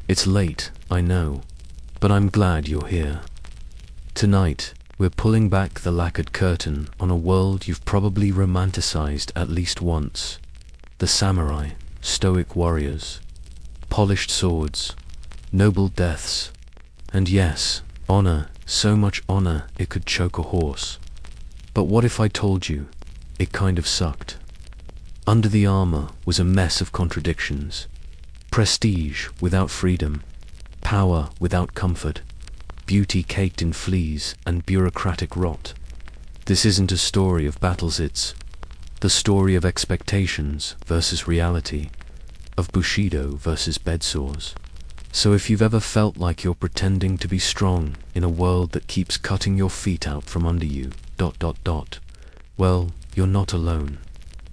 It's late, I know, but I'm glad you're here. Tonight, we're pulling back the lacquered curtain on a world you've probably romanticized at least once. The samurai, stoic warriors, polished swords, noble deaths, and yes, honor, so much honor it could choke a horse. But what if I told you, it kind of sucked? Under the armor was a mess of contradictions. Prestige without freedom, power without comfort, beauty caked in fleas and bureaucratic rot. This isn't a story of battles, it's the story of expectations versus reality, of bushido versus bedsores. So if you've ever felt like you're pretending to be strong in a world that keeps cutting your feet out from under you, well, you're not alone.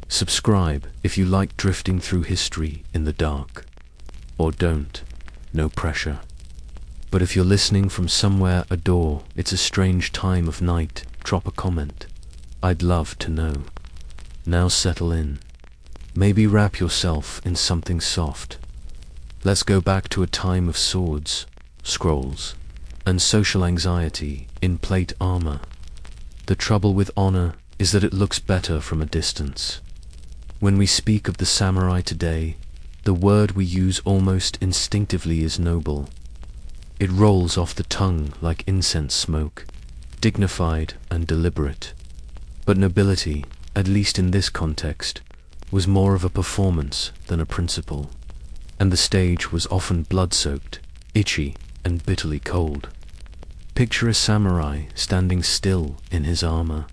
Subscribe if you like drifting through history in the dark. Or don't, no pressure. But if you're listening from somewhere a door, it's a strange time of night, drop a comment. I'd love to know. Now settle in. Maybe wrap yourself in something soft. Let's go back to a time of swords, scrolls, and social anxiety in plate armor. The trouble with honor is that it looks better from a distance. When we speak of the samurai today, the word we use almost instinctively is noble. It rolls off the tongue like incense smoke, dignified and deliberate. But nobility, at least in this context, was more of a performance than a principle, and the stage was often blood-soaked, itchy, and bitterly cold. Picture a samurai standing still in his armor,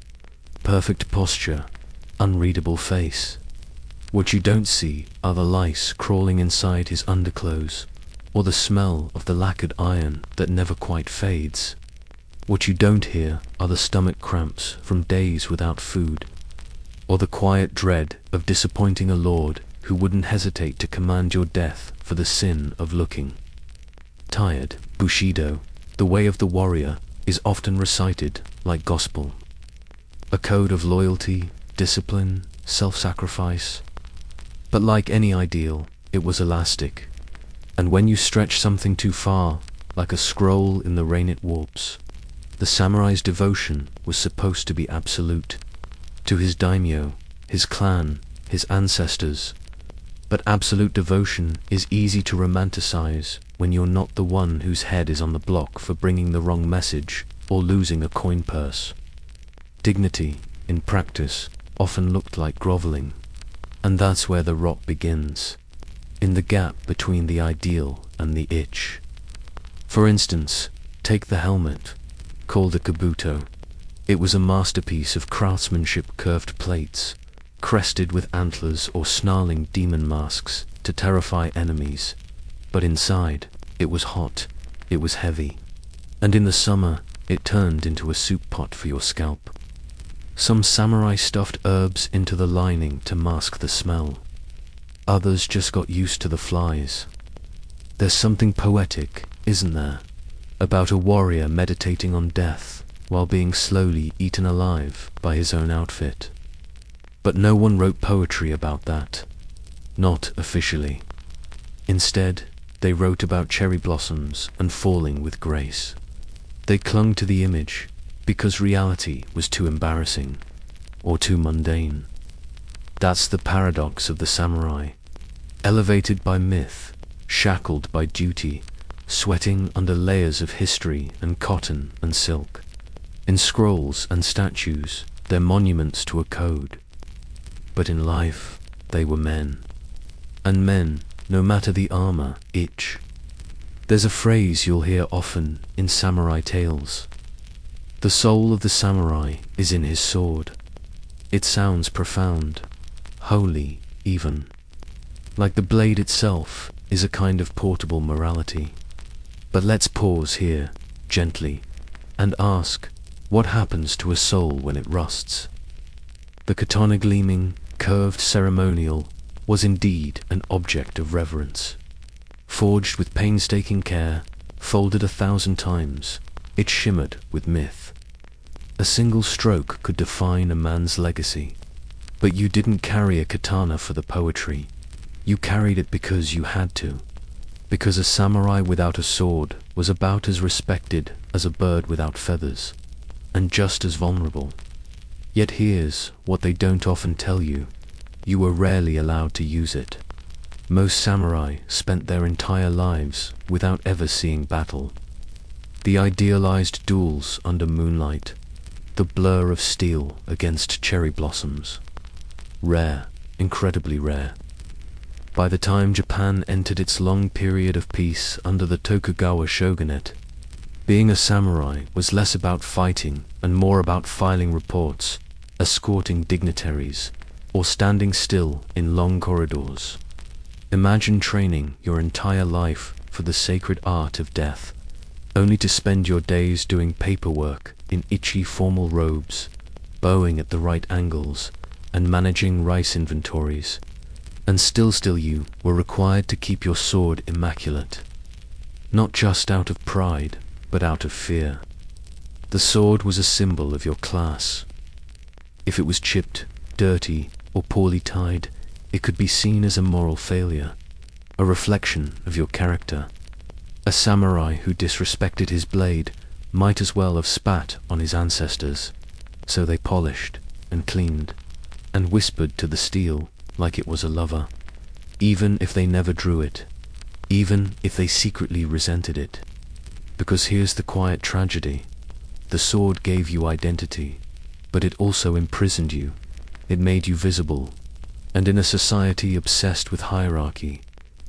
perfect posture, unreadable face. What you don't see are the lice crawling inside his underclothes, or the smell of the lacquered iron that never quite fades. What you don't hear are the stomach cramps from days without food, or the quiet dread of disappointing a lord who wouldn't hesitate to command your death for the sin of looking tired. Bushido, the way of the warrior, is often recited like gospel. A code of loyalty, discipline, self-sacrifice. But like any ideal, it was elastic. And when you stretch something too far, like a scroll in the rain it warps. The samurai's devotion was supposed to be absolute, to his daimyo, his clan, his ancestors. But absolute devotion is easy to romanticize when you're not the one whose head is on the block for bringing the wrong message or losing a coin purse. Dignity, in practice, often looked like groveling. And that's where the rot begins, in the gap between the ideal and the itch. For instance, take the helmet, called a kabuto. It was a masterpiece of craftsmanship, curved plates, crested with antlers or snarling demon masks to terrify enemies. But inside, it was hot, it was heavy, and in the summer, it turned into a soup pot for your scalp. Some samurai stuffed herbs into the lining to mask the smell. Others just got used to the flies. There's something poetic, isn't there, about a warrior meditating on death while being slowly eaten alive by his own outfit. But no one wrote poetry about that. Not officially. Instead, they wrote about cherry blossoms and falling with grace. They clung to the image because reality was too embarrassing or too mundane. That's the paradox of the samurai. Elevated by myth, shackled by duty, sweating under layers of history and cotton and silk. In scrolls and statues, they're monuments to a code. But in life, they were men. And men, no matter the armor, itch. There's a phrase you'll hear often in samurai tales. The soul of the samurai is in his sword. It sounds profound, holy even. Like the blade itself is a kind of portable morality. But let's pause here, gently, and ask, what happens to a soul when it rusts? The katana gleaming, curved ceremonial was indeed an object of reverence. Forged with painstaking care, folded 1,000 times, it shimmered with myth. A single stroke could define a man's legacy. But you didn't carry a katana for the poetry. You carried it because you had to. because a samurai without a sword was about as respected as a bird without feathers, and just as vulnerable. Yet here's what they don't often tell you: you were rarely allowed to use it. Most samurai spent their entire lives without ever seeing battle. The idealized duels under moonlight, the blur of steel against cherry blossoms. Rare, incredibly rare. By the time Japan entered its long period of peace under the Tokugawa shogunate, being a samurai was less about fighting and more about filing reports, escorting dignitaries, or standing still in long corridors. Imagine training your entire life for the sacred art of death, only to spend your days doing paperwork in itchy formal robes, bowing at the right angles, and managing rice inventories. And still you were required to keep your sword immaculate. Not just out of pride, but out of fear. The sword was a symbol of your class. If it was chipped, dirty, or poorly tied, it could be seen as a moral failure, a reflection of your character. A samurai who disrespected his blade might as well have spat on his ancestors, so they polished and cleaned and whispered to the steel like it was a lover, even if they never drew it, even if they secretly resented it. Because here's the quiet tragedy: the sword gave you identity, but it also imprisoned you. It made you visible, and in a society obsessed with hierarchy,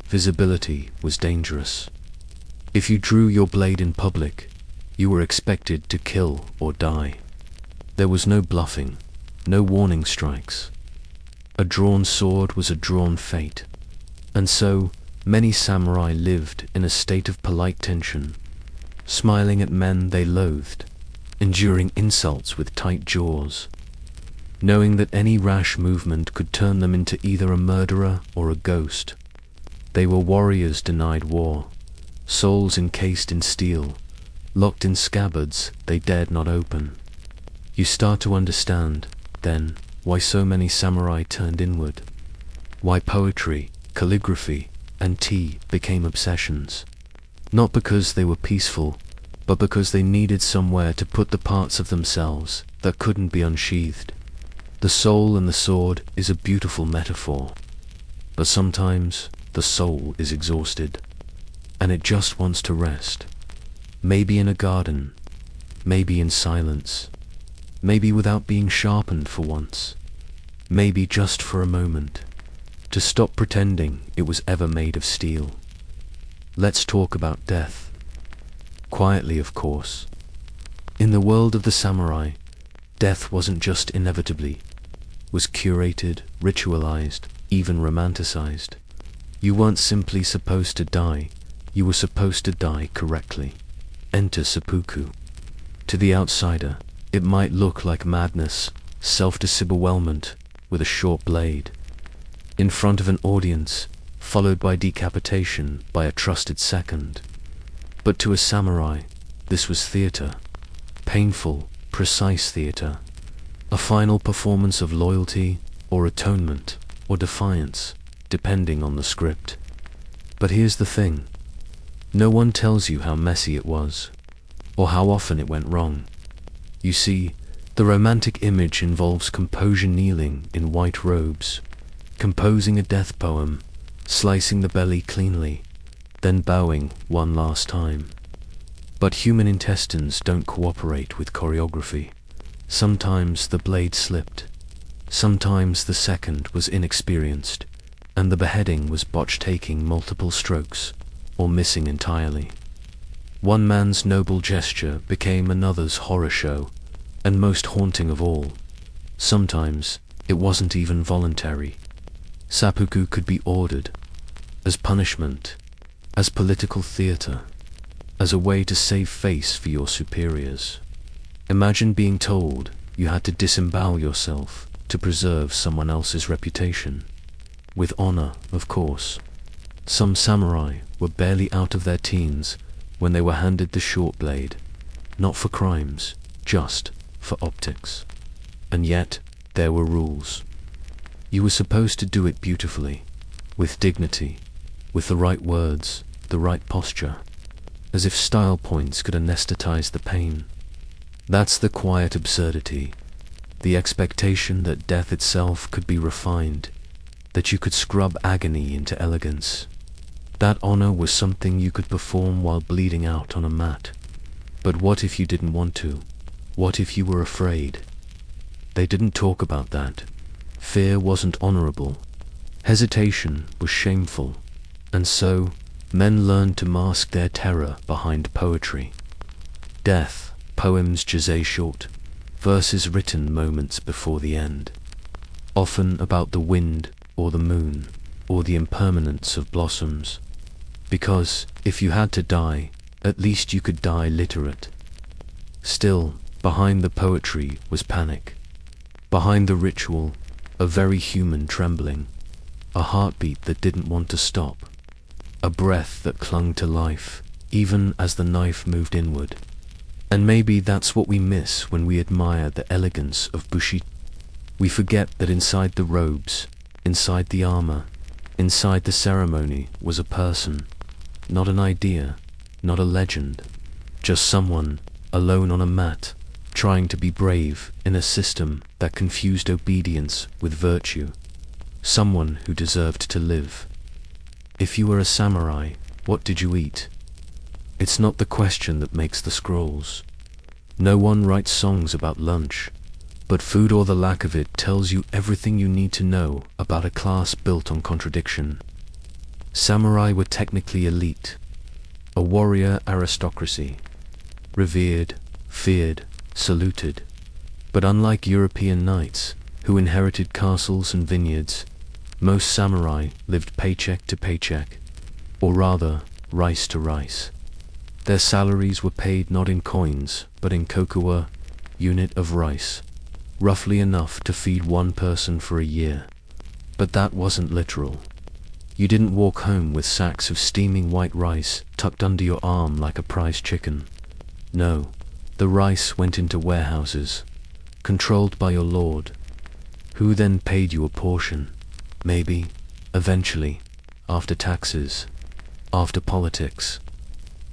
visibility was dangerous. If you drew your blade in public, you were expected to kill or die. There was no bluffing, no warning strikes. A drawn sword was a drawn fate, and so many samurai lived in a state of polite tension, smiling at men they loathed, enduring insults with tight jaws, knowing that any rash movement could turn them into either a murderer or a ghost. They were warriors denied war, souls encased in steel, locked in scabbards they dared not open. You start to understand, then, why so many samurai turned inward, why poetry, calligraphy, and tea became obsessions. Not because they were peaceful, but because they needed somewhere to put the parts of themselves that couldn't be unsheathed. The soul and the sword is a beautiful metaphor, but sometimes the soul is exhausted, and it just wants to rest. Maybe in a garden, maybe in silence, maybe without being sharpened for once, maybe just for a moment, to stop pretending it was ever made of steel. Let's talk about death. Quietly, of course. In the world of the samurai, death wasn't just inevitably, was curated, ritualized, even romanticized. You weren't simply supposed to die, you were supposed to die correctly. Enter seppuku. To the outsider, it might look like madness, self-disembowelment with a short blade. In front of an audience, followed by decapitation by a trusted second. But to a samurai, this was theater. Painful, precise theater. A final performance of loyalty, or atonement, or defiance, depending on the script. But here's the thing. No one tells you how messy it was, or how often it went wrong. You see, the romantic image involves composure kneeling in white robes, composing a death poem, slicing the belly cleanly, then bowing one last time. But human intestines don't cooperate with choreography. Sometimes the blade slipped, sometimes the second was inexperienced, and the beheading was botched, taking multiple strokes, or missing entirely. One man's noble gesture became another's horror show, and most haunting of all, sometimes it wasn't even voluntary. Seppuku could be ordered, as punishment, as political theater, as a way to save face for your superiors. Imagine being told you had to disembowel yourself to preserve someone else's reputation. With honor, of course. Some samurai were barely out of their teens when they were handed the short blade, not for crimes, just for optics. And yet, there were rules. You were supposed to do it beautifully, with dignity, with the right words, the right posture, as if style points could anesthetize the pain. That's the quiet absurdity, the expectation that death itself could be refined, that you could scrub agony into elegance. That honor was something you could perform while bleeding out on a mat. But what if you didn't want to? What if you were afraid? They didn't talk about that. Fear wasn't honorable. Hesitation was shameful. And so, men learned to mask their terror behind poetry. Death, poems jazé short, verses written moments before the end, often about the wind or the moon or the impermanence of blossoms. Because if you had to die, at least you could die literate. Still, behind the poetry was panic. Behind the ritual, a very human trembling, a heartbeat that didn't want to stop, a breath that clung to life, even as the knife moved inward. And maybe that's what we miss when we admire the elegance of bushido. We forget that inside the robes, inside the armor, inside the ceremony was a person, not an idea, not a legend, just someone alone on a mat, trying to be brave in a system that confused obedience with virtue, someone who deserved to live. If you were a samurai, what did you eat? It's not the question that makes the scrolls. No one writes songs about lunch, but food or the lack of it tells you everything you need to know about a class built on contradiction. Samurai were technically elite, a warrior aristocracy, revered, feared, saluted. But unlike European knights, who inherited castles and vineyards, most samurai lived paycheck to paycheck, or rather, rice to rice. Their salaries were paid not in coins, but in kokuwa, unit of rice, roughly enough to feed one person for a year. But that wasn't literal. You didn't walk home with sacks of steaming white rice tucked under your arm like a prize chicken. No, the rice went into warehouses, controlled by your lord, who then paid you a portion, maybe, eventually, after taxes, after politics.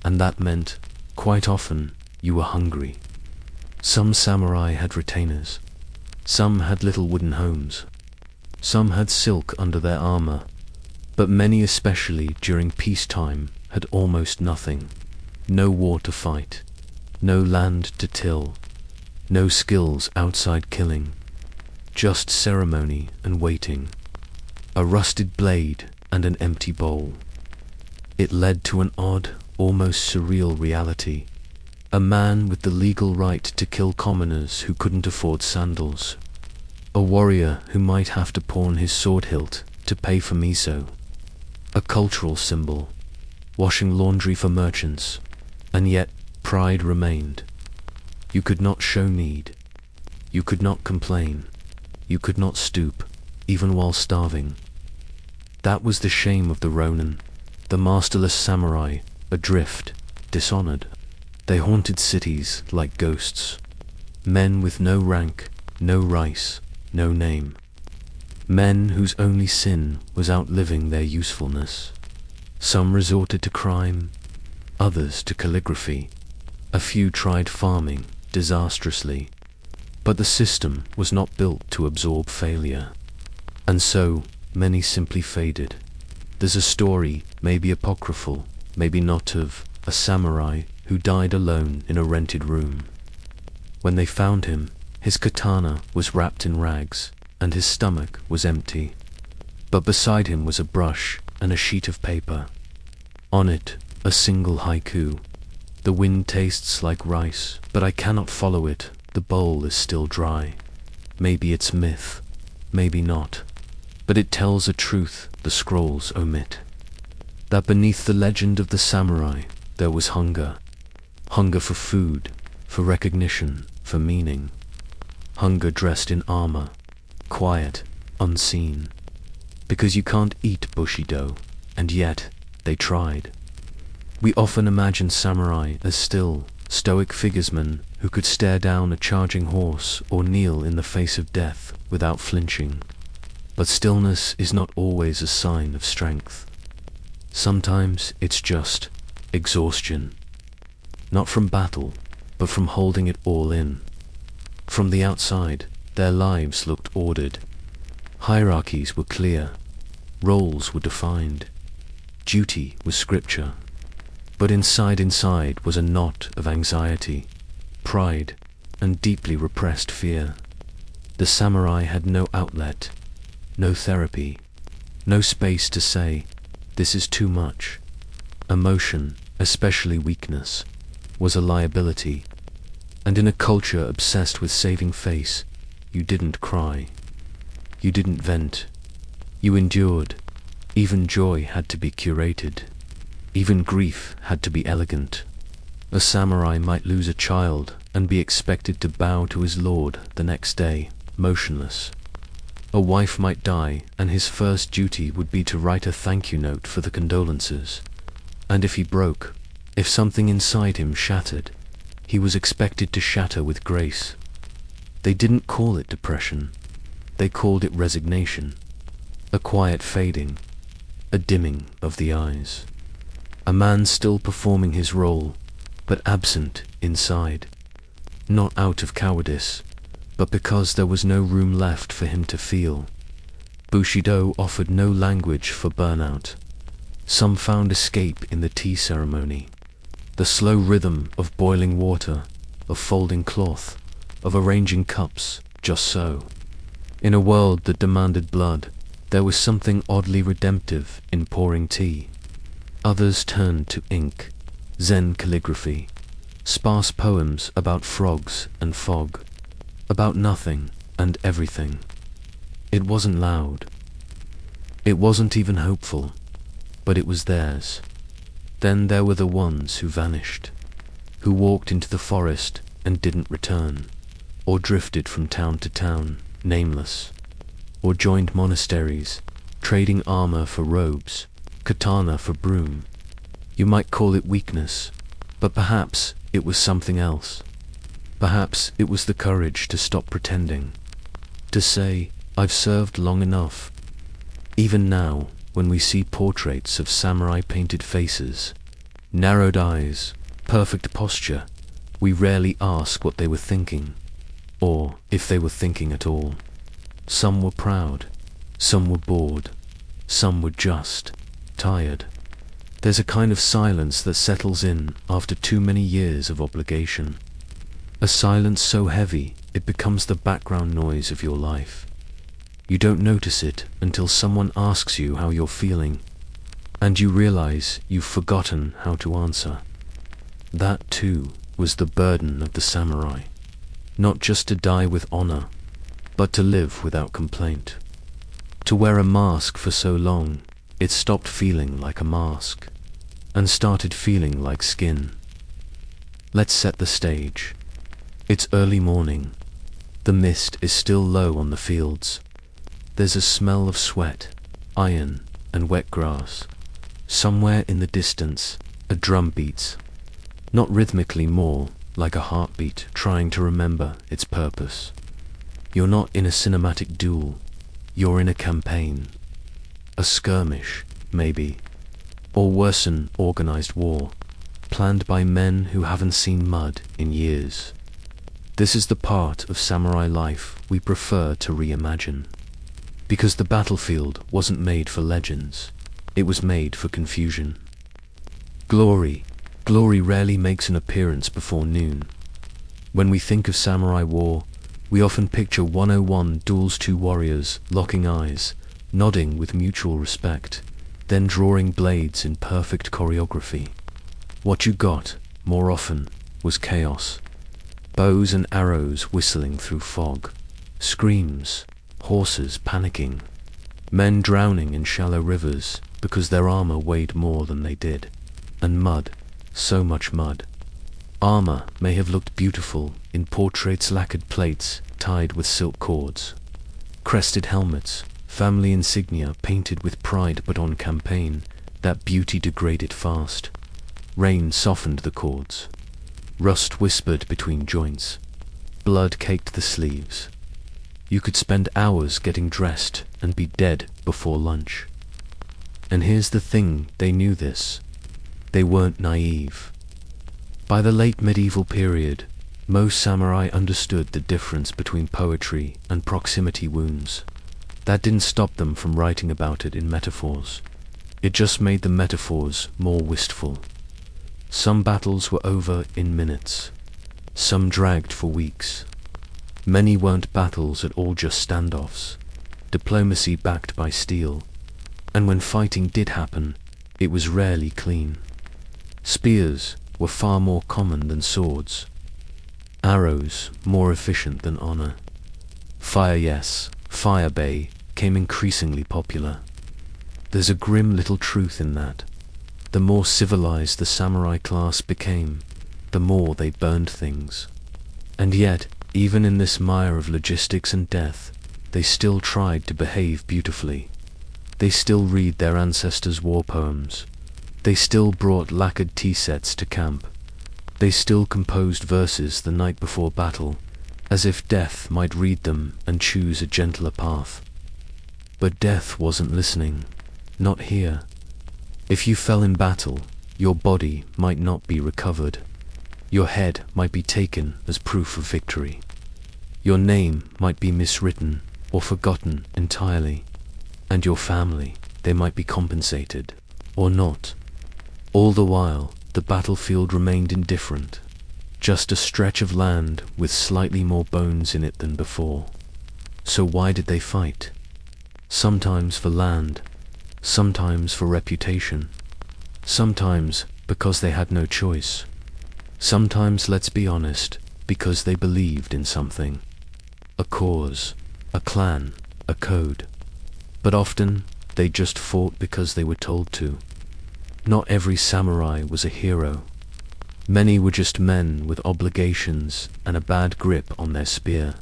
And that meant, quite often, you were hungry. Some samurai had retainers. Some had little wooden homes. Some had silk under their armor. But many, especially during peacetime, had almost nothing. No war to fight. No land to till. No skills outside killing. Just ceremony and waiting. A rusted blade and an empty bowl. It led to an odd, almost surreal reality. A man with the legal right to kill commoners who couldn't afford sandals. A warrior who might have to pawn his sword hilt to pay for miso. A cultural symbol, washing laundry for merchants, and yet pride remained. You could not show need. You could not complain. You could not stoop, even while starving. That was the shame of the Ronin, the masterless samurai, adrift, dishonored. They haunted cities like ghosts. Men with no rank, no rice, no name. Men whose only sin was outliving their usefulness. Some resorted to crime, others to calligraphy. A few tried farming, disastrously. But the system was not built to absorb failure. And so, many simply faded. There's a story, maybe apocryphal, maybe not, of a samurai who died alone in a rented room. When they found him, his katana was wrapped in rags, and his stomach was empty. But beside him was a brush and a sheet of paper. On it, a single haiku. The wind tastes like rice, but I cannot follow it. The bowl is still dry. Maybe it's myth, maybe not. But it tells a truth the scrolls omit. That beneath the legend of the samurai, there was hunger. Hunger for food, for recognition, for meaning. Hunger dressed in armor, quiet, unseen. Because you can't eat bushido, and yet they tried. We often imagine samurai as still, stoic figuresmen who could stare down a charging horse or kneel in the face of death without flinching. But stillness is not always a sign of strength. Sometimes it's just exhaustion. Not from battle, but from holding it all in. From the outside, their lives looked ordered. Hierarchies were clear. Roles were defined. Duty was scripture. But inside was a knot of anxiety, pride, and deeply repressed fear. The samurai had no outlet, no therapy, no space to say, "This is too much." Emotion, especially weakness, was a liability. And in a culture obsessed with saving face, you didn't cry. You didn't vent. You endured. Even joy had to be curated. Even grief had to be elegant. A samurai might lose a child and be expected to bow to his lord the next day, motionless. A wife might die, and his first duty would be to write a thank you note for the condolences. And if he broke, if something inside him shattered, he was expected to shatter with grace. They didn't call it depression. They called it resignation. A quiet fading, a dimming of the eyes. A man still performing his role, but absent inside. Not out of cowardice, but because there was no room left for him to feel. Bushido offered no language for burnout. Some found escape in the tea ceremony. The slow rhythm of boiling water, of folding cloth, of arranging cups, just so. In a world that demanded blood, there was something oddly redemptive in pouring tea. Others turned to ink, Zen calligraphy, sparse poems about frogs and fog, about nothing and everything. It wasn't loud. It wasn't even hopeful, but it was theirs. Then there were the ones who vanished, who walked into the forest and didn't return, or drifted from town to town, nameless, or joined monasteries, trading armor for robes, katana for broom. You might call it weakness, but perhaps it was something else. Perhaps it was the courage to stop pretending, to say, "I've served long enough." Even now, when we see portraits of samurai-painted faces, narrowed eyes, perfect posture, we rarely ask what they were thinking, or if they were thinking at all. Some were proud, some were bored, some were just tired. There's a kind of silence that settles in after too many years of obligation. A silence so heavy it becomes the background noise of your life. You don't notice it until someone asks you how you're feeling, and you realize you've forgotten how to answer. That too was the burden of the samurai, not just to die with honor, but to live without complaint. To wear a mask for so long, it stopped feeling like a mask, and started feeling like skin. Let's set the stage. It's early morning. The mist is still low on the fields. There's a smell of sweat, iron, and wet grass. Somewhere in the distance, a drum beats. Not rhythmically, more like a heartbeat trying to remember its purpose. You're not in a cinematic duel. You're in a campaign. A skirmish, maybe. Or worse, an organized war, planned by men who haven't seen mud in years. This is the part of samurai life we prefer to reimagine. Because the battlefield wasn't made for legends, it was made for confusion. Glory rarely makes an appearance before noon. When we think of samurai war, we often picture 101 duels, two warriors locking eyes, nodding with mutual respect, then drawing blades in perfect choreography. What you got, more often, was chaos. Bows and arrows whistling through fog, screams, horses panicking, men drowning in shallow rivers because their armor weighed more than they did, and mud, so much mud. Armor may have looked beautiful in portraits, lacquered plates tied with silk cords, crested helmets, family insignia painted with pride, but on campaign, that beauty degraded fast. Rain softened the cords. Rust whispered between joints. Blood caked the sleeves. You could spend hours getting dressed and be dead before lunch. And here's the thing, they knew this. They weren't naive. By the late medieval period, most samurai understood the difference between poetry and proximity wounds. That didn't stop them from writing about it in metaphors. It just made the metaphors more wistful. Some battles were over in minutes. Some dragged for weeks. Many weren't battles at all, just standoffs. Diplomacy backed by steel. And when fighting did happen, it was rarely clean. Spears were far more common than swords. Arrows more efficient than honor. Fire, yes, fire bay came increasingly popular. There's a grim little truth in that. The more civilized the samurai class became, the more they burned things. And yet, even in this mire of logistics and death, they still tried to behave beautifully. They still read their ancestors' war poems. They still brought lacquered tea sets to camp. They still composed verses the night before battle, as if death might read them and choose a gentler path. But death wasn't listening. Not here. If you fell in battle, your body might not be recovered. Your head might be taken as proof of victory. Your name might be miswritten or forgotten entirely. And your family, they might be compensated, or not. All the while, the battlefield remained indifferent, just a stretch of land with slightly more bones in it than before. So why did they fight? Sometimes for land, sometimes for reputation, sometimes because they had no choice. Sometimes, let's be honest, because they believed in something. A cause, a clan, a code. But often, they just fought because they were told to. Not every samurai was a hero. Many were just men with obligations and a bad grip on their spear.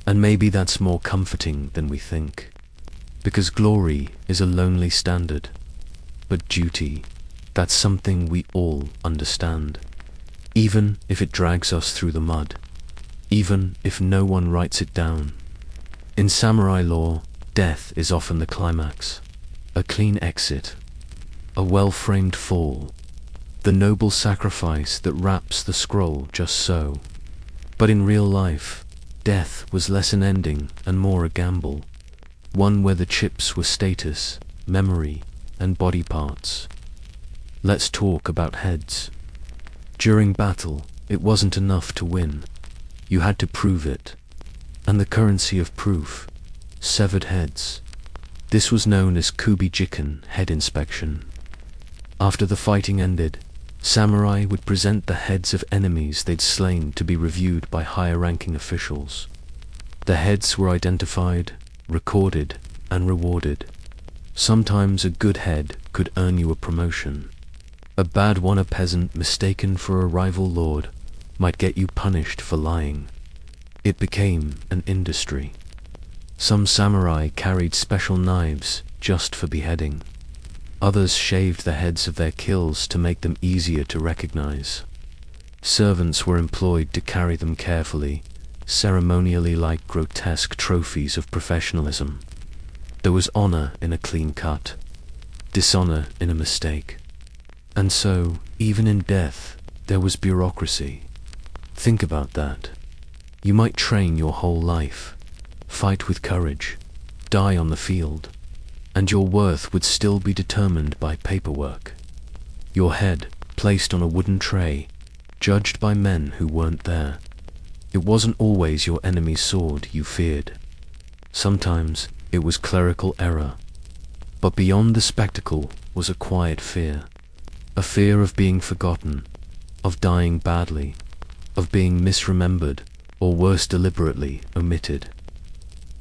And maybe that's more comforting than we think. Because glory is a lonely standard. But duty, that's something we all understand. Even if it drags us through the mud. Even if no one writes it down. In samurai lore, death is often the climax, a clean exit, a well-framed fall, the noble sacrifice that wraps the scroll just so. But in real life, death was less an ending and more a gamble, one where the chips were status, memory, and body parts. Let's talk about heads. During battle, it wasn't enough to win. You had to prove it. And the currency of proof, severed heads. This was known as kubi-jiken, head inspection. After the fighting ended, samurai would present the heads of enemies they'd slain to be reviewed by higher-ranking officials. The heads were identified, recorded, and rewarded. Sometimes a good head could earn you a promotion. A bad one, a peasant mistaken for a rival lord, might get you punished for lying. It became an industry. Some samurai carried special knives just for beheading. Others shaved the heads of their kills to make them easier to recognize. Servants were employed to carry them carefully, ceremonially, like grotesque trophies of professionalism. There was honor in a clean cut, dishonor in a mistake. And so, even in death, there was bureaucracy. Think about that. You might train your whole life, fight with courage, die on the field, and your worth would still be determined by paperwork. Your head placed on a wooden tray, judged by men who weren't there. It wasn't always your enemy's sword you feared. Sometimes it was clerical error. But beyond the spectacle was a quiet fear. A fear of being forgotten, of dying badly, of being misremembered, or worse, deliberately omitted.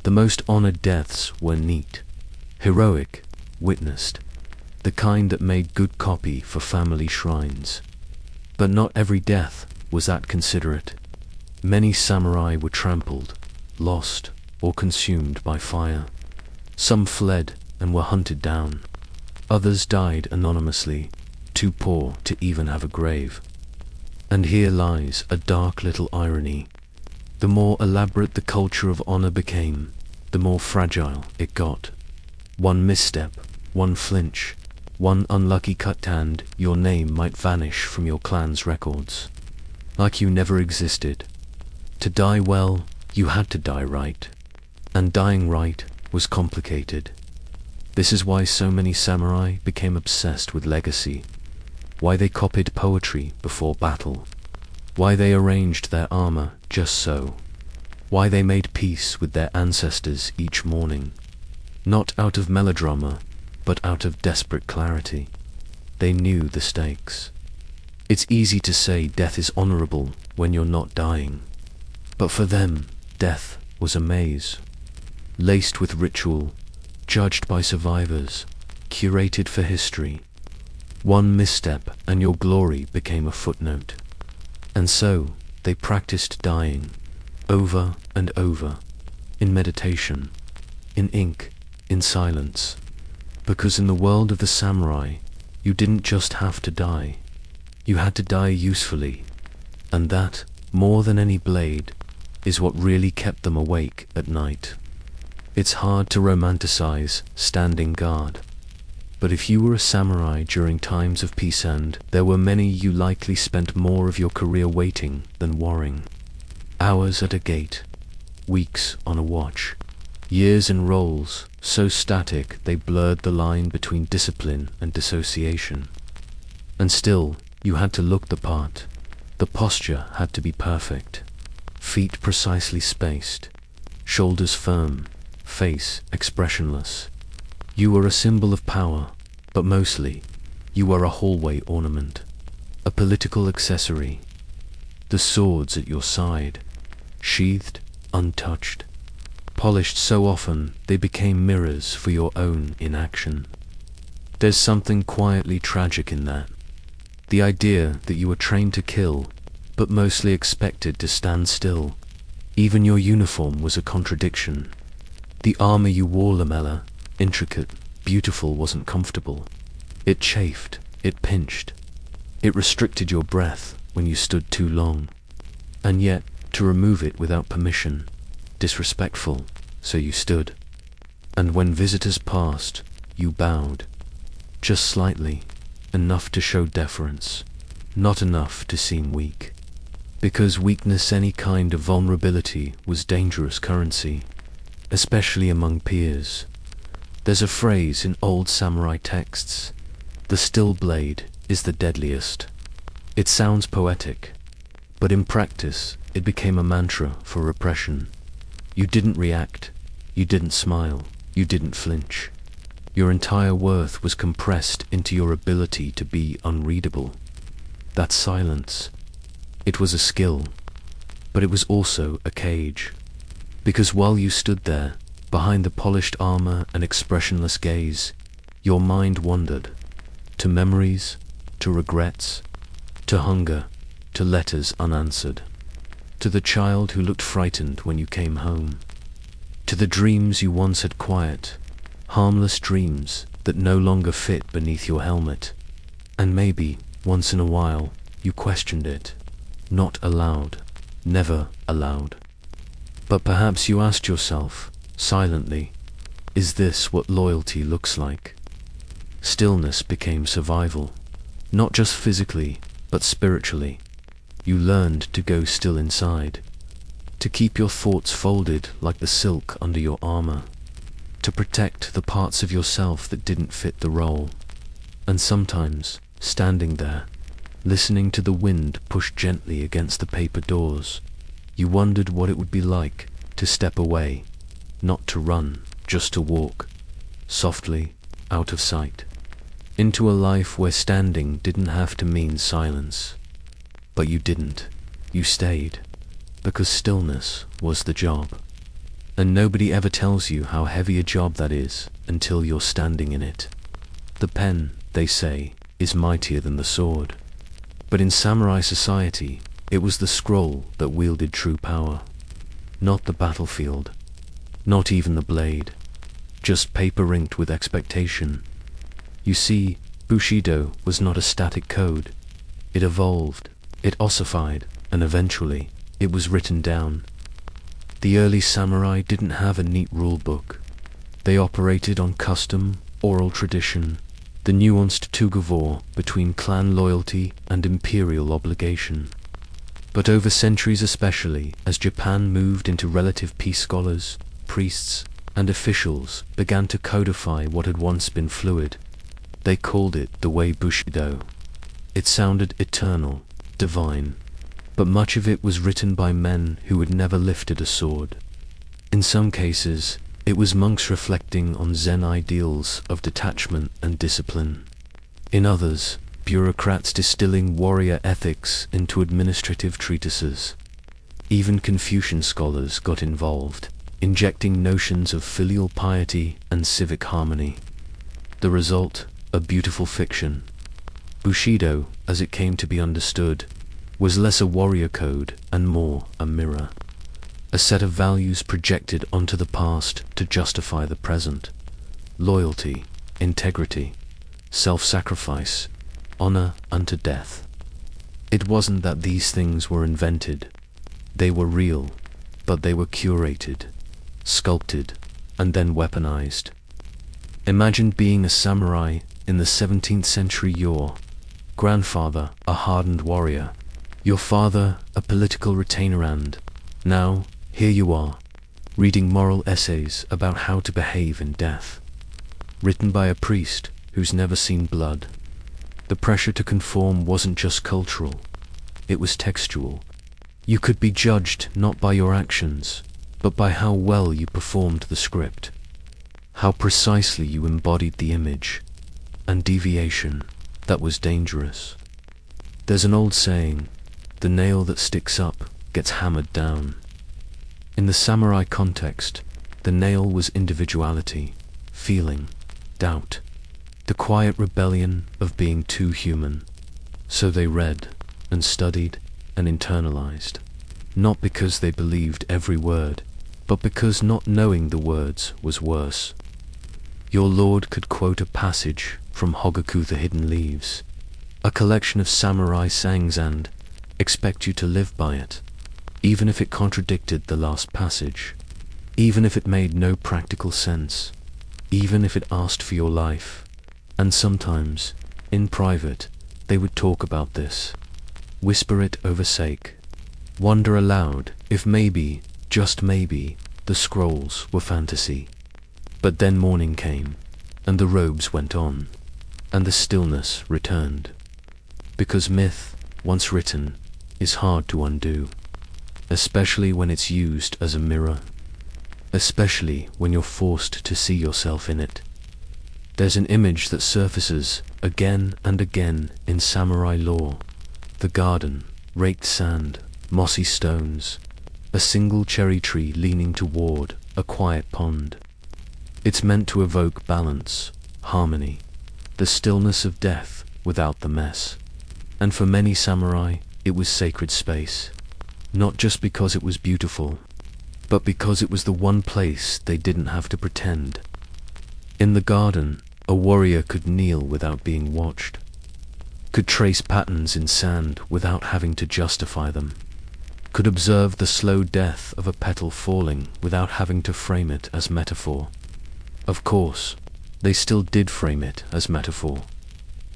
The most honored deaths were neat, heroic, witnessed, the kind that made good copy for family shrines. But not every death was that considerate. Many samurai were trampled, lost, or consumed by fire. Some fled and were hunted down. Others died anonymously, too poor to even have a grave. And here lies a dark little irony. The more elaborate the culture of honor became, the more fragile it got. One misstep, one flinch, one unlucky cut, and your name might vanish from your clan's records. Like you never existed. To die well, you had to die right. And dying right was complicated. This is why so many samurai became obsessed with legacy, why they copied poetry before battle, why they arranged their armor just so, why they made peace with their ancestors each morning, not out of melodrama, but out of desperate clarity. They knew the stakes. It's easy to say death is honorable when you're not dying, but for them, death was a maze, laced with ritual, judged by survivors, curated for history. One misstep and your glory became a footnote. And so they practiced dying, over and over, in meditation, in ink, in silence. Because in the world of the samurai, you didn't just have to die. You had to die usefully. And that, more than any blade, is what really kept them awake at night. It's hard to romanticize standing guard. But if you were a samurai during times of peace, and there were many, you likely spent more of your career waiting than warring. Hours at a gate, weeks on a watch, years in roles so static they blurred the line between discipline and dissociation. And still, you had to look the part. The posture had to be perfect. Feet precisely spaced, shoulders firm, face expressionless. You were a symbol of power, but mostly, you were a hallway ornament, a political accessory. The swords at your side, sheathed, untouched, polished so often they became mirrors for your own inaction. There's something quietly tragic in that. The idea that you were trained to kill, but mostly expected to stand still. Even your uniform was a contradiction. The armor you wore, lamella, intricate, beautiful, wasn't comfortable. It chafed, it pinched. It restricted your breath when you stood too long. And yet, to remove it without permission, disrespectful, so you stood. And when visitors passed, you bowed. Just slightly, enough to show deference, not enough to seem weak. Because weakness, any kind of vulnerability, was dangerous currency, especially among peers. There's a phrase in old samurai texts, "The still blade is the deadliest." It sounds poetic, but in practice, it became a mantra for repression. You didn't react, you didn't smile, you didn't flinch. Your entire worth was compressed into your ability to be unreadable. That silence, it was a skill, but it was also a cage. Because while you stood there, behind the polished armor and expressionless gaze, your mind wandered. To memories, to regrets, to hunger, to letters unanswered. To the child who looked frightened when you came home. To the dreams you once had quiet, harmless dreams that no longer fit beneath your helmet. And maybe, once in a while, you questioned it. Not aloud, never aloud. But perhaps you asked yourself, silently, is this what loyalty looks like? Stillness became survival, not just physically, but spiritually. You learned to go still inside, to keep your thoughts folded like the silk under your armor, to protect the parts of yourself that didn't fit the role. And sometimes, standing there, listening to the wind push gently against the paper doors, you wondered what it would be like to step away, not to run, just to walk, softly, out of sight, into a life where standing didn't have to mean silence. But you didn't. You stayed, because stillness was the job. And nobody ever tells you how heavy a job that is until you're standing in it. The pen, they say, is mightier than the sword. But in samurai society, it was the scroll that wielded true power. Not the battlefield, not even the blade, just paper inked with expectation. You see, bushido was not a static code. It evolved, it ossified, and eventually, it was written down. The early samurai didn't have a neat rule book. They operated on custom, oral tradition, the nuanced tug-of-war between clan loyalty and imperial obligation. But over centuries, especially as Japan moved into relative peace, scholars, priests, and officials began to codify what had once been fluid. They called it the way bushido. It sounded eternal, divine, but much of it was written by men who had never lifted a sword. In some cases, it was monks reflecting on Zen ideals of detachment and discipline. In others, bureaucrats distilling warrior ethics into administrative treatises. Even Confucian scholars got involved, injecting notions of filial piety and civic harmony. The result, a beautiful fiction. Bushido, as it came to be understood, was less a warrior code and more a mirror. A set of values projected onto the past to justify the present. Loyalty, integrity, self-sacrifice, honor unto death. It wasn't that these things were invented. They were real, but they were curated, sculpted, and then weaponized. Imagine being a samurai in the 17th century, your grandfather a hardened warrior, your father a political retainer, and now here you are, reading moral essays about how to behave in death, written by a priest who's never seen blood. The pressure to conform wasn't just cultural, it was textual. You could be judged not by your actions, but by how well you performed the script, how precisely you embodied the image, and deviation, that was dangerous. There's an old saying, the nail that sticks up gets hammered down. In the samurai context, the nail was individuality, feeling, doubt, the quiet rebellion of being too human. So they read, and studied, and internalized, not because they believed every word, but because not knowing the words was worse. Your lord could quote a passage from Hogaku the Hidden Leaves, a collection of samurai sayings, and expect you to live by it, even if it contradicted the last passage, even if it made no practical sense, even if it asked for your life. And sometimes, in private, they would talk about this, whisper it over sake, wonder aloud if maybe, just maybe, the scrolls were fantasy. But then morning came, and the robes went on, and the stillness returned. Because myth, once written, is hard to undo, especially when it's used as a mirror, especially when you're forced to see yourself in it. There's an image that surfaces again and again in samurai lore: the garden, raked sand, mossy stones, a single cherry tree leaning toward a quiet pond. It's meant to evoke balance, harmony, the stillness of death without the mess. And for many samurai, it was sacred space, not just because it was beautiful, but because it was the one place they didn't have to pretend. In the garden, a warrior could kneel without being watched, could trace patterns in sand without having to justify them, could observe the slow death of a petal falling without having to frame it as metaphor. Of course, they still did frame it as metaphor.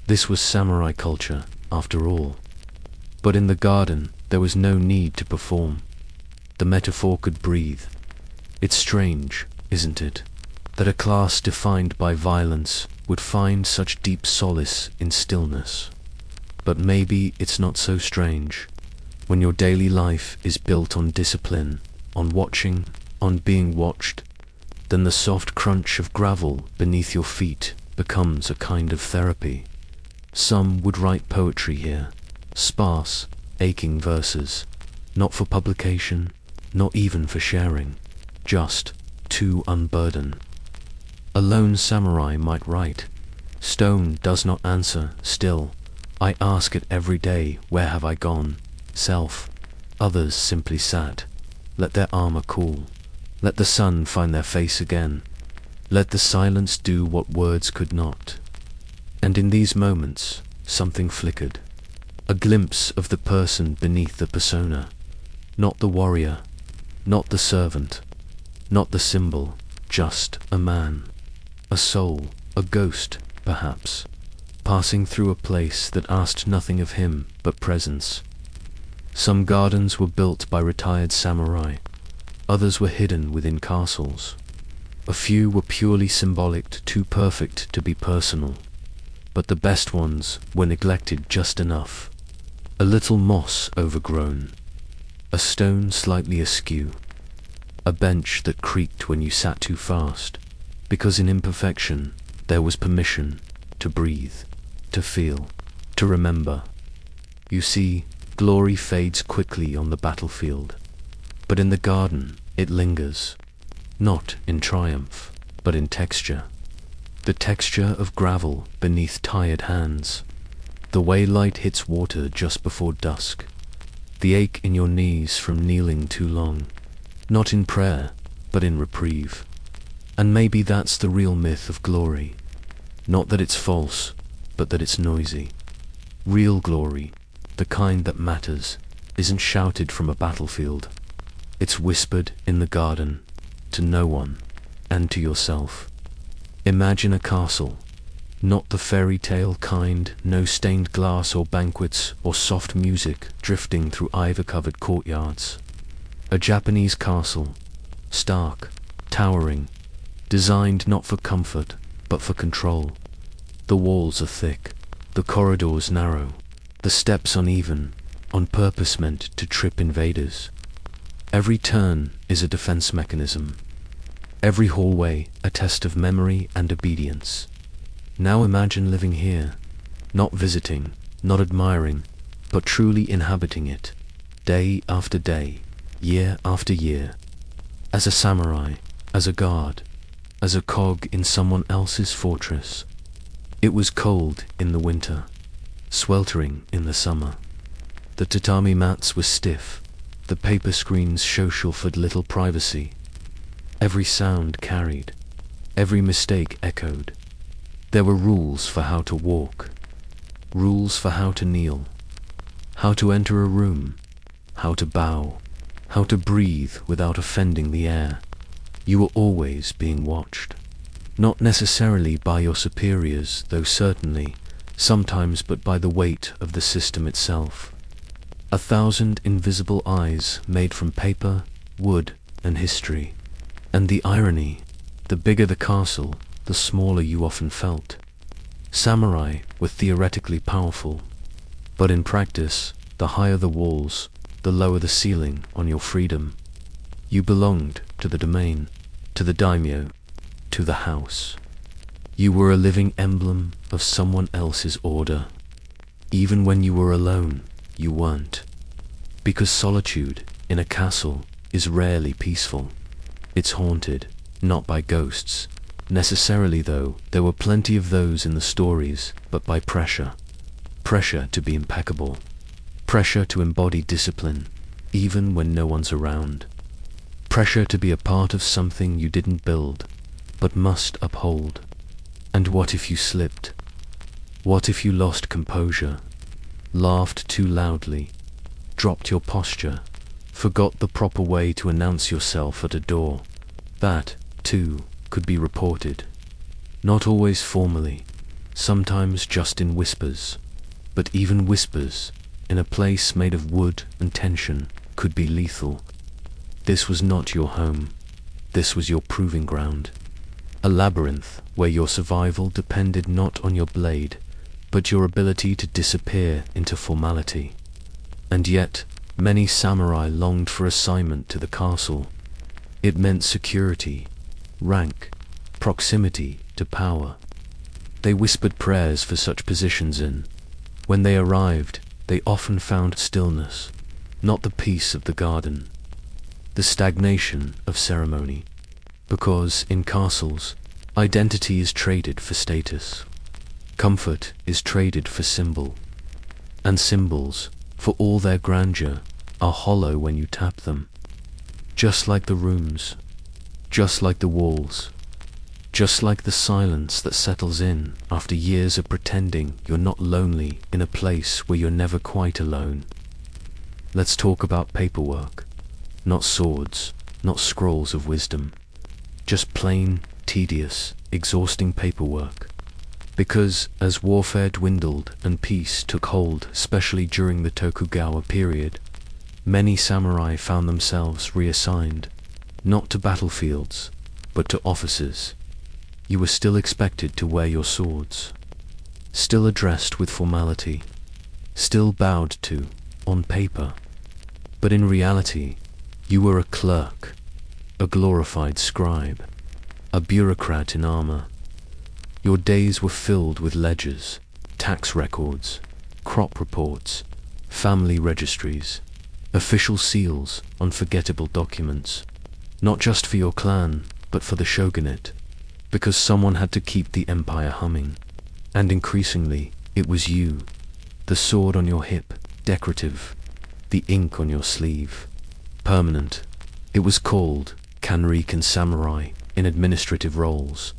This was samurai culture, after all. But in the garden, there was no need to perform. The metaphor could breathe. It's strange, isn't it, that a class defined by violence would find such deep solace in stillness. But maybe it's not so strange. When your daily life is built on discipline, on watching, on being watched, then the soft crunch of gravel beneath your feet becomes a kind of therapy. Some would write poetry here, sparse, aching verses, not for publication, not even for sharing, just to unburden. A lone samurai might write, "Stone does not answer, still, I ask it every day, where have I gone? Self." Others simply sat, let their armor cool, let the sun find their face again, let the silence do what words could not. And in these moments, something flickered, a glimpse of the person beneath the persona, not the warrior, not the servant, not the symbol, just a man, a soul, A ghost, perhaps, passing through a place that asked nothing of him but presence. Some gardens were built by retired samurai, others were hidden within castles. A few were purely symbolic, too perfect to be personal, but the best ones were neglected just enough. A little moss overgrown, a stone slightly askew, a bench that creaked when you sat too fast, because in imperfection there was permission to breathe, to feel, to remember. You see, glory fades quickly on the battlefield, but in the garden it lingers, not in triumph, but in texture. The texture of gravel beneath tired hands, the way light hits water just before dusk, the ache in your knees from kneeling too long, not in prayer, but in reprieve. And maybe that's the real myth of glory. Not that it's false, but that it's noisy. Real glory, the kind that matters, isn't shouted from a battlefield. It's whispered in the garden, to no one, and to yourself. Imagine a castle, not the fairy tale kind, no stained glass or banquets or soft music drifting through ivy-covered courtyards. A Japanese castle, stark, towering, designed not for comfort, but for control. The walls are thick, the corridors narrow, the steps uneven, on purpose meant to trip invaders. Every turn is a defense mechanism. Every hallway a test of memory and obedience. Now imagine living here, not visiting, not admiring, but truly inhabiting it, day after day, year after year, as a samurai, as a guard, as a cog in someone else's fortress. It was cold in the winter, sweltering in the summer. The tatami mats were stiff, the paper screens offered little privacy. Every sound carried, every mistake echoed. There were rules for how to walk, rules for how to kneel, how to enter a room, how to bow, how to breathe without offending the air. You were always being watched. Not necessarily by your superiors, though certainly, sometimes, but by the weight of the system itself. 1,000 invisible eyes made from paper, wood, and history. And the irony, the bigger the castle, the smaller you often felt. Samurai were theoretically powerful, but in practice, the higher the walls, the lower the ceiling on your freedom. You belonged to the domain, to the daimyo, to the house. You were a living emblem of someone else's order. Even when you were alone, you weren't. Because solitude in a castle is rarely peaceful. It's haunted, not by ghosts, necessarily though, there were plenty of those in the stories, but by pressure. Pressure to be impeccable. Pressure to embody discipline, even when no one's around. Pressure to be a part of something you didn't build, but must uphold. And what if you slipped? What if you lost composure, laughed too loudly, dropped your posture, forgot the proper way to announce yourself at a door? That, too, could be reported. Not always formally, sometimes just in whispers. But even whispers, in a place made of wood and tension, could be lethal. This was not your home. This was your proving ground. A labyrinth where your survival depended not on your blade, but your ability to disappear into formality. And yet, many samurai longed for assignment to the castle. It meant security, rank, proximity to power. They whispered prayers for such positions in. When they arrived, they often found stillness, not the peace of the garden, the stagnation of ceremony. Because in castles, identity is traded for status. Comfort is traded for symbol. And symbols, for all their grandeur, are hollow when you tap them. Just like the rooms, just like the walls, just like the silence that settles in after years of pretending you're not lonely in a place where you're never quite alone. Let's talk about paperwork, not swords, not scrolls of wisdom, just plain, tedious, exhausting paperwork. Because, as warfare dwindled and peace took hold, especially during the Tokugawa period, many samurai found themselves reassigned, not to battlefields, but to offices. You were still expected to wear your swords, still addressed with formality, still bowed to, on paper. But in reality, you were a clerk, a glorified scribe, a bureaucrat in armor. Your days were filled with ledgers, tax records, crop reports, family registries, official seals, unforgettable documents, not just for your clan, but for the shogunate, because someone had to keep the empire humming. And increasingly, it was you, the sword on your hip, decorative, the ink on your sleeve, permanent. It was called Kanriken Samurai in administrative roles,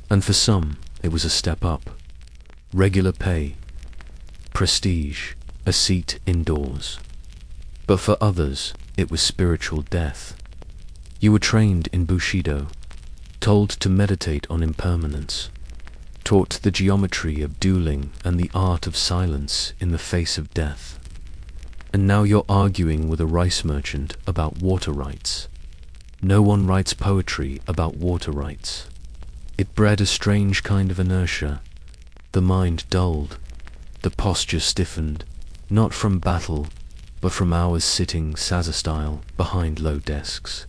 and for some, it was a step up. Regular pay, prestige, a seat indoors. But for others, it was spiritual death. You were trained in bushido, told to meditate on impermanence, taught the geometry of dueling and the art of silence in the face of death. And now you're arguing with a rice merchant about water rights. No one writes poetry about water rights. It bred a strange kind of inertia. The mind dulled, the posture stiffened, not from battle, but from hours sitting Saza-style behind low desks,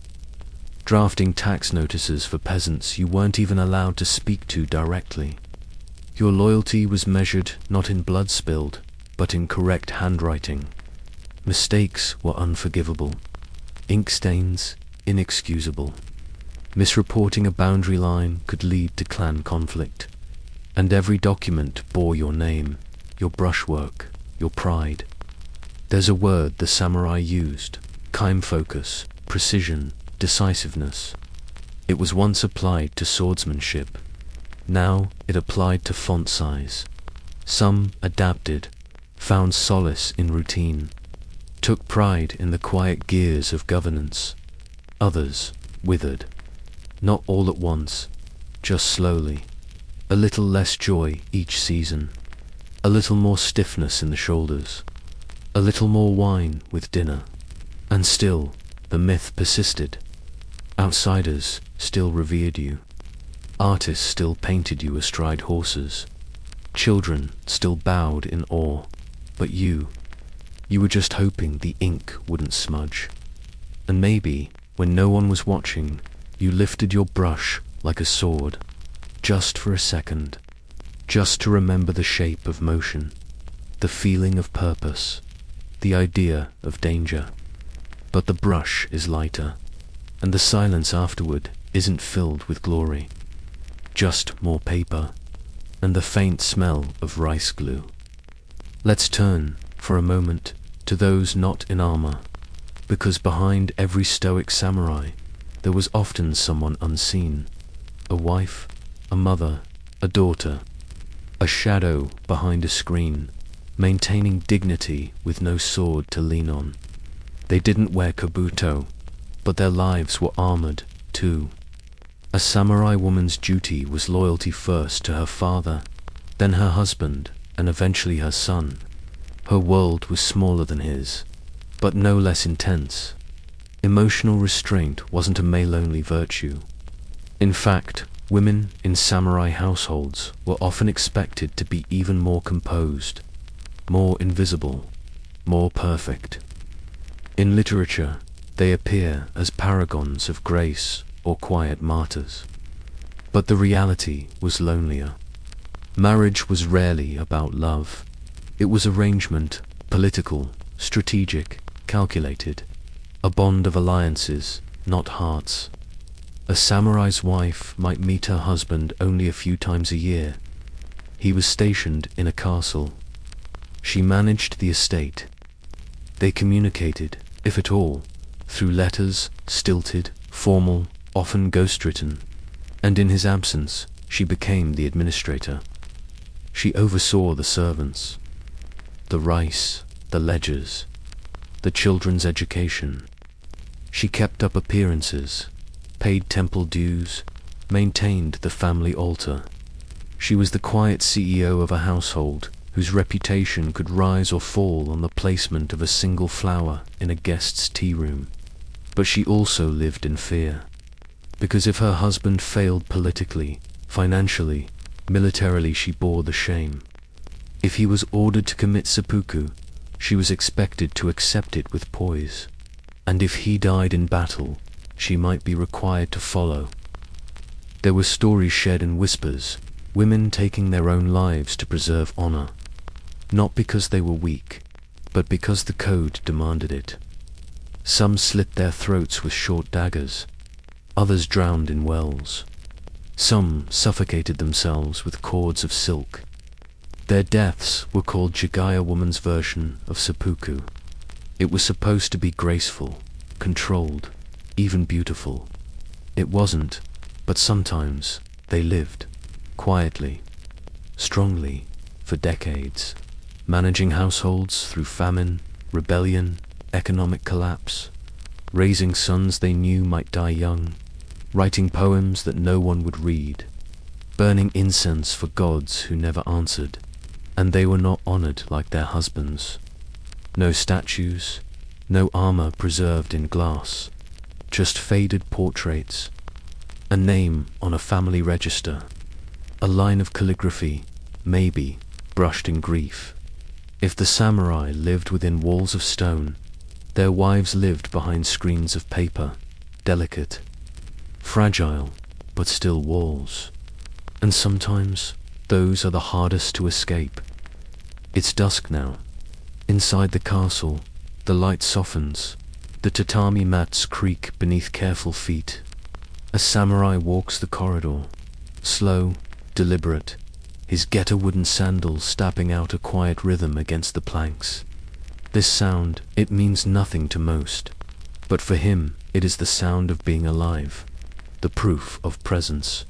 drafting tax notices for peasants you weren't even allowed to speak to directly. Your loyalty was measured not in blood spilled, but in correct handwriting. Mistakes were unforgivable, ink stains inexcusable. Misreporting a boundary line could lead to clan conflict, and every document bore your name, your brushwork, your pride. There's a word the samurai used: kaim focus, precision, decisiveness. It was once applied to swordsmanship. Now it applied to font size. Some adapted, found solace in routine, took pride in the quiet gears of governance. Others withered, not all at once, just slowly. A little less joy each season, a little more stiffness in the shoulders, a little more wine with dinner. And still, the myth persisted. Outsiders still revered you. Artists still painted you astride horses. Children still bowed in awe. But you were just hoping the ink wouldn't smudge. And maybe, when no one was watching, you lifted your brush like a sword, just for a second, just to remember the shape of motion, the feeling of purpose, the idea of danger. But the brush is lighter, and the silence afterward isn't filled with glory, just more paper, and the faint smell of rice glue. Let's turn, for a moment, to those not in armor, because behind every stoic samurai, there was often someone unseen, a wife, a mother, a daughter, a shadow behind a screen, maintaining dignity with no sword to lean on. They didn't wear kabuto, but their lives were armored, too. A samurai woman's duty was loyalty first to her father, then her husband, and eventually her son. Her world was smaller than his, but no less intense. Emotional restraint wasn't a male-only virtue. In fact, women in samurai households were often expected to be even more composed, more invisible, more perfect. In literature, they appear as paragons of grace or quiet martyrs. But the reality was lonelier. Marriage was rarely about love. It was arrangement, political, strategic, calculated. A bond of alliances, not hearts. A samurai's wife might meet her husband only a few times a year. He was stationed in a castle. She managed the estate. They communicated, if at all, through letters, stilted, formal, often ghost-written, and in his absence, she became the administrator. She oversaw the servants, the rice, the ledgers, the children's education. She kept up appearances, paid temple dues, maintained the family altar. She was the quiet CEO of a household whose reputation could rise or fall on the placement of a single flower in a guest's tea room. But she also lived in fear. Because if her husband failed politically, financially, militarily, she bore the shame. If he was ordered to commit seppuku, she was expected to accept it with poise. And if he died in battle, she might be required to follow. There were stories shared in whispers, women taking their own lives to preserve honor, not because they were weak, but because the code demanded it. Some slit their throats with short daggers, others drowned in wells. Some suffocated themselves with cords of silk. Their deaths were called Jagaya, woman's version of seppuku. It was supposed to be graceful, controlled, even beautiful. It wasn't, but sometimes they lived, quietly, strongly, for decades, managing households through famine, rebellion, economic collapse, raising sons they knew might die young, writing poems that no one would read, burning incense for gods who never answered, and they were not honored like their husbands. No statues, no armor preserved in glass, just faded portraits, a name on a family register, a line of calligraphy, maybe, brushed in grief. If the samurai lived within walls of stone, their wives lived behind screens of paper, delicate, fragile, but still walls. And sometimes, those are the hardest to escape. It's dusk now. Inside the castle, the light softens, the tatami mats creak beneath careful feet. A samurai walks the corridor, slow, deliberate, his geta wooden sandals stamping out a quiet rhythm against the planks. This sound, it means nothing to most, but for him, it is the sound of being alive, the proof of presence.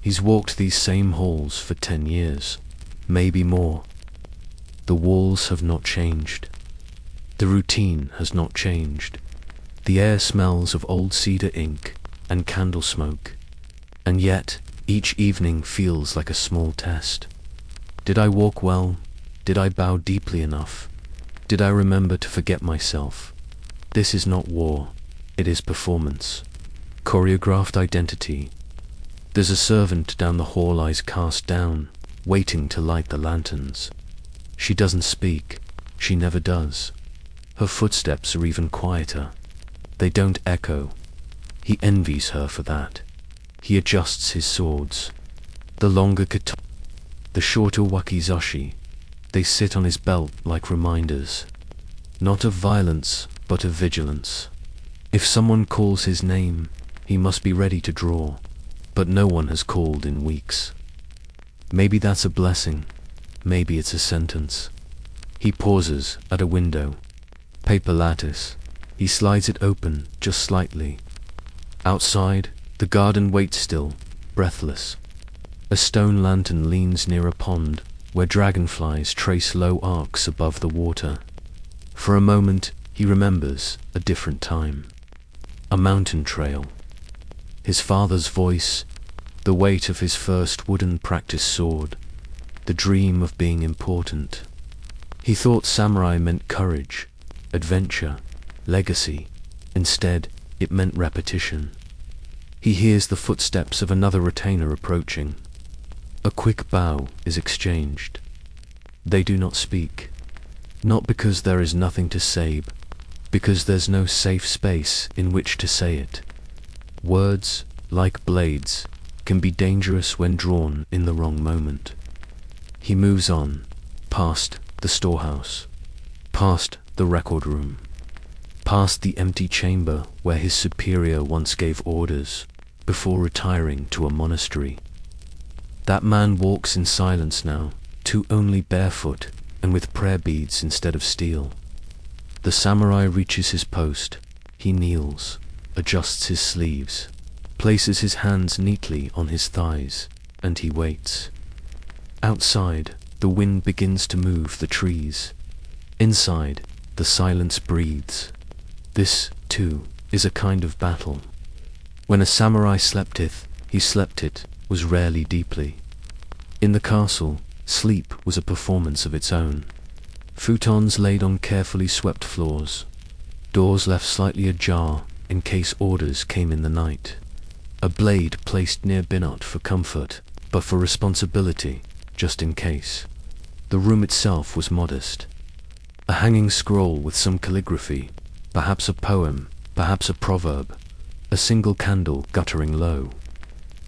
He's walked these same halls for 10 years, maybe more. The walls have not changed. The routine has not changed. The air smells of old cedar ink and candle smoke, and yet each evening feels like a small test. Did I walk well? Did I bow deeply enough? Did I remember to forget myself? This is not war, it is performance. Choreographed identity. There's a servant down the hall, eyes cast down, waiting to light the lanterns. She doesn't speak, she never does. Her footsteps are even quieter. They don't echo. He envies her for that. He adjusts his swords. The longer katana, the shorter wakizashi. They sit on his belt like reminders, not of violence, but of vigilance. If someone calls his name, he must be ready to draw, but no one has called in weeks. Maybe that's a blessing, maybe it's a sentence. He pauses at a window, paper lattice. He slides it open just slightly. Outside, the garden waits still, breathless. A stone lantern leans near a pond where dragonflies trace low arcs above the water. For a moment, he remembers a different time. A mountain trail. His father's voice, the weight of his first wooden practice sword, the dream of being important. He thought samurai meant courage, adventure, legacy. Instead, it meant repetition. He hears the footsteps of another retainer approaching. A quick bow is exchanged. They do not speak. Not because there is nothing to say, because there's no safe space in which to say it. Words, like blades, can be dangerous when drawn in the wrong moment. He moves on, past the storehouse, past the record room, past the empty chamber where his superior once gave orders before retiring to a monastery. That man walks in silence now, too only barefoot and with prayer beads instead of steel. The samurai reaches his post. He kneels, adjusts his sleeves, places his hands neatly on his thighs, and he waits. Outside, the wind begins to move the trees. Inside, the silence breathes. This, too, is a kind of battle. When a samurai sleepeth, He slept it, was rarely deeply. In the castle, sleep was a performance of its own. Futons laid on carefully swept floors, doors left slightly ajar in case orders came in the night, a blade placed near Binot for comfort, but for responsibility, just in case. The room itself was modest. A hanging scroll with some calligraphy, perhaps a poem, perhaps a proverb, a single candle guttering low.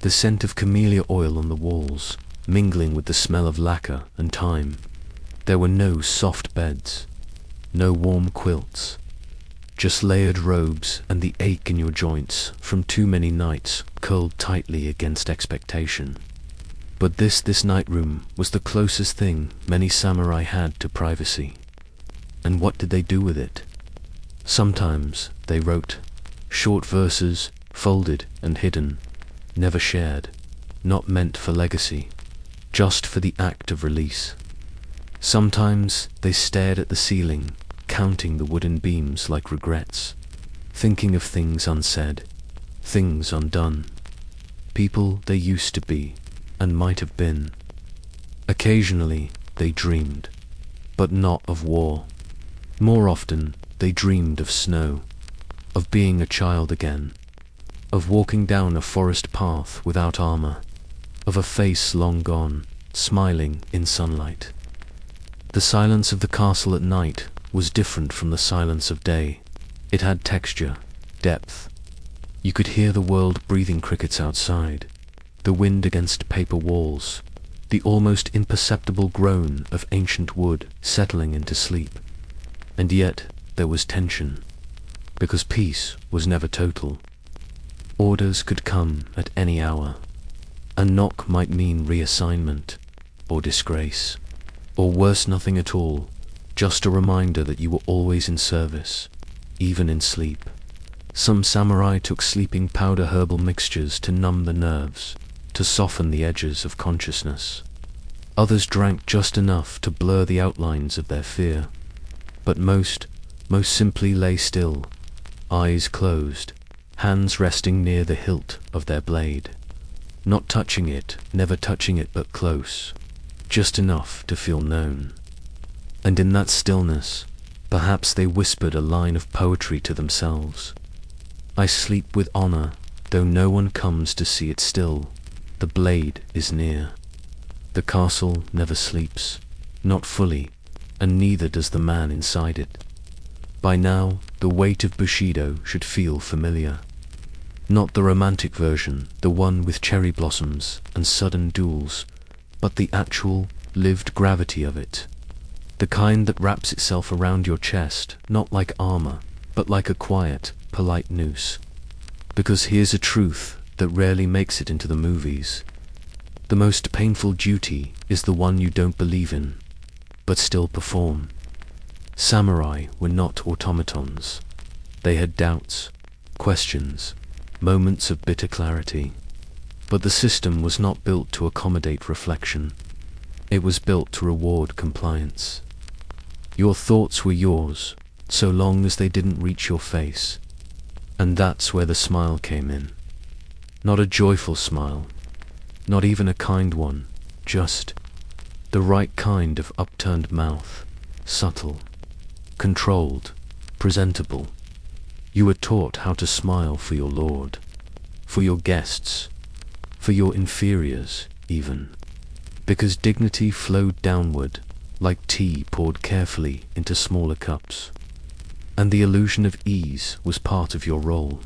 The scent of camellia oil on the walls, mingling with the smell of lacquer and thyme. There were no soft beds, no warm quilts, just layered robes and the ache in your joints from too many nights curled tightly against expectation. But this night room was the closest thing many samurai had to privacy. And what did they do with it? Sometimes they wrote short verses, folded and hidden, never shared, not meant for legacy, just for the act of release. Sometimes they stared at the ceiling, counting the wooden beams like regrets, thinking of things unsaid, things undone, people they used to be and might have been. Occasionally they dreamed, but not of war. More often they dreamed of snow, of being a child again, of walking down a forest path without armor, of a face long gone, smiling in sunlight. The silence of the castle at night was different from the silence of day. It had texture, depth. You could hear the world breathing crickets outside, the wind against paper walls, the almost imperceptible groan of ancient wood settling into sleep. And yet there was tension, because peace was never total. Orders could come at any hour. A knock might mean reassignment, or disgrace, or worse, nothing at all, just a reminder that you were always in service, even in sleep. Some samurai took sleeping powder herbal mixtures to numb the nerves, to soften the edges of consciousness. Others drank just enough to blur the outlines of their fear. But most simply lay still, eyes closed, hands resting near the hilt of their blade. Not touching it, never touching it but close, just enough to feel known. And in that stillness, perhaps they whispered a line of poetry to themselves. I sleep with honor, though no one comes to see it still. The blade is near. The castle never sleeps, not fully, and neither does the man inside it. By now, the weight of bushido should feel familiar. Not the romantic version, the one with cherry blossoms and sudden duels, but the actual, lived gravity of it. The kind that wraps itself around your chest, not like armor, but like a quiet, polite noose. Because here's a truth that rarely makes it into the movies. The most painful duty is the one you don't believe in, but still perform. Samurai were not automatons. They had doubts, questions, moments of bitter clarity. But the system was not built to accommodate reflection. It was built to reward compliance. Your thoughts were yours, so long as they didn't reach your face. And that's where the smile came in. Not a joyful smile, not even a kind one, just the right kind of upturned mouth, subtle, controlled, presentable. You were taught how to smile for your lord, for your guests, for your inferiors even, because dignity flowed downward like tea poured carefully into smaller cups. And the illusion of ease was part of your role,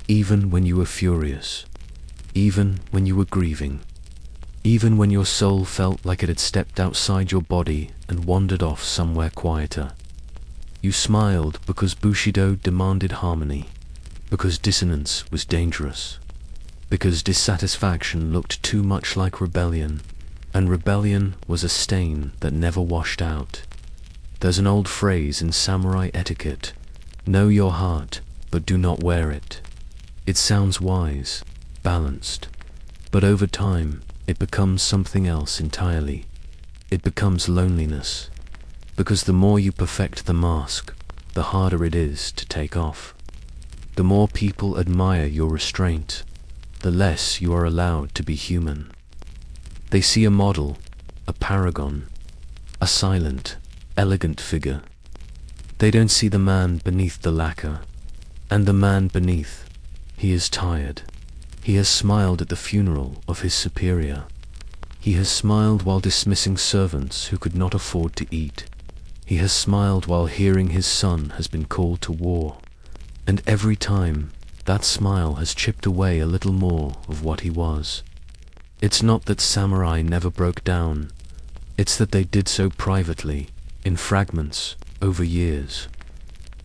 even when you were furious, even when you were grieving, even when your soul felt like it had stepped outside your body and wandered off somewhere quieter. You smiled because bushido demanded harmony, because dissonance was dangerous, because dissatisfaction looked too much like rebellion, and rebellion was a stain that never washed out. There's an old phrase in samurai etiquette, know your heart, but do not wear it. It sounds wise, balanced, but over time, it becomes something else entirely. It becomes loneliness, because the more you perfect the mask, the harder it is to take off. The more people admire your restraint, the less you are allowed to be human. They see a model, a paragon, a silent, elegant figure. They don't see the man beneath the lacquer, and the man beneath. He is tired. He has smiled at the funeral of his superior. He has smiled while dismissing servants who could not afford to eat. He has smiled while hearing his son has been called to war. And every time, that smile has chipped away a little more of what he was. It's not that samurai never broke down. It's that they did so privately, in fragments, over years.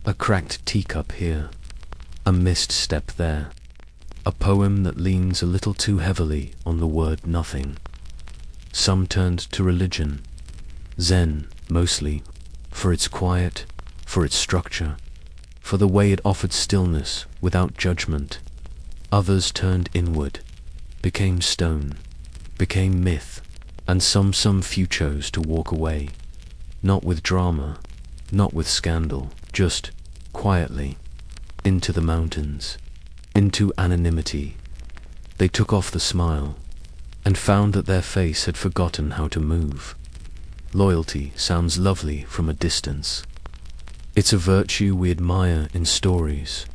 A cracked teacup here, a missed step there, a poem that leans a little too heavily on the word nothing. Some turned to religion, Zen mostly, for its quiet, for its structure, for the way it offered stillness without judgment. Others turned inward, became stone, became myth, and some few chose to walk away, not with drama, not with scandal, just quietly, into the mountains, into anonymity. They took off the smile, and found that their face had forgotten how to move. Loyalty sounds lovely from a distance. It's a virtue we admire in stories.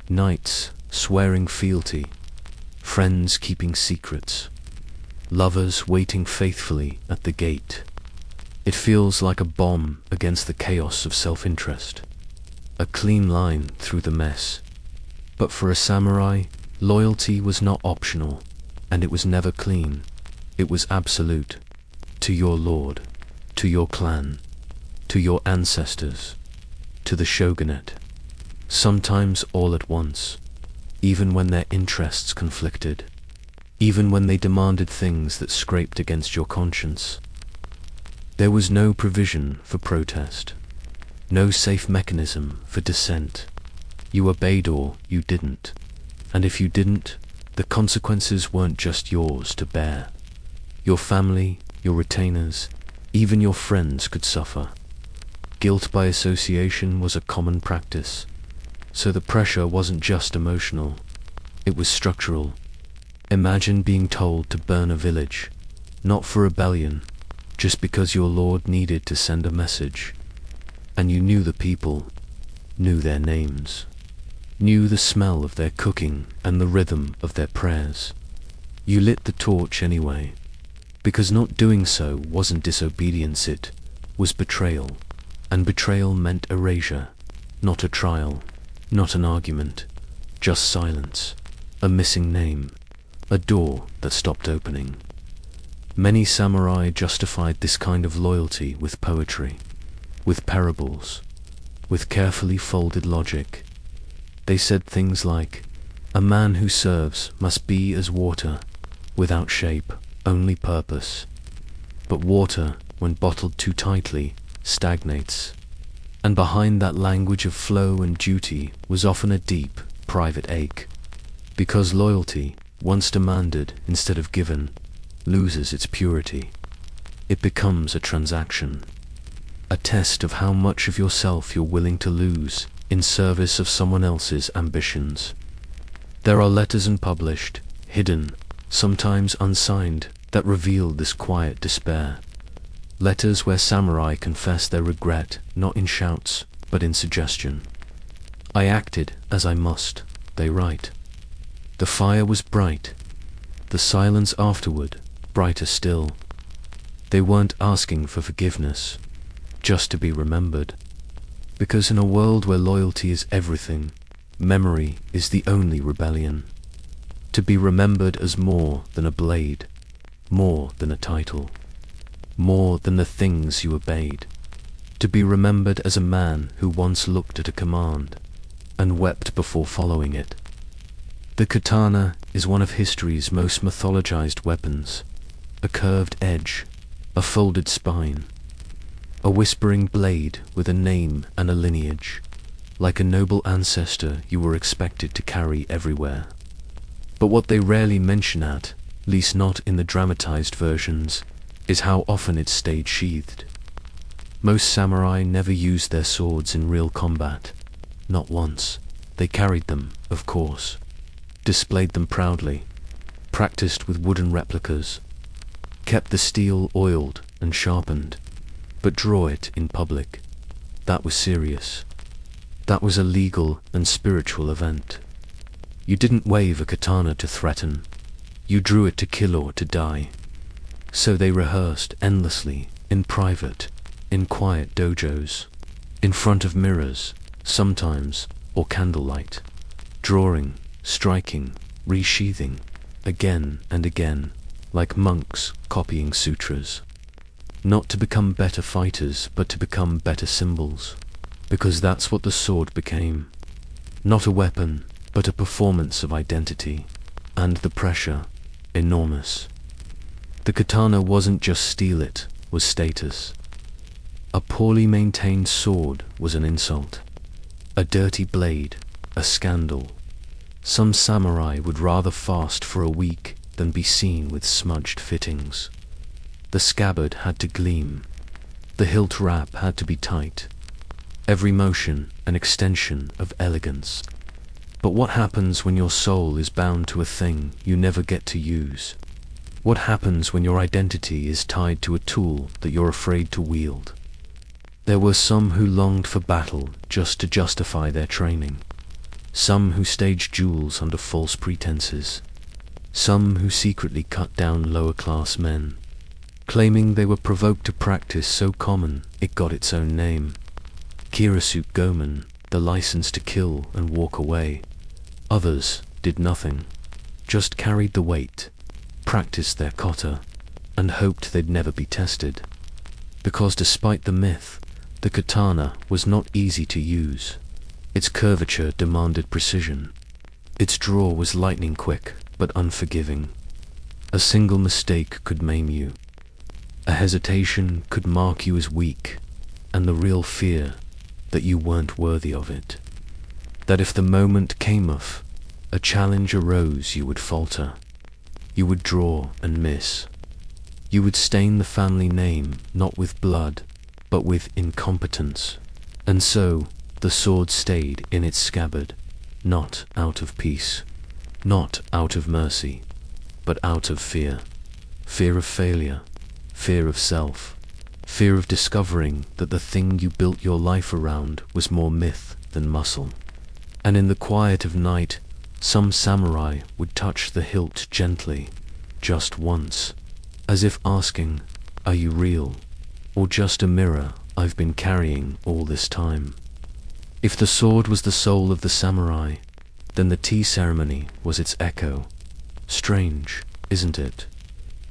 Knights swearing fealty, friends keeping secrets, lovers waiting faithfully at the gate. It feels like a bomb against the chaos of self-interest, a clean line through the mess. But for a samurai, loyalty was not optional, and it was never clean. It was absolute, to your lord, to your clan, to your ancestors, to the shogunate, sometimes all at once, even when their interests conflicted, even when they demanded things that scraped against your conscience. There was no provision for protest, no safe mechanism for dissent. You obeyed or you didn't, and if you didn't, the consequences weren't just yours to bear. Your family, your retainers, even your friends could suffer. Guilt by association was a common practice, so the pressure wasn't just emotional, it was structural. Imagine being told to burn a village, not for rebellion, just because your lord needed to send a message. And you knew the people, knew their names, knew the smell of their cooking and the rhythm of their prayers. You lit the torch anyway, because not doing so wasn't disobedience, it was betrayal. And betrayal meant erasure, not a trial, not an argument, just silence, a missing name, a door that stopped opening. Many samurai justified this kind of loyalty with poetry, with parables, with carefully folded logic. They said things like, "A man who serves must be as water, without shape, only purpose. But water, when bottled too tightly, stagnates." And behind that language of flow and duty was often a deep, private ache. Because loyalty, once demanded instead of given, loses its purity. It becomes a transaction, a test of how much of yourself you're willing to lose in service of someone else's ambitions. There are letters unpublished, hidden, sometimes unsigned, that reveal this quiet despair. Letters where samurai confess their regret, not in shouts, but in suggestion. "I acted as I must," they write. "The fire was bright. The silence afterward, brighter still." They weren't asking for forgiveness, just to be remembered. Because in a world where loyalty is everything, memory is the only rebellion. To be remembered as more than a blade, more than a title, more than the things you obeyed. To be remembered as a man who once looked at a command and wept before following it. The katana is one of history's most mythologized weapons. A curved edge, a folded spine, a whispering blade with a name and a lineage, like a noble ancestor you were expected to carry everywhere. But what they rarely mention at least not in the dramatized versions, is how often it stayed sheathed. Most samurai never used their swords in real combat, not once. They carried them, of course, displayed them proudly, practiced with wooden replicas, kept the steel oiled and sharpened, but draw it in public, that was serious. That was a legal and spiritual event. You didn't wave a katana to threaten, you drew it to kill or to die. So they rehearsed endlessly, in private, in quiet dojos, in front of mirrors, sometimes, or candlelight, drawing, striking, resheathing, again and again, like monks copying sutras. Not to become better fighters, but to become better symbols, because that's what the sword became. Not a weapon, but a performance of identity, and the pressure, enormous. The katana wasn't just steel, it was status. A poorly maintained sword was an insult. A dirty blade, a scandal. Some samurai would rather fast for a week than be seen with smudged fittings. The scabbard had to gleam. The hilt wrap had to be tight. Every motion an extension of elegance. But what happens when your soul is bound to a thing you never get to use? What happens when your identity is tied to a tool that you're afraid to wield? There were some who longed for battle just to justify their training. Some who staged duels under false pretenses. Some who secretly cut down lower-class men, claiming they were provoked to practice so common it got its own name. Kirasuke Gomen, the license to kill and walk away. Others did nothing, just carried the weight, practiced their kata, and hoped they'd never be tested. Because despite the myth, the katana was not easy to use. Its curvature demanded precision. Its draw was lightning quick, but unforgiving. A single mistake could maim you. A hesitation could mark you as weak, and the real fear that you weren't worthy of it. That if the moment came off, a challenge arose, you would falter. You would draw and miss. You would stain the family name not with blood, but with incompetence. And so, the sword stayed in its scabbard, not out of peace, not out of mercy, but out of fear. Fear of failure, fear of self, fear of discovering that the thing you built your life around was more myth than muscle. And in the quiet of night, some samurai would touch the hilt gently, just once, as if asking, "Are you real? Or just a mirror I've been carrying all this time?" If the sword was the soul of the samurai, then the tea ceremony was its echo. Strange, isn't it,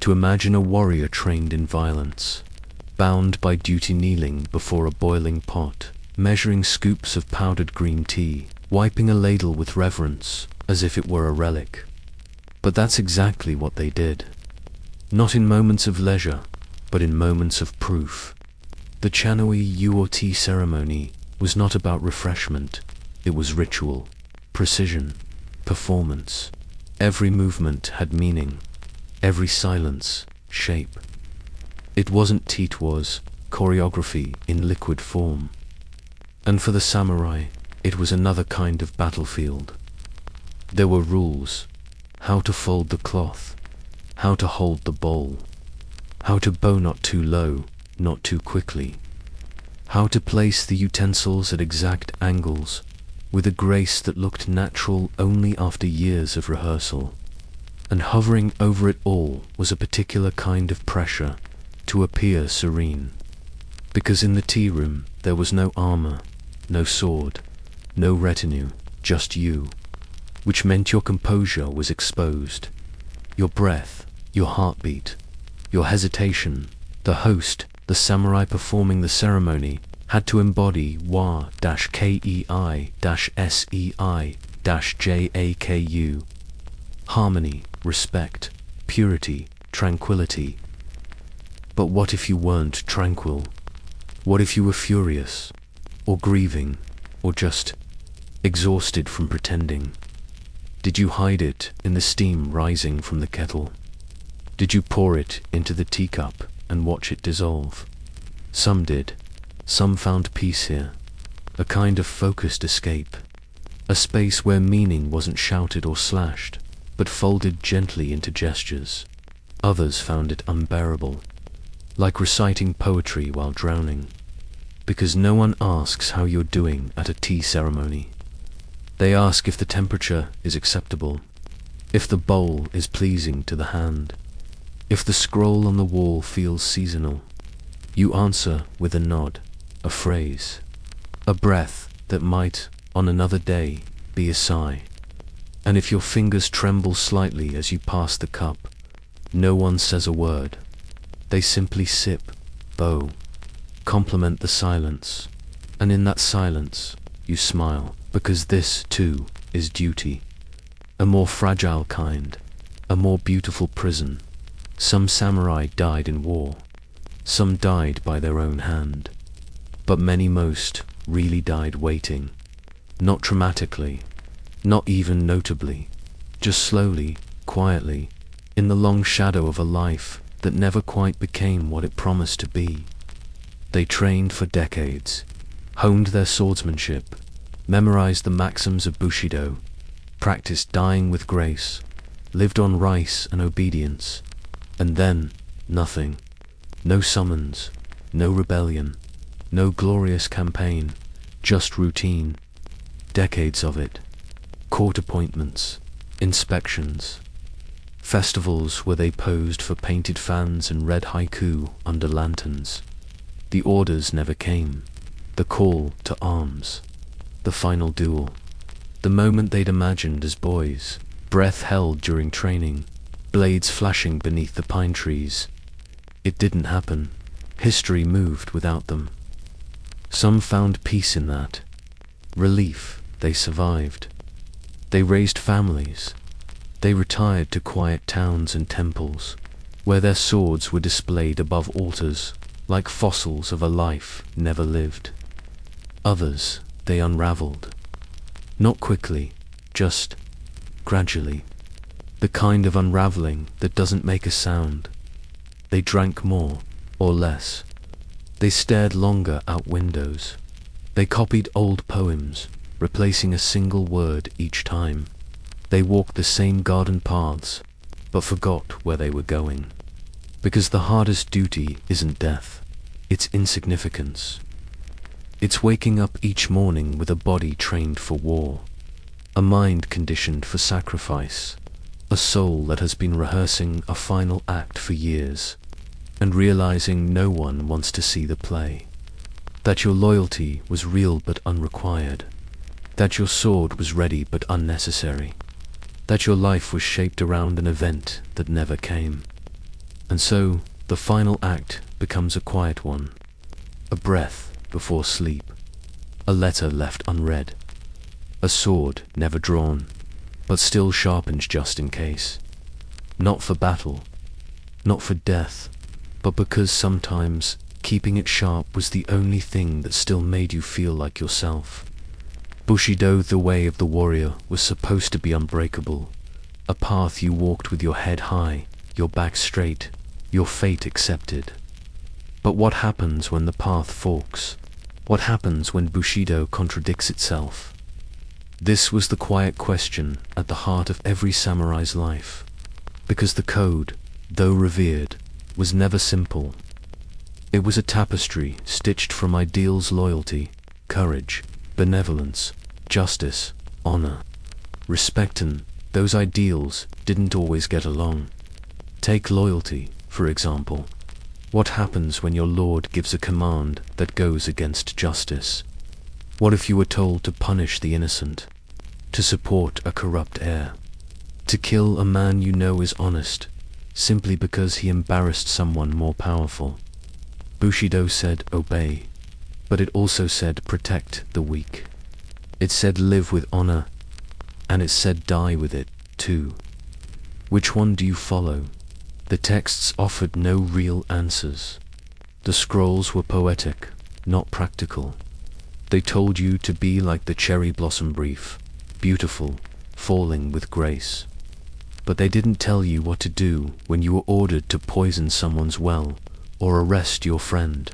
to imagine a warrior trained in violence, bound by duty kneeling before a boiling pot, measuring scoops of powdered green tea, wiping a ladle with reverence, as if it were a relic. But that's exactly what they did. Not in moments of leisure, but in moments of proof. The Chanoi Yuo tea ceremony was not about refreshment, it was ritual, precision, performance. Every movement had meaning, every silence, shape. It wasn't teetwas, choreography in liquid form. And for the samurai, it was another kind of battlefield. There were rules: how to fold the cloth, how to hold the bowl, how to bow not too low, not too quickly, how to place the utensils at exact angles, with a grace that looked natural only after years of rehearsal. And hovering over it all was a particular kind of pressure, to appear serene. Because in the tea room there was no armor, no sword, no retinue, just you, which meant your composure was exposed. Your breath, your heartbeat, your hesitation. The host, the samurai performing the ceremony, had to embody wa-kei-sei-jaku, harmony, respect, purity, tranquility. But what if you weren't tranquil? What if you were furious, or grieving, or just exhausted from pretending? Did you hide it in the steam rising from the kettle? Did you pour it into the teacup and watch it dissolve? Some did. Some found peace here, a kind of focused escape, a space where meaning wasn't shouted or slashed, but folded gently into gestures. Others found it unbearable, like reciting poetry while drowning, because no one asks how you're doing at a tea ceremony. They ask if the temperature is acceptable, if the bowl is pleasing to the hand, if the scroll on the wall feels seasonal. You answer with a nod, a phrase, a breath that might, on another day, be a sigh. And if your fingers tremble slightly as you pass the cup, no one says a word. They simply sip, bow, compliment the silence, and in that silence, you smile, because this, too, is duty. A more fragile kind, a more beautiful prison. Some samurai died in war, some died by their own hand, but most really died waiting, not dramatically, not even notably, just slowly, quietly, in the long shadow of a life that never quite became what it promised to be. They trained for decades, honed their swordsmanship, memorized the maxims of bushido, practiced dying with grace, lived on rice and obedience, and then nothing. No summons, no rebellion, no glorious campaign, just routine. Decades of it. Court appointments, inspections, festivals where they posed for painted fans and read haiku under lanterns. The orders never came. The call to arms. The final duel. The moment they'd imagined as boys. Breath held during training. Blades flashing beneath the pine trees. It didn't happen. History moved without them. Some found peace in that. Relief. They survived. They raised families. They retired to quiet towns and temples, where their swords were displayed above altars, like fossils of a life never lived. Others, they unraveled. Not quickly, just gradually. The kind of unraveling that doesn't make a sound. They drank more, or less. They stared longer out windows. They copied old poems, replacing a single word each time. They walked the same garden paths, but forgot where they were going. Because the hardest duty isn't death, it's insignificance. It's waking up each morning with a body trained for war, a mind conditioned for sacrifice, a soul that has been rehearsing a final act for years, and realizing no one wants to see the play. That your loyalty was real but unrequired. That your sword was ready but unnecessary. That your life was shaped around an event that never came. And so, the final act becomes a quiet one. A breath before sleep. A letter left unread. A sword never drawn, but still sharpened just in case. Not for battle, not for death, but because sometimes keeping it sharp was the only thing that still made you feel like yourself. Bushido, the way of the warrior, was supposed to be unbreakable. A path you walked with your head high, your back straight, your fate accepted. But what happens when the path forks? What happens when Bushido contradicts itself? This was the quiet question at the heart of every samurai's life. Because the code, though revered, was never simple. It was a tapestry stitched from ideals: loyalty, courage, benevolence, justice, honor, respect, and those ideals didn't always get along. Take loyalty, for example. What happens when your lord gives a command that goes against justice? What if you were told to punish the innocent, to support a corrupt heir, to kill a man you know is honest, simply because he embarrassed someone more powerful? Bushido said obey, but it also said protect the weak. It said live with honor, and it said die with it, too. Which one do you follow? The texts offered no real answers. The scrolls were poetic, not practical. They told you to be like the cherry blossom brief, beautiful, falling with grace. But they didn't tell you what to do when you were ordered to poison someone's well, or arrest your friend,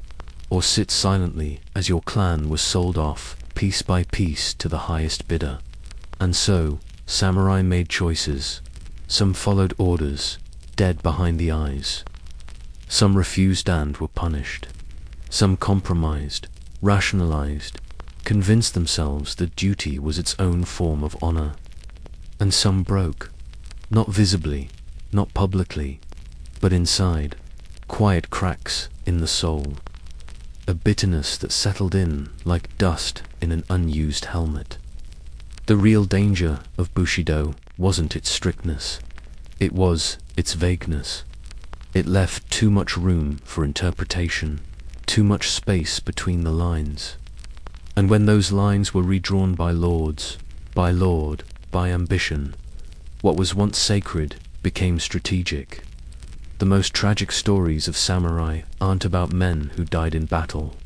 or sit silently as your clan was sold off, piece by piece, to the highest bidder. And so, samurai made choices, Some followed orders, dead behind the eyes. Some refused and were punished. Some compromised, rationalized, convinced themselves that duty was its own form of honor. And some broke, not visibly, not publicly, but inside, quiet cracks in the soul. A bitterness that settled in like dust in an unused helmet. The real danger of bushido wasn't its strictness, it was its vagueness. It left too much room for interpretation, too much space between the lines. And when those lines were redrawn by lords, by lord, by ambition, what was once sacred became strategic. The most tragic stories of samurai aren't about men who died in battle.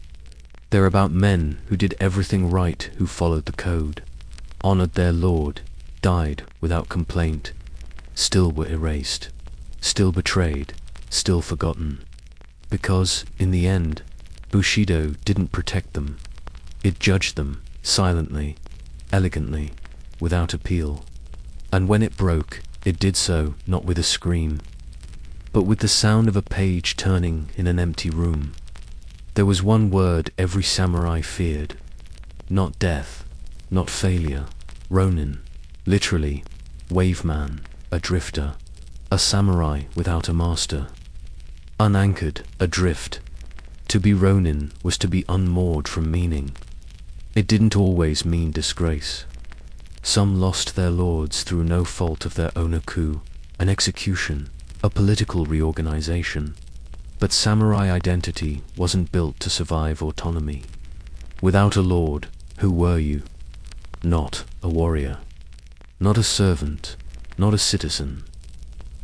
They're about men who did everything right, who followed the code, honored their lord, died without complaint, still were erased, still betrayed, still forgotten. Because, in the end, bushido didn't protect them. It judged them, silently, elegantly, without appeal. And when it broke, it did so not with a scream, but with the sound of a page turning in an empty room. There was one word every samurai feared. Not death, not failure. Ronin, literally, wave man, a drifter, a samurai without a master. Unanchored, adrift. To be Ronin was to be unmoored from meaning. It didn't always mean disgrace. Some lost their lords through no fault of their own, a coup, an execution, a political reorganization. But samurai identity wasn't built to survive autonomy. Without a lord, who were you? Not a warrior. Not a servant, not a citizen.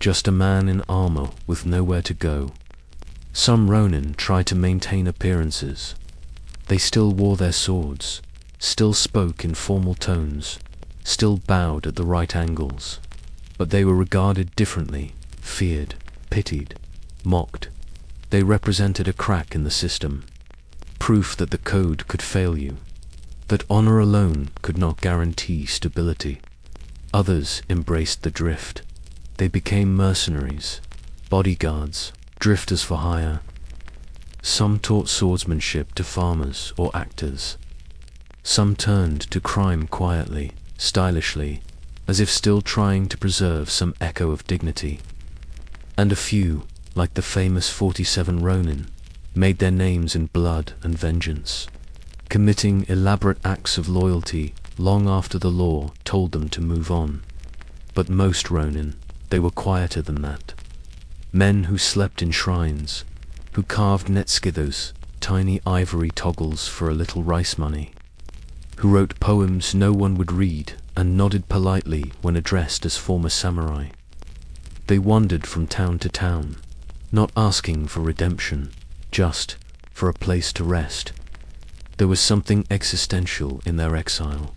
Just a man in armor with nowhere to go. Some Ronin tried to maintain appearances. They still wore their swords, still spoke in formal tones, still bowed at the right angles. But they were regarded differently, feared, pitied, mocked. They represented a crack in the system, proof that the code could fail you, that honor alone could not guarantee stability. Others embraced the drift. They became mercenaries, bodyguards, drifters for hire. Some taught swordsmanship to farmers or actors. Some turned to crime quietly, stylishly, as if still trying to preserve some echo of dignity. And a few, like the famous 47 Ronin, made their names in blood and vengeance, committing elaborate acts of loyalty long after the law told them to move on. But most Ronin, they were quieter than that. Men who slept in shrines, who carved netskithers, tiny ivory toggles for a little rice money, who wrote poems no one would read and nodded politely when addressed as former samurai. They wandered from town to town, not asking for redemption, just for a place to rest. There was something existential in their exile.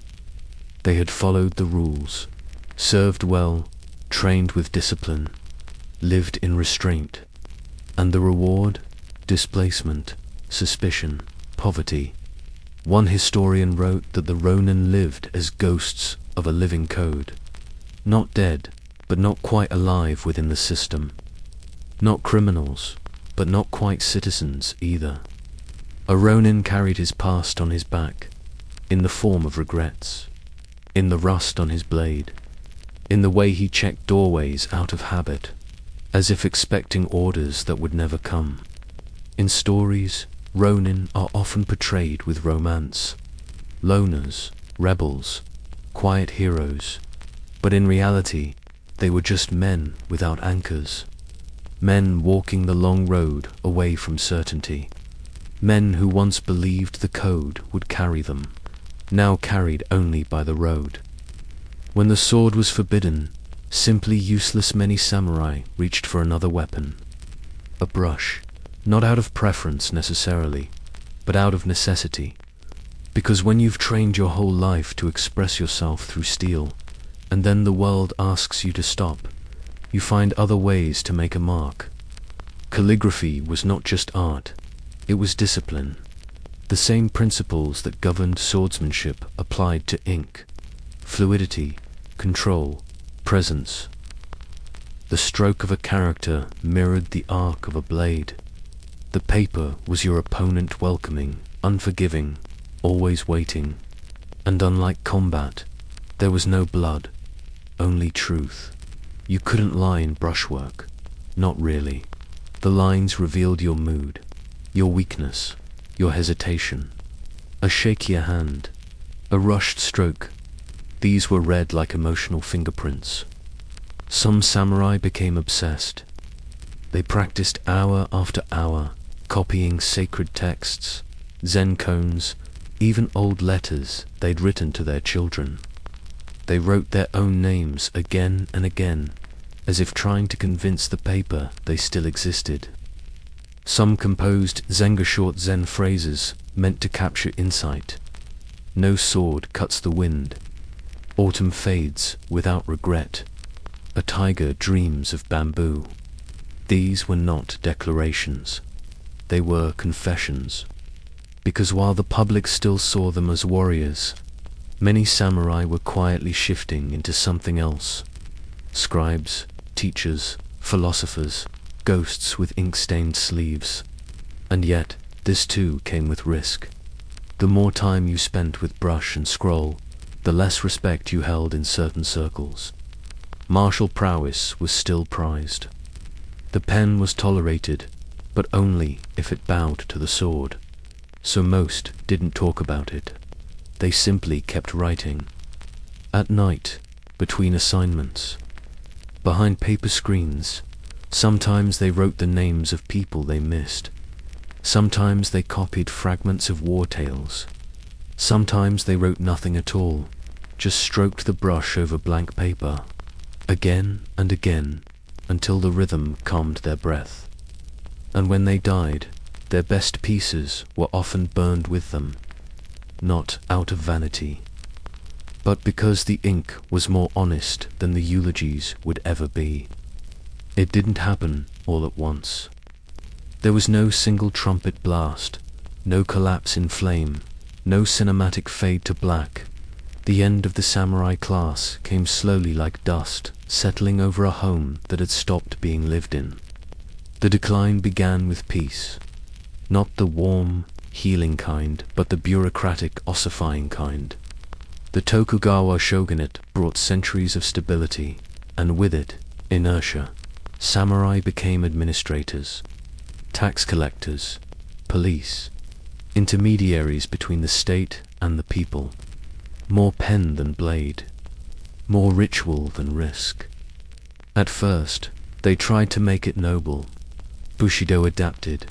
They had followed the rules, served well, trained with discipline, lived in restraint. And the reward? Displacement, suspicion, poverty. One historian wrote that the Ronin lived as ghosts of a living code. Not dead, but not quite alive within the system. Not criminals, but not quite citizens either. A Ronin carried his past on his back, in the form of regrets, in the rust on his blade, in the way he checked doorways out of habit, as if expecting orders that would never come. In stories, Ronin are often portrayed with romance, loners, rebels, quiet heroes, but in reality, they were just men without anchors, men walking the long road away from certainty, men who once believed the code would carry them, now carried only by the road. When the sword was forbidden, simply useless, many samurai reached for another weapon, a brush, not out of preference necessarily, but out of necessity. Because when you've trained your whole life to express yourself through steel, and then the world asks you to stop, you find other ways to make a mark. Calligraphy was not just art, it was discipline. The same principles that governed swordsmanship applied to ink. Fluidity, control, presence. The stroke of a character mirrored the arc of a blade. The paper was your opponent, welcoming, unforgiving, always waiting. And unlike combat, there was no blood, only truth. You couldn't lie in brushwork. Not really. The lines revealed your mood, your weakness, your hesitation. A shakier hand, a rushed stroke. These were read like emotional fingerprints. Some samurai became obsessed. They practiced hour after hour, copying sacred texts, Zen koans, even old letters they'd written to their children. They wrote their own names again and again, as if trying to convince the paper they still existed. Some composed short Zen phrases meant to capture insight. No sword cuts the wind. Autumn fades without regret. A tiger dreams of bamboo. These were not declarations. They were confessions. Because while the public still saw them as warriors, many samurai were quietly shifting into something else. Scribes, teachers, philosophers, ghosts with ink-stained sleeves. And yet, this too came with risk. The more time you spent with brush and scroll, the less respect you held in certain circles. Martial prowess was still prized. The pen was tolerated, but only if it bowed to the sword. So most didn't talk about it. They simply kept writing. At night, between assignments, behind paper screens, sometimes they wrote the names of people they missed. Sometimes they copied fragments of war tales. Sometimes they wrote nothing at all, just stroked the brush over blank paper, again and again, until the rhythm calmed their breath. And when they died, their best pieces were often burned with them, not out of vanity, but because the ink was more honest than the eulogies would ever be. It didn't happen all at once. There was no single trumpet blast, no collapse in flame, no cinematic fade to black. The end of the samurai class came slowly like dust, settling over a home that had stopped being lived in. The decline began with peace. Not the warm, healing kind, but the bureaucratic, ossifying kind. The Tokugawa shogunate brought centuries of stability, and with it, inertia. Samurai became administrators, tax collectors, police, intermediaries between the state and the people. More pen than blade, more ritual than risk. At first, they tried to make it noble. Bushido adapted.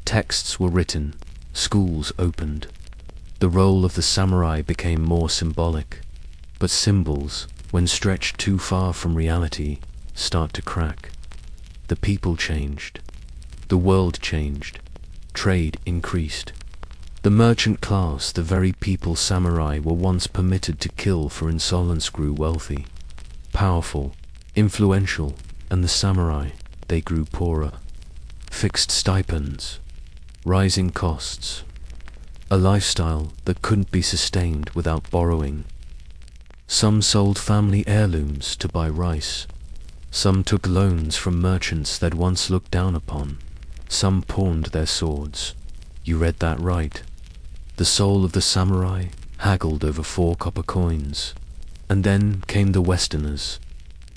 Texts were written, schools opened. The role of the samurai became more symbolic, but symbols, when stretched too far from reality, start to crack. The people changed. The world changed. Trade increased. The merchant class, the very people samurai were once permitted to kill for insolence, grew wealthy, powerful, influential, and the samurai, they grew poorer. Fixed stipends, rising costs, a lifestyle that couldn't be sustained without borrowing. Some sold family heirlooms to buy rice. Some took loans from merchants they'd once looked down upon. Some pawned their swords. You read that right. The soul of the samurai haggled over 4 copper coins. And then came the Westerners,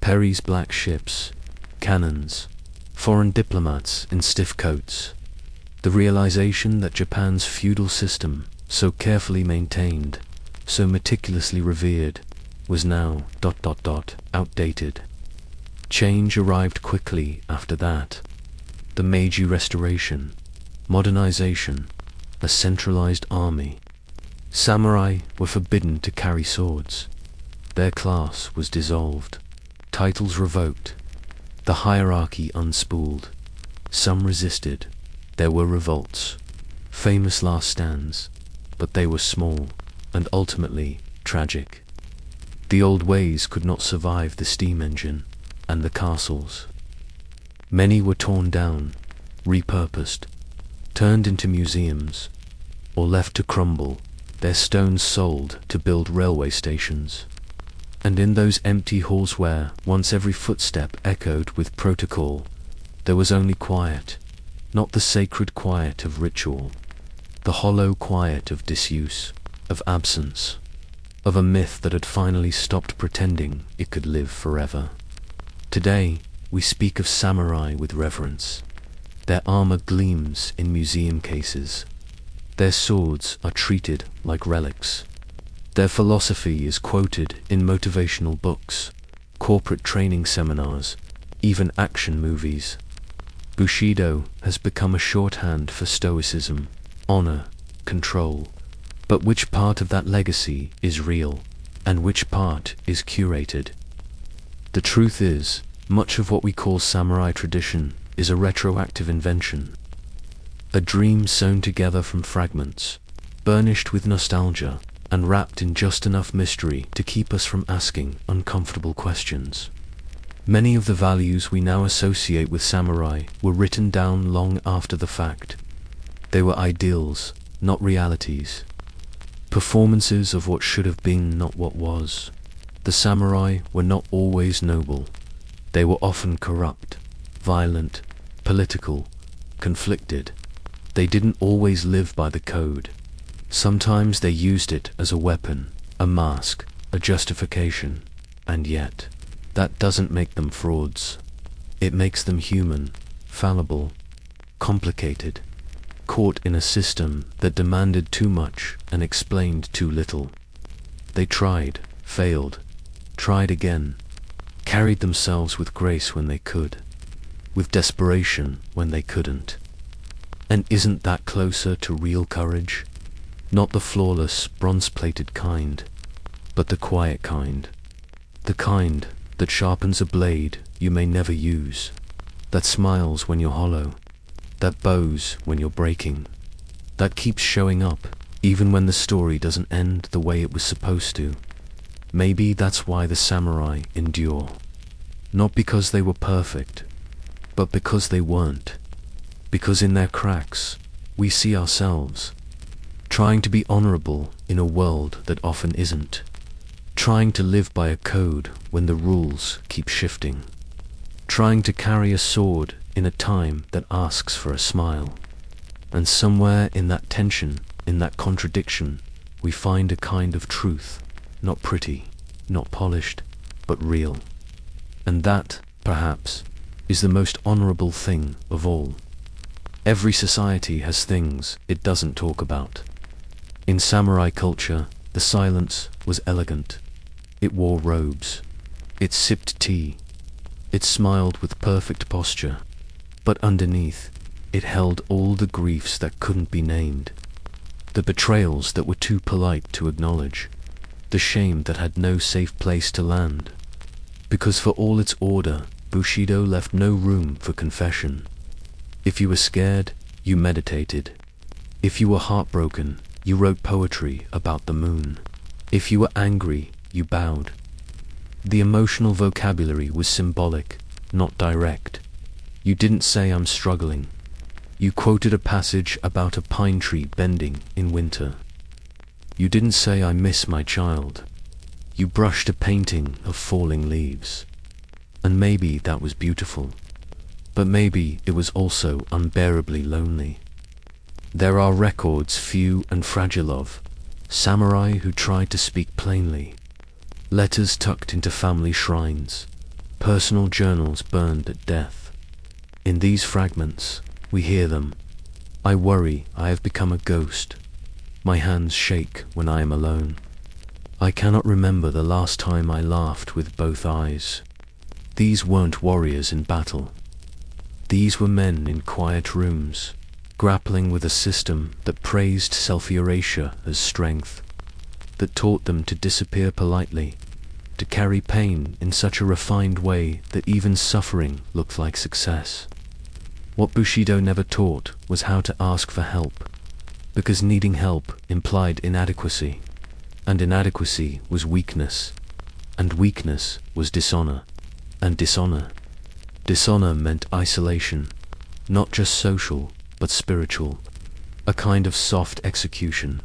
Perry's black ships, cannons, foreign diplomats in stiff coats. The realization that Japan's feudal system, so carefully maintained, so meticulously revered, was now ... outdated. Change arrived quickly after that. The Meiji Restoration, modernization, a centralized army. Samurai were forbidden to carry swords. Their class was dissolved, titles revoked, the hierarchy unspooled. Some resisted. There were revolts, famous last stands, but they were small and ultimately tragic. The old ways could not survive the steam engine and the castles. Many were torn down, repurposed, turned into museums, or left to crumble, their stones sold to build railway stations. And in those empty halls where once every footstep echoed with protocol, there was only quiet, not the sacred quiet of ritual, the hollow quiet of disuse, of absence, of a myth that had finally stopped pretending it could live forever. Today, we speak of samurai with reverence. Their armor gleams in museum cases. Their swords are treated like relics. Their philosophy is quoted in motivational books, corporate training seminars, even action movies. Bushido has become a shorthand for stoicism, honor, control. But which part of that legacy is real, and which part is curated? The truth is, much of what we call samurai tradition is a retroactive invention. A dream sewn together from fragments, burnished with nostalgia, and wrapped in just enough mystery to keep us from asking uncomfortable questions. Many of the values we now associate with samurai were written down long after the fact. They were ideals, not realities. Performances of what should have been, not what was. The samurai were not always noble. They were often corrupt, violent, political, conflicted. They didn't always live by the code. Sometimes they used it as a weapon, a mask, a justification. And yet, that doesn't make them frauds. It makes them human, fallible, complicated, caught in a system that demanded too much and explained too little. They tried, failed, tried again, carried themselves with grace when they could, with desperation when they couldn't. And isn't that closer to real courage? Not the flawless, bronze-plated kind, but the quiet kind. The kind that sharpens a blade you may never use, that smiles when you're hollow, that bows when you're breaking, that keeps showing up even when the story doesn't end the way it was supposed to. Maybe that's why the samurai endure. Not because they were perfect, but because they weren't. Because in their cracks, we see ourselves, trying to be honorable in a world that often isn't, trying to live by a code when the rules keep shifting, trying to carry a sword in a time that asks for a smile. And somewhere in that tension, in that contradiction, we find a kind of truth, not pretty, not polished, but real. And that, perhaps, is the most honorable thing of all. Every society has things it doesn't talk about. In samurai culture, the silence was elegant. It wore robes. It sipped tea. It smiled with perfect posture. But underneath, it held all the griefs that couldn't be named, the betrayals that were too polite to acknowledge, the shame that had no safe place to land. Because for all its order, Bushido left no room for confession. If you were scared, you meditated. If you were heartbroken, you wrote poetry about the moon. If you were angry, you bowed. The emotional vocabulary was symbolic, not direct. You didn't say "I'm struggling." You quoted a passage about a pine tree bending in winter. You didn't say "I miss my child." You brushed a painting of falling leaves. And maybe that was beautiful. But maybe it was also unbearably lonely. There are records few and fragile of samurai who tried to speak plainly, letters tucked into family shrines, personal journals burned at death. In these fragments, we hear them. I worry I have become a ghost. My hands shake when I am alone. I cannot remember the last time I laughed with both eyes. These weren't warriors in battle. These were men in quiet rooms, grappling with a system that praised self-erasure as strength, that taught them to disappear politely, to carry pain in such a refined way that even suffering looked like success. What Bushido never taught was how to ask for help, because needing help implied inadequacy, and inadequacy was weakness, and weakness was dishonor, and dishonor meant isolation, not just social, but spiritual, a kind of soft execution.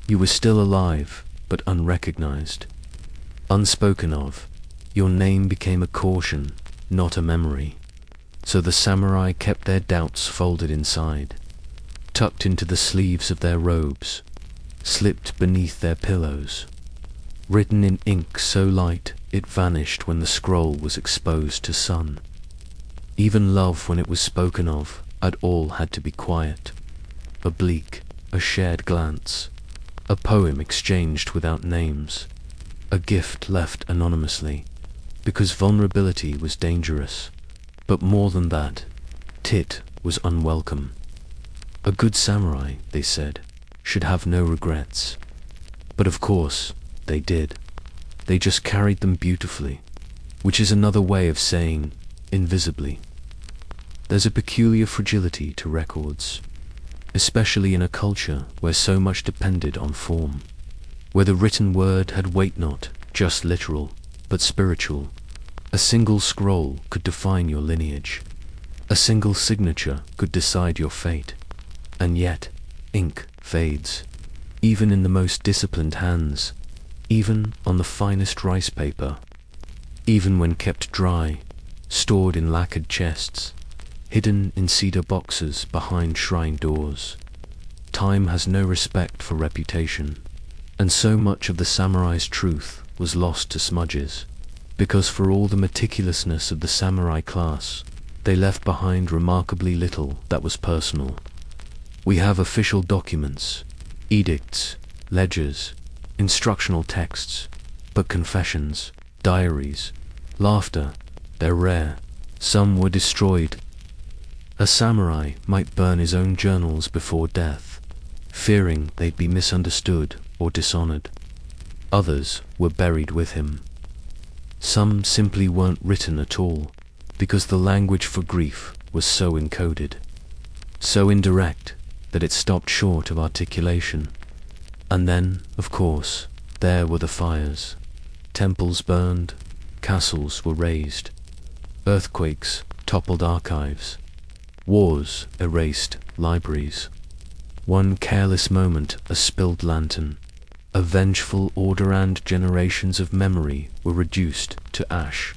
You were still alive, but unrecognized. unspoken of. Your name became a caution, not a memory. So the samurai kept their doubts folded inside, tucked into the sleeves of their robes, slipped beneath their pillows, written in ink so light it vanished when the scroll was exposed to sun. Even love, when it was spoken of at all, had to be quiet. Oblique, a shared glance, a poem exchanged without names, a gift left anonymously, because vulnerability was dangerous. But more than that, Tit was unwelcome. A good samurai, they said, should have no regrets. But of course, they did. They just carried them beautifully, which is another way of saying invisibly. There's a peculiar fragility to records, especially in a culture where so much depended on form, where the written word had weight not just literal, but spiritual. A single scroll could define your lineage. A single signature could decide your fate. And yet, ink fades, even in the most disciplined hands, even on the finest rice paper, even when kept dry, stored in lacquered chests, hidden in cedar boxes behind shrine doors. Time has no respect for reputation, and so much of the samurai's truth was lost to smudges, because for all the meticulousness of the samurai class, they left behind remarkably little that was personal. We have official documents, edicts, ledgers, instructional texts, but confessions, diaries, laughter, they're rare. Some were destroyed. A samurai might burn his own journals before death, fearing they'd be misunderstood or dishonored. Others were buried with him. Some simply weren't written at all, because the language for grief was so encoded, so indirect that it stopped short of articulation. And then, of course, there were the fires. Temples burned, castles were razed, earthquakes toppled archives, wars erased libraries. One careless moment, a spilled lantern, a vengeful order, and generations of memory were reduced to ash.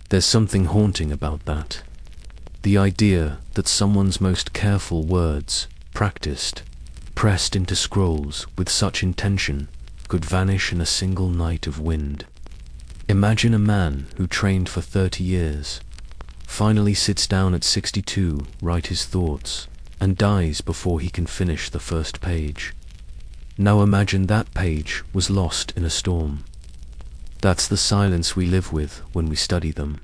There's something haunting about that. The idea that someone's most careful words, practiced, pressed into scrolls with such intention, could vanish in a single night of wind. Imagine a man who trained for 30 years, finally sits down at 62, write his thoughts, and dies before he can finish the first page. Now imagine that page was lost in a storm. That's the silence we live with when we study them.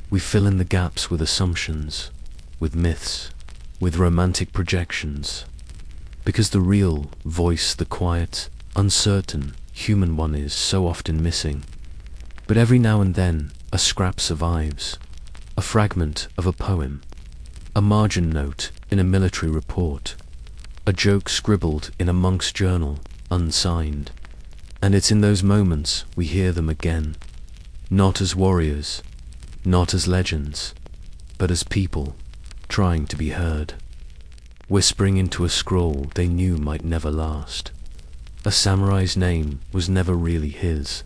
We fill in the gaps with assumptions, with myths, with romantic projections, because the real voice, the quiet, uncertain, human one, is so often missing. But every now and then a scrap survives, a fragment of a poem, a margin note in a military report, a joke scribbled in a monk's journal, unsigned. And it's in those moments we hear them again, not as warriors, not as legends, but as people trying to be heard, whispering into a scroll they knew might never last. A samurai's name was never really his.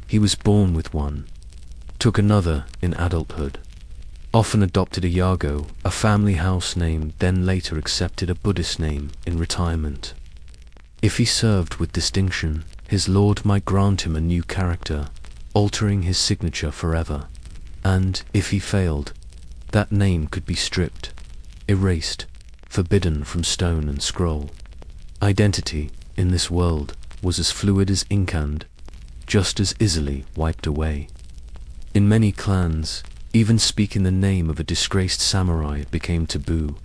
He was born with one, took another in adulthood, often adopted a yago, a family house name, then later accepted a Buddhist name in retirement. If he served with distinction, his lord might grant him a new character, altering his signature forever. And if he failed, that name could be stripped, erased, forbidden from stone and scroll. Identity, in this world, was as fluid as ink and just as easily wiped away. In many clans, even speaking the name of a disgraced samurai became taboo.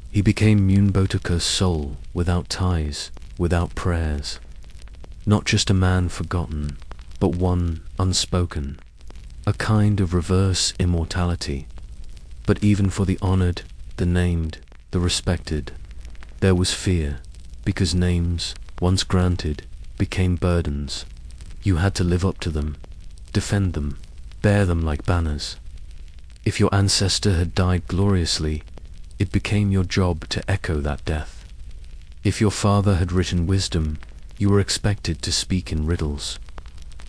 He became Munbotoka's soul, without ties, without prayers. Not just a man forgotten, but one unspoken. A kind of reverse immortality. But even for the honored, the named, the respected, there was fear, because names, once granted, became burdens. You had to live up to them, defend them, bear them like banners. If your ancestor had died gloriously, it became your job to echo that death. If your father had written wisdom, you were expected to speak in riddles.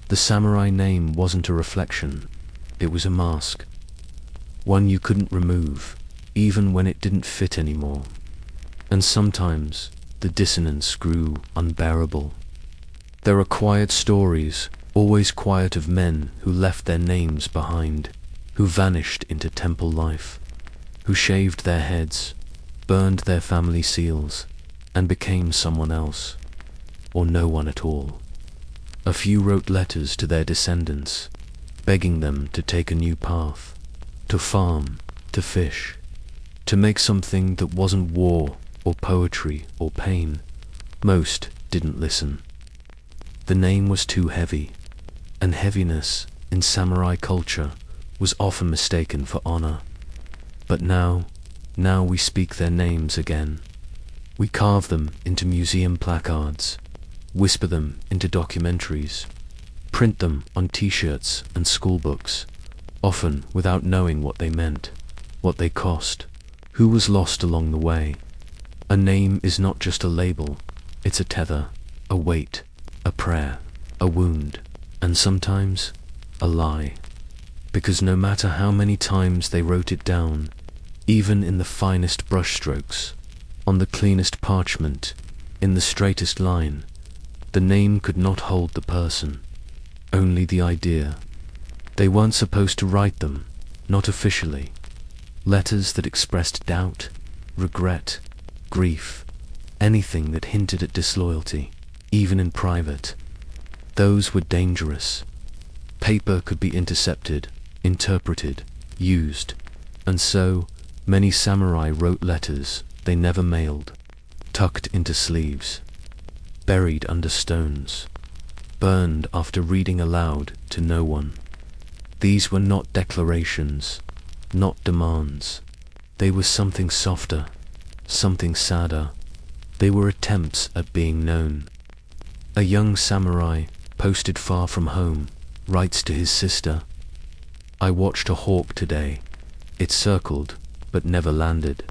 The samurai name wasn't a reflection, it was a mask. One you couldn't remove, even when it didn't fit anymore. And sometimes the dissonance grew unbearable. There are quiet stories, always quiet, of men who left their names behind, who vanished into temple life, who shaved their heads, burned their family seals, and became someone else, or no one at all. A few wrote letters to their descendants, begging them to take a new path, to farm, to fish, to make something that wasn't war or poetry or pain. Most didn't listen. The name was too heavy, and heaviness in samurai culture was often mistaken for honor. But now we speak their names again. We carve them into museum placards, whisper them into documentaries, print them on t-shirts and schoolbooks, often without knowing what they meant, what they cost, who was lost along the way. A name is not just a label, it's a tether, a weight, a prayer, a wound, and sometimes a lie. Because no matter how many times they wrote it down, even in the finest brushstrokes, on the cleanest parchment, in the straightest line, the name could not hold the person, only the idea. They weren't supposed to write them, not officially. Letters that expressed doubt, regret, grief, anything that hinted at disloyalty, even in private. Those were dangerous. Paper could be intercepted, interpreted, used, and so many samurai wrote letters they never mailed, tucked into sleeves, buried under stones, burned after reading aloud to no one. These were not declarations, not demands. They were something softer, something sadder. They were attempts at being known. A young samurai, posted far from home, writes to his sister, "I watched a hawk today. It circled, but never landed.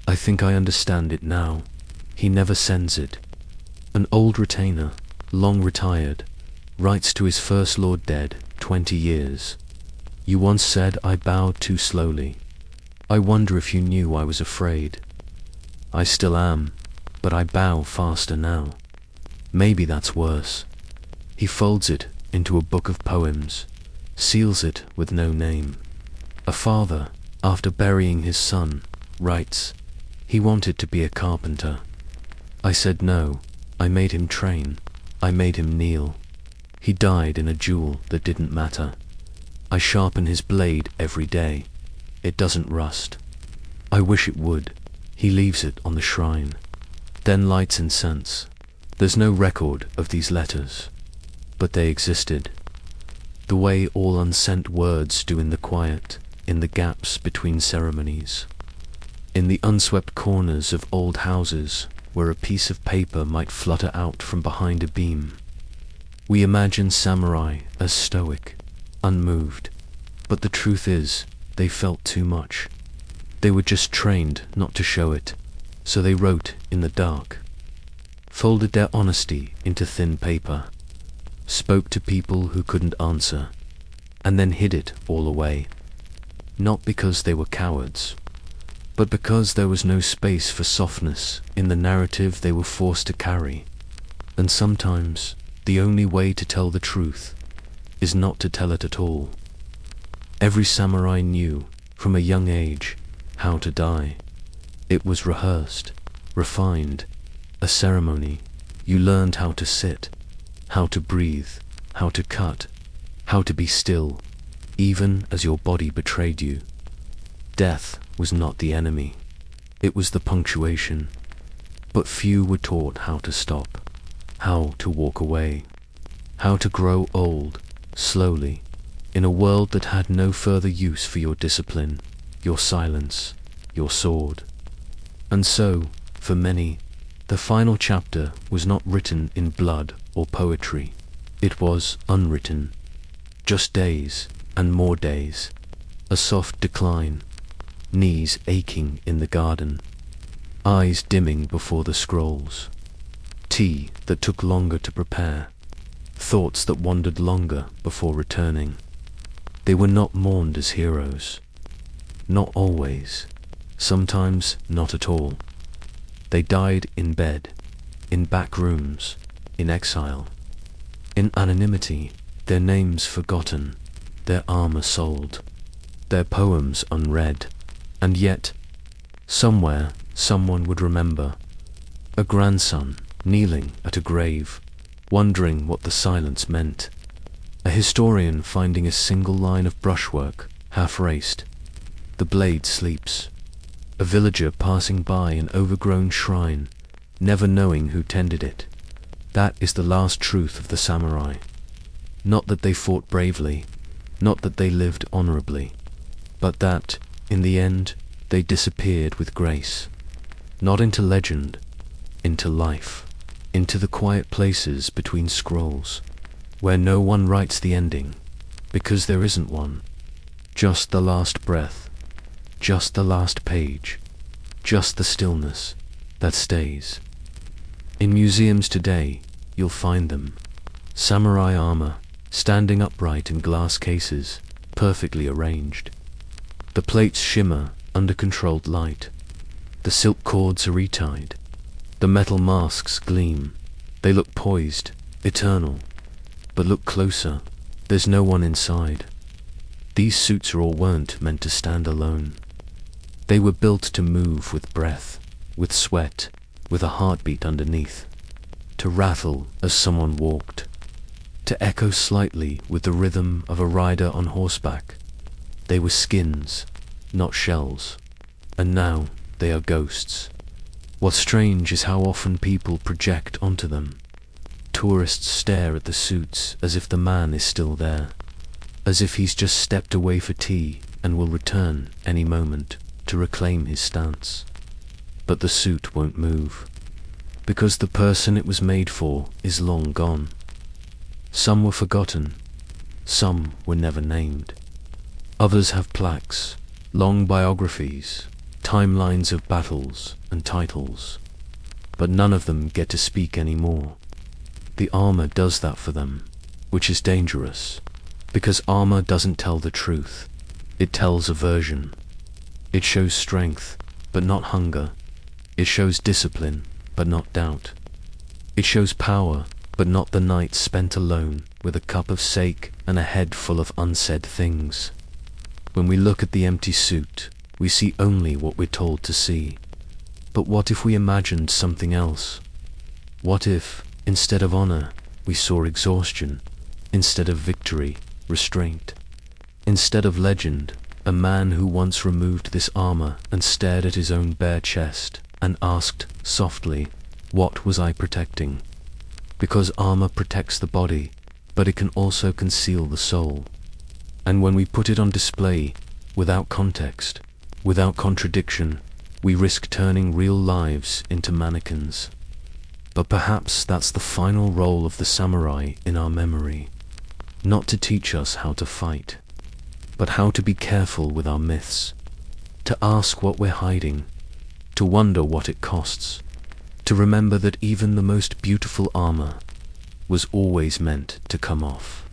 I think I understand it now. He never sends it." An old retainer, long retired, writes to his first lord dead 20 years. "You once said I bowed too slowly. I wonder if you knew I was afraid. I still am, but I bow faster now. Maybe that's worse." He folds it into a book of poems, seals it with no name. A father, after burying his son, writes, "He wanted to be a carpenter. I said no. I made him train. I made him kneel. He died in a duel that didn't matter. I sharpen his blade every day. It doesn't rust. I wish it would." He leaves it on the shrine, then lights incense. There's no record of these letters, but they existed. The way all unsent words do in the quiet, in the gaps between ceremonies, in the unswept corners of old houses where a piece of paper might flutter out from behind a beam. We imagine samurai as stoic, unmoved, but the truth is, they felt too much. They were just trained not to show it, so they wrote in the dark, folded their honesty into thin paper, spoke to people who couldn't answer, and then hid it all away. Not because they were cowards, but because there was no space for softness in the narrative they were forced to carry. And sometimes the only way to tell the truth is not to tell it at all. Every samurai knew, from a young age, how to die. It was rehearsed, refined, a ceremony. You learned how to sit, how to breathe, how to cut, how to be still, even as your body betrayed you. Death was not the enemy, it was the punctuation. But few were taught how to stop, how to walk away, how to grow old, slowly, in a world that had no further use for your discipline, your silence, your sword. And so, for many, the final chapter was not written in blood or poetry. It was unwritten. Just days, and more days. A soft decline. Knees aching in the garden. Eyes dimming before the scrolls. Tea that took longer to prepare. thoughts that wandered longer before returning. They were not mourned as heroes. Not always. Sometimes not at all. They died in bed, in back rooms, in exile, in anonymity, their names forgotten, their armor sold, their poems unread. And yet, somewhere, someone would remember. A grandson kneeling at a grave, wondering what the silence meant. A historian finding a single line of brushwork, half raced. The blade sleeps. A villager passing by an overgrown shrine, never knowing who tended it. That is the last truth of the samurai. Not that they fought bravely, not that they lived honorably, but that, in the end, they disappeared with grace. Not into legend, into life, into the quiet places between scrolls, where no one writes the ending, because there isn't one. Just the last breath, just the last page, just the stillness that stays. In museums today, you'll find them. Samurai armor, standing upright in glass cases, perfectly arranged. The plates shimmer under controlled light. The silk cords are retied. The metal masks gleam. They look poised, eternal. But look closer. There's no one inside. These suits weren't meant to stand alone. They were built to move with breath, with sweat, with a heartbeat underneath. To rattle as someone walked. To echo slightly with the rhythm of a rider on horseback. They were skins, not shells. And now they are ghosts. What's strange is how often people project onto them. Tourists stare at the suits as if the man is still there, as if he's just stepped away for tea and will return any moment to reclaim his stance. But the suit won't move, because the person it was made for is long gone. Some were forgotten, some were never named. Others have plaques, long biographies, timelines of battles and titles, but none of them get to speak anymore. The armor does that for them, which is dangerous, because armor doesn't tell the truth. It tells a version. It shows strength, but not hunger. It shows discipline, but not doubt. It shows power, but not the nights spent alone with a cup of sake and a head full of unsaid things. When we look at the empty suit, we see only what we're told to see. But what if we imagined something else? What if, instead of honor, we saw exhaustion? Instead of victory, restraint? Instead of legend, a man who once removed this armor and stared at his own bare chest and asked softly, what was I protecting? Because armor protects the body, but it can also conceal the soul. And when we put it on display, without context, without contradiction, we risk turning real lives into mannequins. But perhaps that's the final role of the samurai in our memory. Not to teach us how to fight, but how to be careful with our myths, to ask what we're hiding, to wonder what it costs, to remember that even the most beautiful armor was always meant to come off.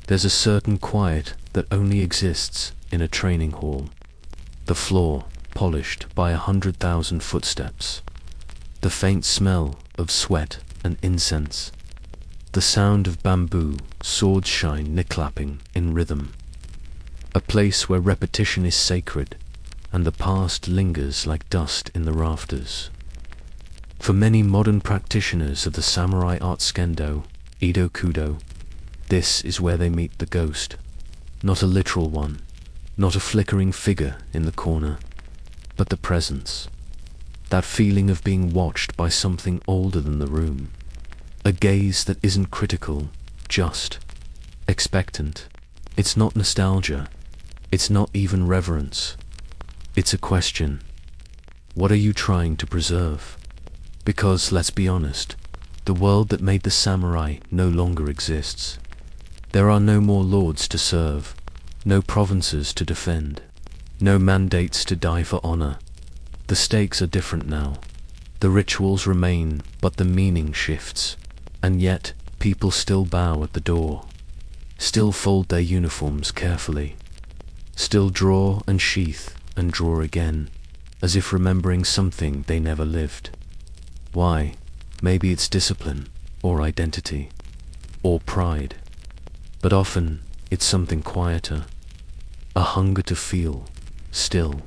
There's a certain quiet that only exists in a training hall, the floor polished by 100,000 footsteps, the faint smell of sweat and incense, the sound of bamboo swords shine nick-clapping in rhythm, a place where repetition is sacred and the past lingers like dust in the rafters. For many modern practitioners of the samurai art skendo, Ido Kudo, this is where they meet the ghost, not a literal one, not a flickering figure in the corner, but the presence, that feeling of being watched by something older than the room, a gaze that isn't critical, just expectant. It's not nostalgia, it's not even reverence, it's a question. What are you trying to preserve? Because, let's be honest, the world that made the samurai no longer exists. There are no more lords to serve, no provinces to defend, no mandates to die for honor. The stakes are different now. The rituals remain, but the meaning shifts. And yet, people still bow at the door, still fold their uniforms carefully, still draw and sheath and draw again, as if remembering something they never lived. Why? Maybe it's discipline, or identity, or pride. But often it's something quieter, a hunger to feel still,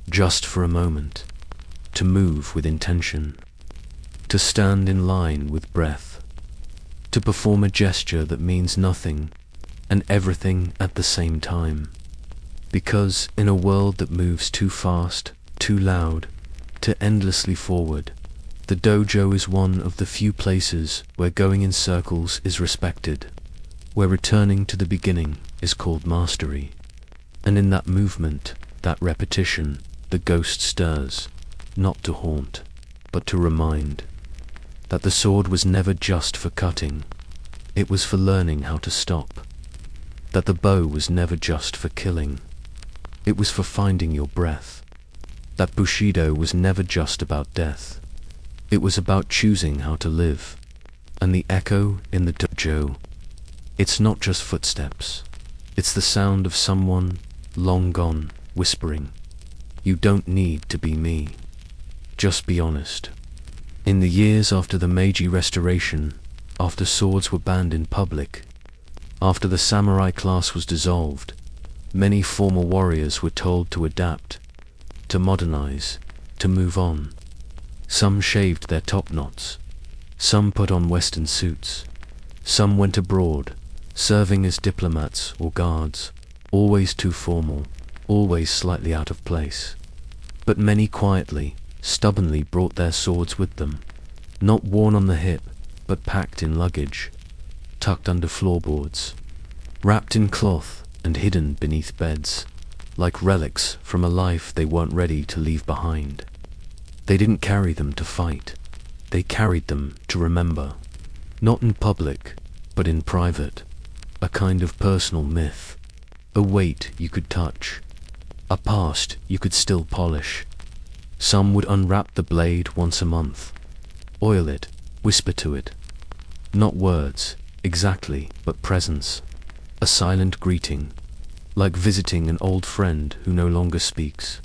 just for a moment, to move with intention, to stand in line with breath, to perform a gesture that means nothing and everything at the same time. Because in a world that moves too fast, too loud, too endlessly forward, the dojo is one of the few places where going in circles is respected, where returning to the beginning is called mastery. And in that movement, that repetition, the ghost stirs, not to haunt, but to remind, that the sword was never just for cutting, it was for learning how to stop, that the bow was never just for killing, it was for finding your breath, that bushido was never just about death, it was about choosing how to live. And the echo in the dojo, it's not just footsteps, it's the sound of someone long gone whispering, "You don't need to be me, just be honest." In the years after the Meiji Restoration, after swords were banned in public, after the samurai class was dissolved, many former warriors were told to adapt, to modernize, to move on. Some shaved their top knots, some put on Western suits, some went abroad, serving as diplomats or guards, always too formal, always slightly out of place. But many quietly, stubbornly brought their swords with them, not worn on the hip, but packed in luggage, tucked under floorboards, wrapped in cloth and hidden beneath beds, like relics from a life they weren't ready to leave behind. They didn't carry them to fight, they carried them to remember, not in public, but in private, a kind of personal myth, a weight you could touch, a past you could still polish. Some would unwrap the blade once a month, oil it, whisper to it, not words, exactly, but presence, a silent greeting, like visiting an old friend who no longer speaks.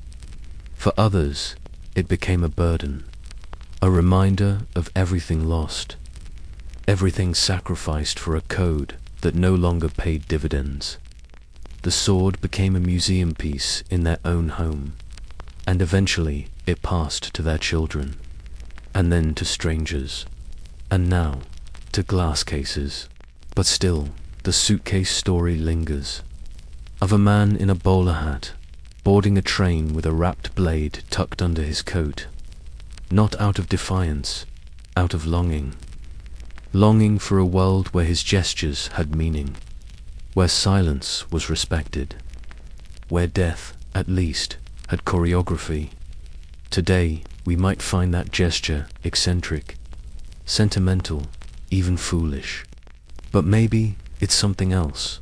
For others, it became a burden, a reminder of everything lost, everything sacrificed for a code that no longer paid dividends. The sword became a museum piece in their own home, and eventually it passed to their children, and then to strangers, and now to glass cases. But still, the suitcase story lingers, of a man in a bowler hat, boarding a train with a wrapped blade tucked under his coat, not out of defiance, out of longing. Longing for a world where his gestures had meaning, where silence was respected, where death, at least, had choreography. Today, we might find that gesture eccentric, sentimental, even foolish. But maybe it's something else.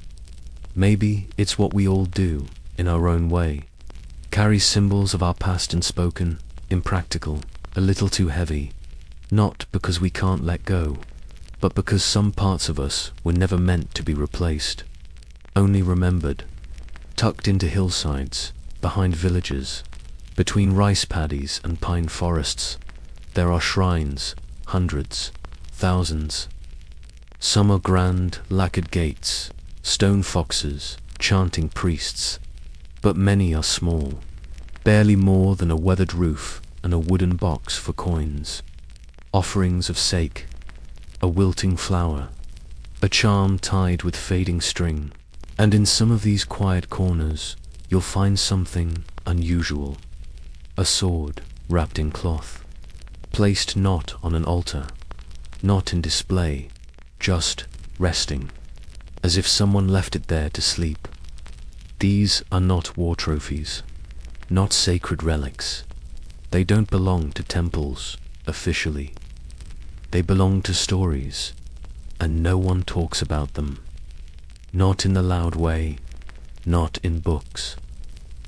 Maybe it's what we all do, in our own way, carry symbols of our past unspoken, impractical, a little too heavy, not because we can't let go, but because some parts of us were never meant to be replaced, only remembered, tucked into hillsides, behind villages, between rice paddies and pine forests. There are shrines, hundreds, thousands. Some are grand, lacquered gates, stone foxes, chanting priests, but many are small, barely more than a weathered roof and a wooden box for coins, offerings of sake, a wilting flower, a charm tied with fading string. And in some of these quiet corners, you'll find something unusual, a sword wrapped in cloth, placed not on an altar, not in display, just resting, as if someone left it there to sleep. These are not war trophies, not sacred relics. They don't belong to temples, officially. They belong to stories, and no one talks about them. Not in the loud way, not in books.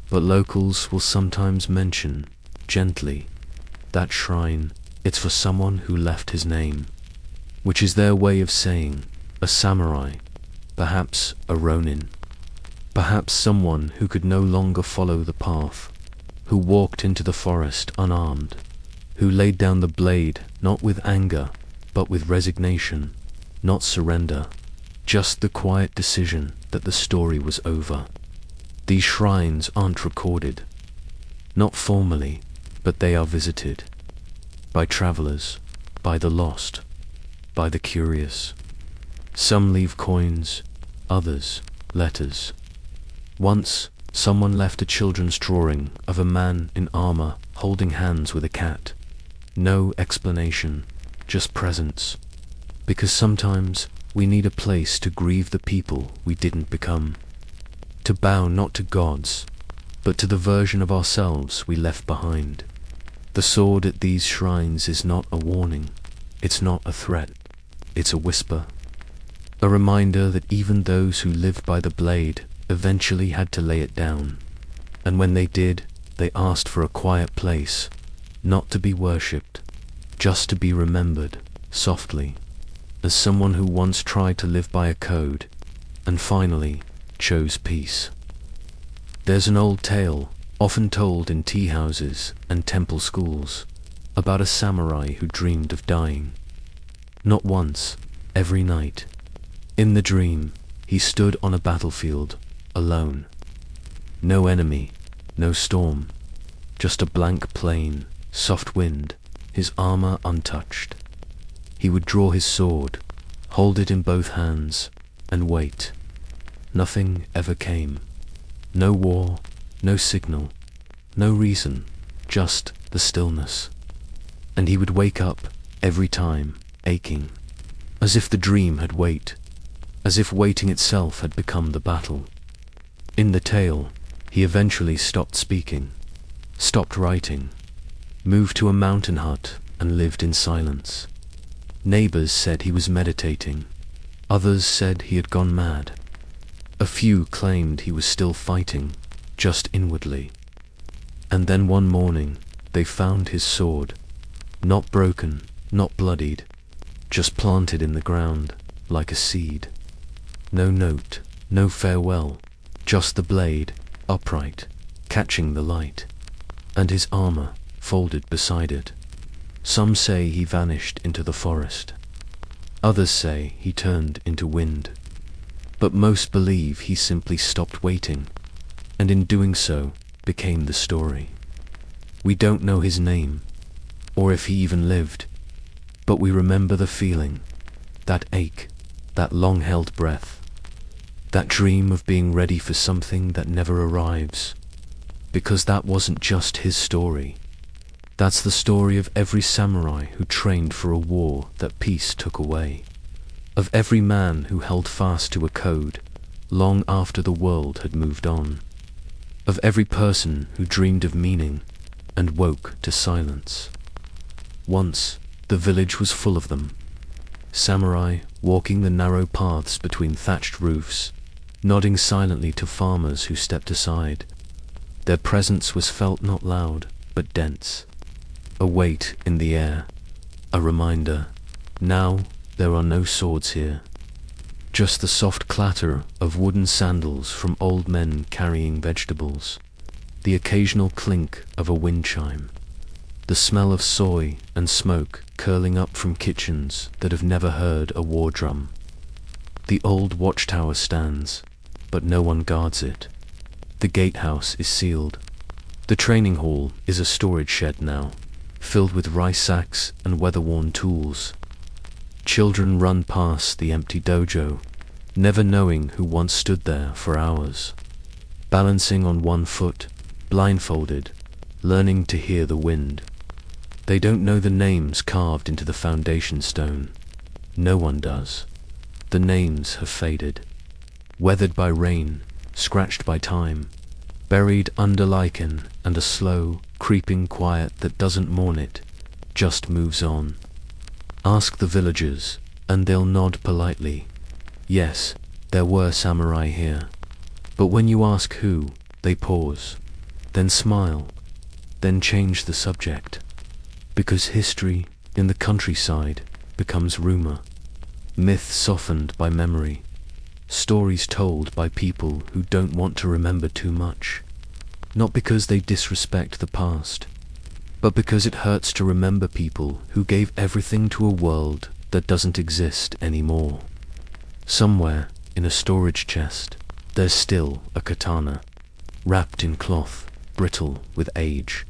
But locals will sometimes mention, gently, that shrine, it's for someone who left his name. which is their way of saying a samurai, perhaps a ronin, perhaps someone who could no longer follow the path, who walked into the forest unarmed, who laid down the blade not with anger, but with resignation, not surrender, just the quiet decision that the story was over. These shrines aren't recorded, not formally, but they are visited by travelers, by the lost, by the curious. Some leave coins, others letters. Once, someone left a children's drawing of a man in armor holding hands with a cat. No explanation, just presence. Because sometimes we need a place to grieve the people we didn't become. To bow not to gods, but to the version of ourselves we left behind. The sword at these shrines is not a warning, it's not a threat, it's a whisper. A reminder that even those who lived by the blade eventually had to lay it down. And when they did, they asked for a quiet place, not to be worshipped, just to be remembered, softly, as someone who once tried to live by a code, and finally chose peace. There's an old tale, often told in tea houses and temple schools, about a samurai who dreamed of dying. Not once, every night. In the dream, he stood on a battlefield, alone. No enemy, no storm, just a blank plain, soft wind, his armor untouched. He would draw his sword, hold it in both hands, and wait. Nothing ever came. No war, no signal, no reason, just the stillness. And he would wake up every time, aching, as if the dream had weight, as if waiting itself had become the battle. In the tale, he eventually stopped speaking, stopped writing, moved to a mountain hut and lived in silence. Neighbors said he was meditating, others said he had gone mad. A few claimed he was still fighting, just inwardly. And then one morning, they found his sword, not broken, not bloodied, just planted in the ground, like a seed. No note, no farewell, just the blade, upright, catching the light, and his armor folded beside it. Some say he vanished into the forest. Others say he turned into wind. But most believe he simply stopped waiting, and in doing so, became the story. We don't know his name, or if he even lived, but we remember the feeling, that ache, that long-held breath, that dream of being ready for something that never arrives, because that wasn't just his story. That's the story of every samurai who trained for a war that peace took away, of every man who held fast to a code long after the world had moved on, of every person who dreamed of meaning and woke to silence. Once, the village was full of them, samurai walking the narrow paths between thatched roofs, nodding silently to farmers who stepped aside. Their presence was felt not loud, but dense, a weight in the air, a reminder, now there are no swords here, just the soft clatter of wooden sandals from old men carrying vegetables, the occasional clink of a wind chime, the smell of soy and smoke curling up from kitchens that have never heard a war drum. The old watchtower stands, but no one guards it. The gatehouse is sealed. The training hall is a storage shed now, filled with rice sacks and weather-worn tools. Children run past the empty dojo, never knowing who once stood there for hours, balancing on one foot, blindfolded, learning to hear the wind. They don't know the names carved into the foundation stone. No one does. The names have faded, weathered by rain, scratched by time, buried under lichen and a slow, creeping quiet that doesn't mourn it, just moves on. Ask the villagers, and they'll nod politely. Yes, there were samurai here. But when you ask who, they pause, then smile, then change the subject. Because history in the countryside becomes rumor. Myth softened by memory. Stories told by people who don't want to remember too much. Not because they disrespect the past, but because it hurts to remember people who gave everything to a world that doesn't exist anymore. Somewhere in a storage chest, there's still a katana, wrapped in cloth, brittle with age,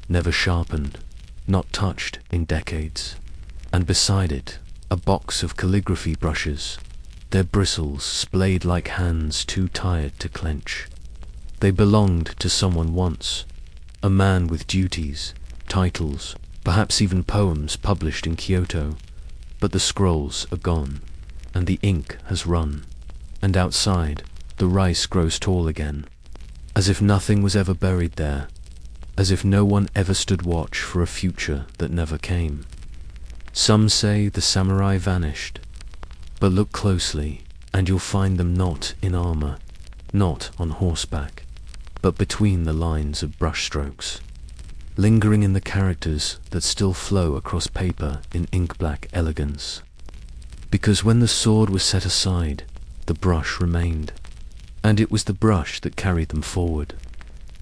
never sharpened, not touched in decades. And beside it, a box of calligraphy brushes, their bristles splayed like hands too tired to clench. They belonged to someone once, a man with duties, titles, perhaps even poems published in Kyoto, but the scrolls are gone, and the ink has run, and outside, the rice grows tall again, as if nothing was ever buried there, as if no one ever stood watch for a future that never came. Some say the samurai vanished, but look closely, and you'll find them not in armor, not on horseback, but between the lines of brushstrokes, lingering in the characters that still flow across paper in ink-black elegance. Because when the sword was set aside, the brush remained, and it was the brush that carried them forward.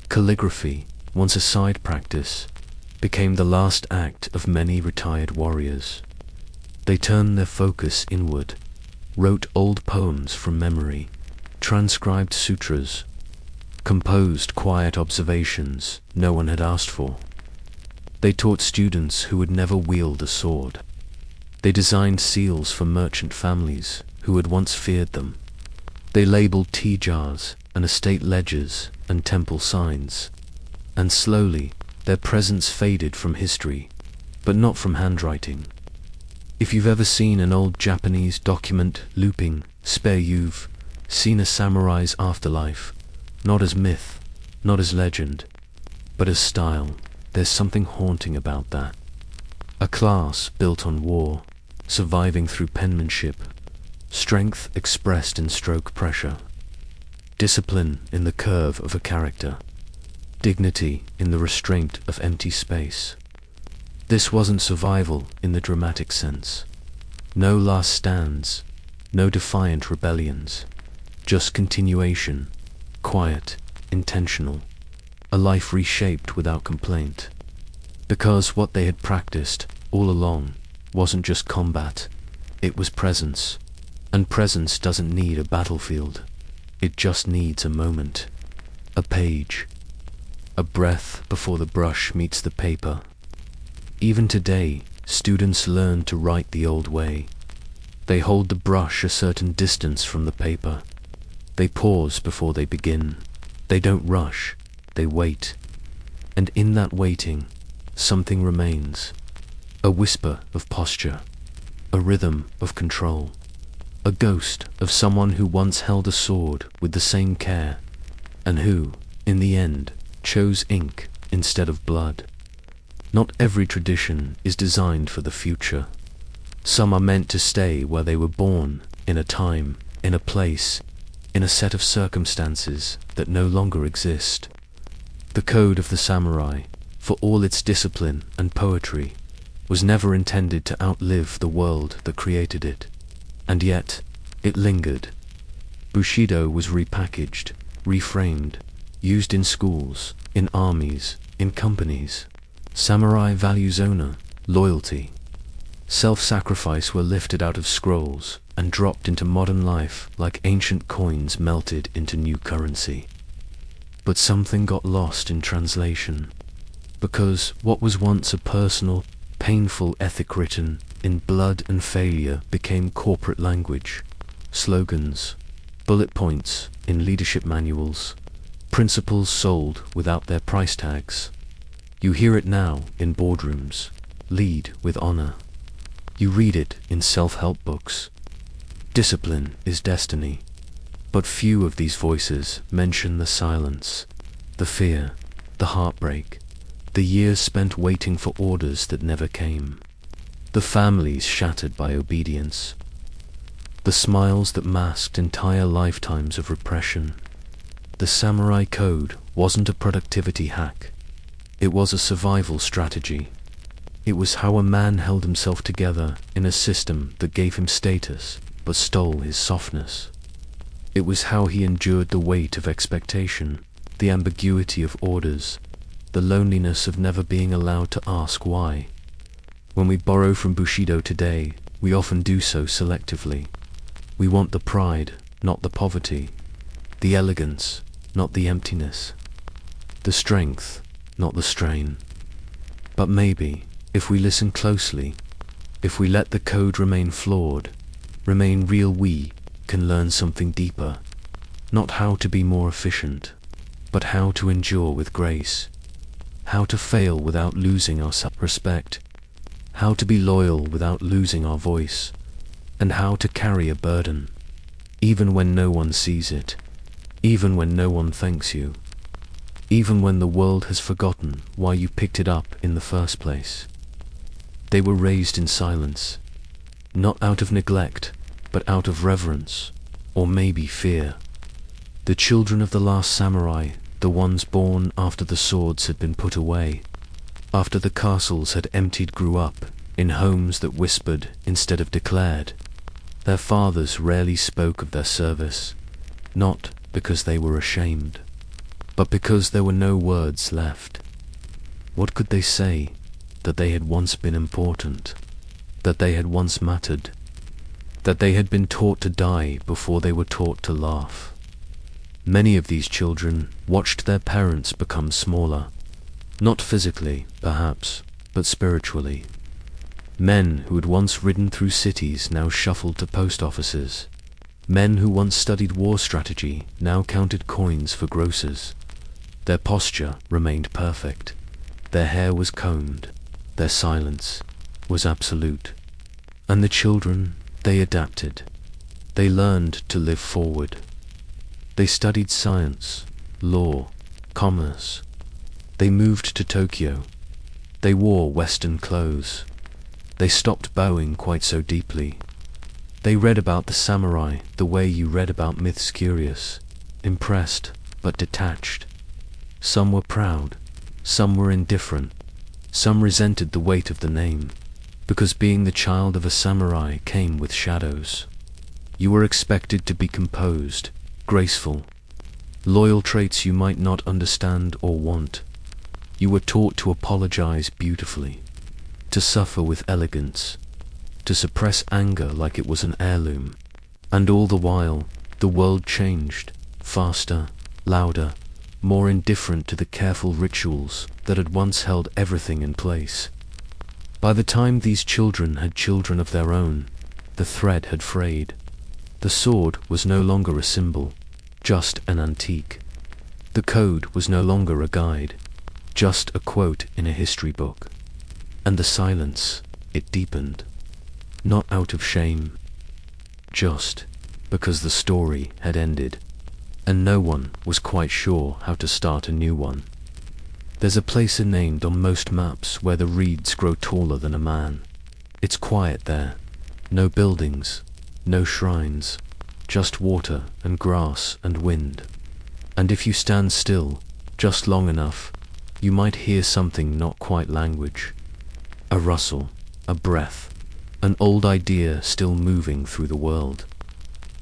Calligraphy, once a side practice, became the last act of many retired warriors. They turned their focus inward, wrote old poems from memory, transcribed sutras, composed quiet observations no one had asked for. They taught students who would never wield a sword. They designed seals for merchant families who had once feared them. They labeled tea jars and estate ledgers and temple signs. And slowly, their presence faded from history, but not from handwriting. If you've ever seen an old Japanese document looping, spare you've seen a samurai's afterlife, not as myth, not as legend, but as style. There's something haunting about that. A class built on war, surviving through penmanship, strength expressed in stroke pressure, discipline in the curve of a character, dignity in the restraint of empty space. This wasn't survival in the dramatic sense. No last stands, no defiant rebellions, just continuation, quiet, intentional, a life reshaped without complaint. Because what they had practiced all along wasn't just combat, it was presence. And presence doesn't need a battlefield, it just needs a moment, a page, a breath before the brush meets the paper. Even today, students learn to write the old way. They hold the brush a certain distance from the paper. They pause before they begin. They don't rush, they wait. And in that waiting, something remains. A whisper of posture, a rhythm of control, a ghost of someone who once held a sword with the same care, and who, in the end, chose ink instead of blood. Not every tradition is designed for the future. Some are meant to stay where they were born, in a time, in a place, in a set of circumstances that no longer exist. The code of the samurai, for all its discipline and poetry, was never intended to outlive the world that created it. And yet, it lingered. Bushido was repackaged, reframed, used in schools, in armies, in companies. Samurai values honor, loyalty, self-sacrifice were lifted out of scrolls and dropped into modern life like ancient coins melted into new currency. But something got lost in translation, because what was once a personal, painful ethic written in blood and failure became corporate language, slogans, bullet points in leadership manuals, principles sold without their price tags. You hear it now in boardrooms, lead with honor. You read it in self-help books. Discipline is destiny. But few of these voices mention the silence, the fear, the heartbreak, the years spent waiting for orders that never came, the families shattered by obedience, the smiles that masked entire lifetimes of repression. The samurai code wasn't a productivity hack. It was a survival strategy. It was how a man held himself together in a system that gave him status but stole his softness. It was how he endured the weight of expectation, the ambiguity of orders, the loneliness of never being allowed to ask why. When we borrow from bushido today, we often do so selectively. We want the pride, not the poverty, the elegance, not the emptiness, the strength, not the strain. But maybe, if we listen closely, if we let the code remain flawed, remain real, we can learn something deeper. Not how to be more efficient, but how to endure with grace, how to fail without losing our self-respect, how to be loyal without losing our voice, and how to carry a burden, even when no one sees it, even when no one thanks you, even when the world has forgotten why you picked it up in the first place. They were raised in silence, not out of neglect, but out of reverence, or maybe fear. The children of the last samurai, the ones born after the swords had been put away, after the castles had emptied, grew up in homes that whispered instead of declared. Their fathers rarely spoke of their service, not because they were ashamed, but because there were no words left. What could they say? That they had once been important, that they had once mattered, that they had been taught to die before they were taught to laugh. Many of these children watched their parents become smaller, not physically, perhaps, but spiritually. Men who had once ridden through cities now shuffled to post offices. Men who once studied war strategy now counted coins for grocers. Their posture remained perfect. Their hair was combed. Their silence was absolute. And the children, they adapted. They learned to live forward. They studied science, law, commerce. They moved to Tokyo. They wore Western clothes. They stopped bowing quite so deeply. They read about the samurai the way you read about myths, curious, impressed, but detached. Some were proud, some were indifferent, some resented the weight of the name, because being the child of a samurai came with shadows. You were expected to be composed, graceful, loyal, traits you might not understand or want. You were taught to apologize beautifully, to suffer with elegance, to suppress anger like it was an heirloom. And all the while, the world changed, faster, louder, more indifferent to the careful rituals that had once held everything in place. By the time these children had children of their own, the thread had frayed. The sword was no longer a symbol, just an antique. The code was no longer a guide, just a quote in a history book. And the silence, it deepened, not out of shame, just because the story had ended, and no one was quite sure how to start a new one. There's a place named on most maps where the reeds grow taller than a man. It's quiet there, no buildings, no shrines, just water and grass and wind. And if you stand still, just long enough, you might hear something not quite language. A rustle, a breath, an old idea still moving through the world.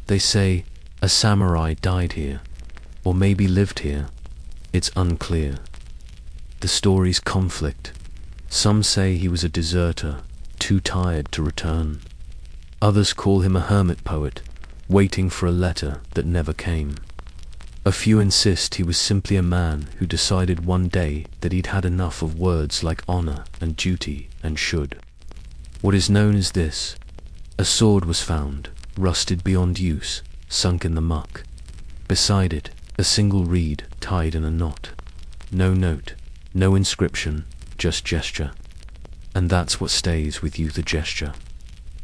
They say a samurai died here, or maybe lived here. It's unclear. The stories conflict. Some say he was a deserter, too tired to return. Others call him a hermit poet, waiting for a letter that never came. A few insist he was simply a man who decided one day that he'd had enough of words like honor and duty and should. What is known as this: a sword was found, rusted beyond use, sunk in the muck. Beside it, a single reed tied in a knot. No note, no inscription, just gesture. And that's what stays with you, the gesture.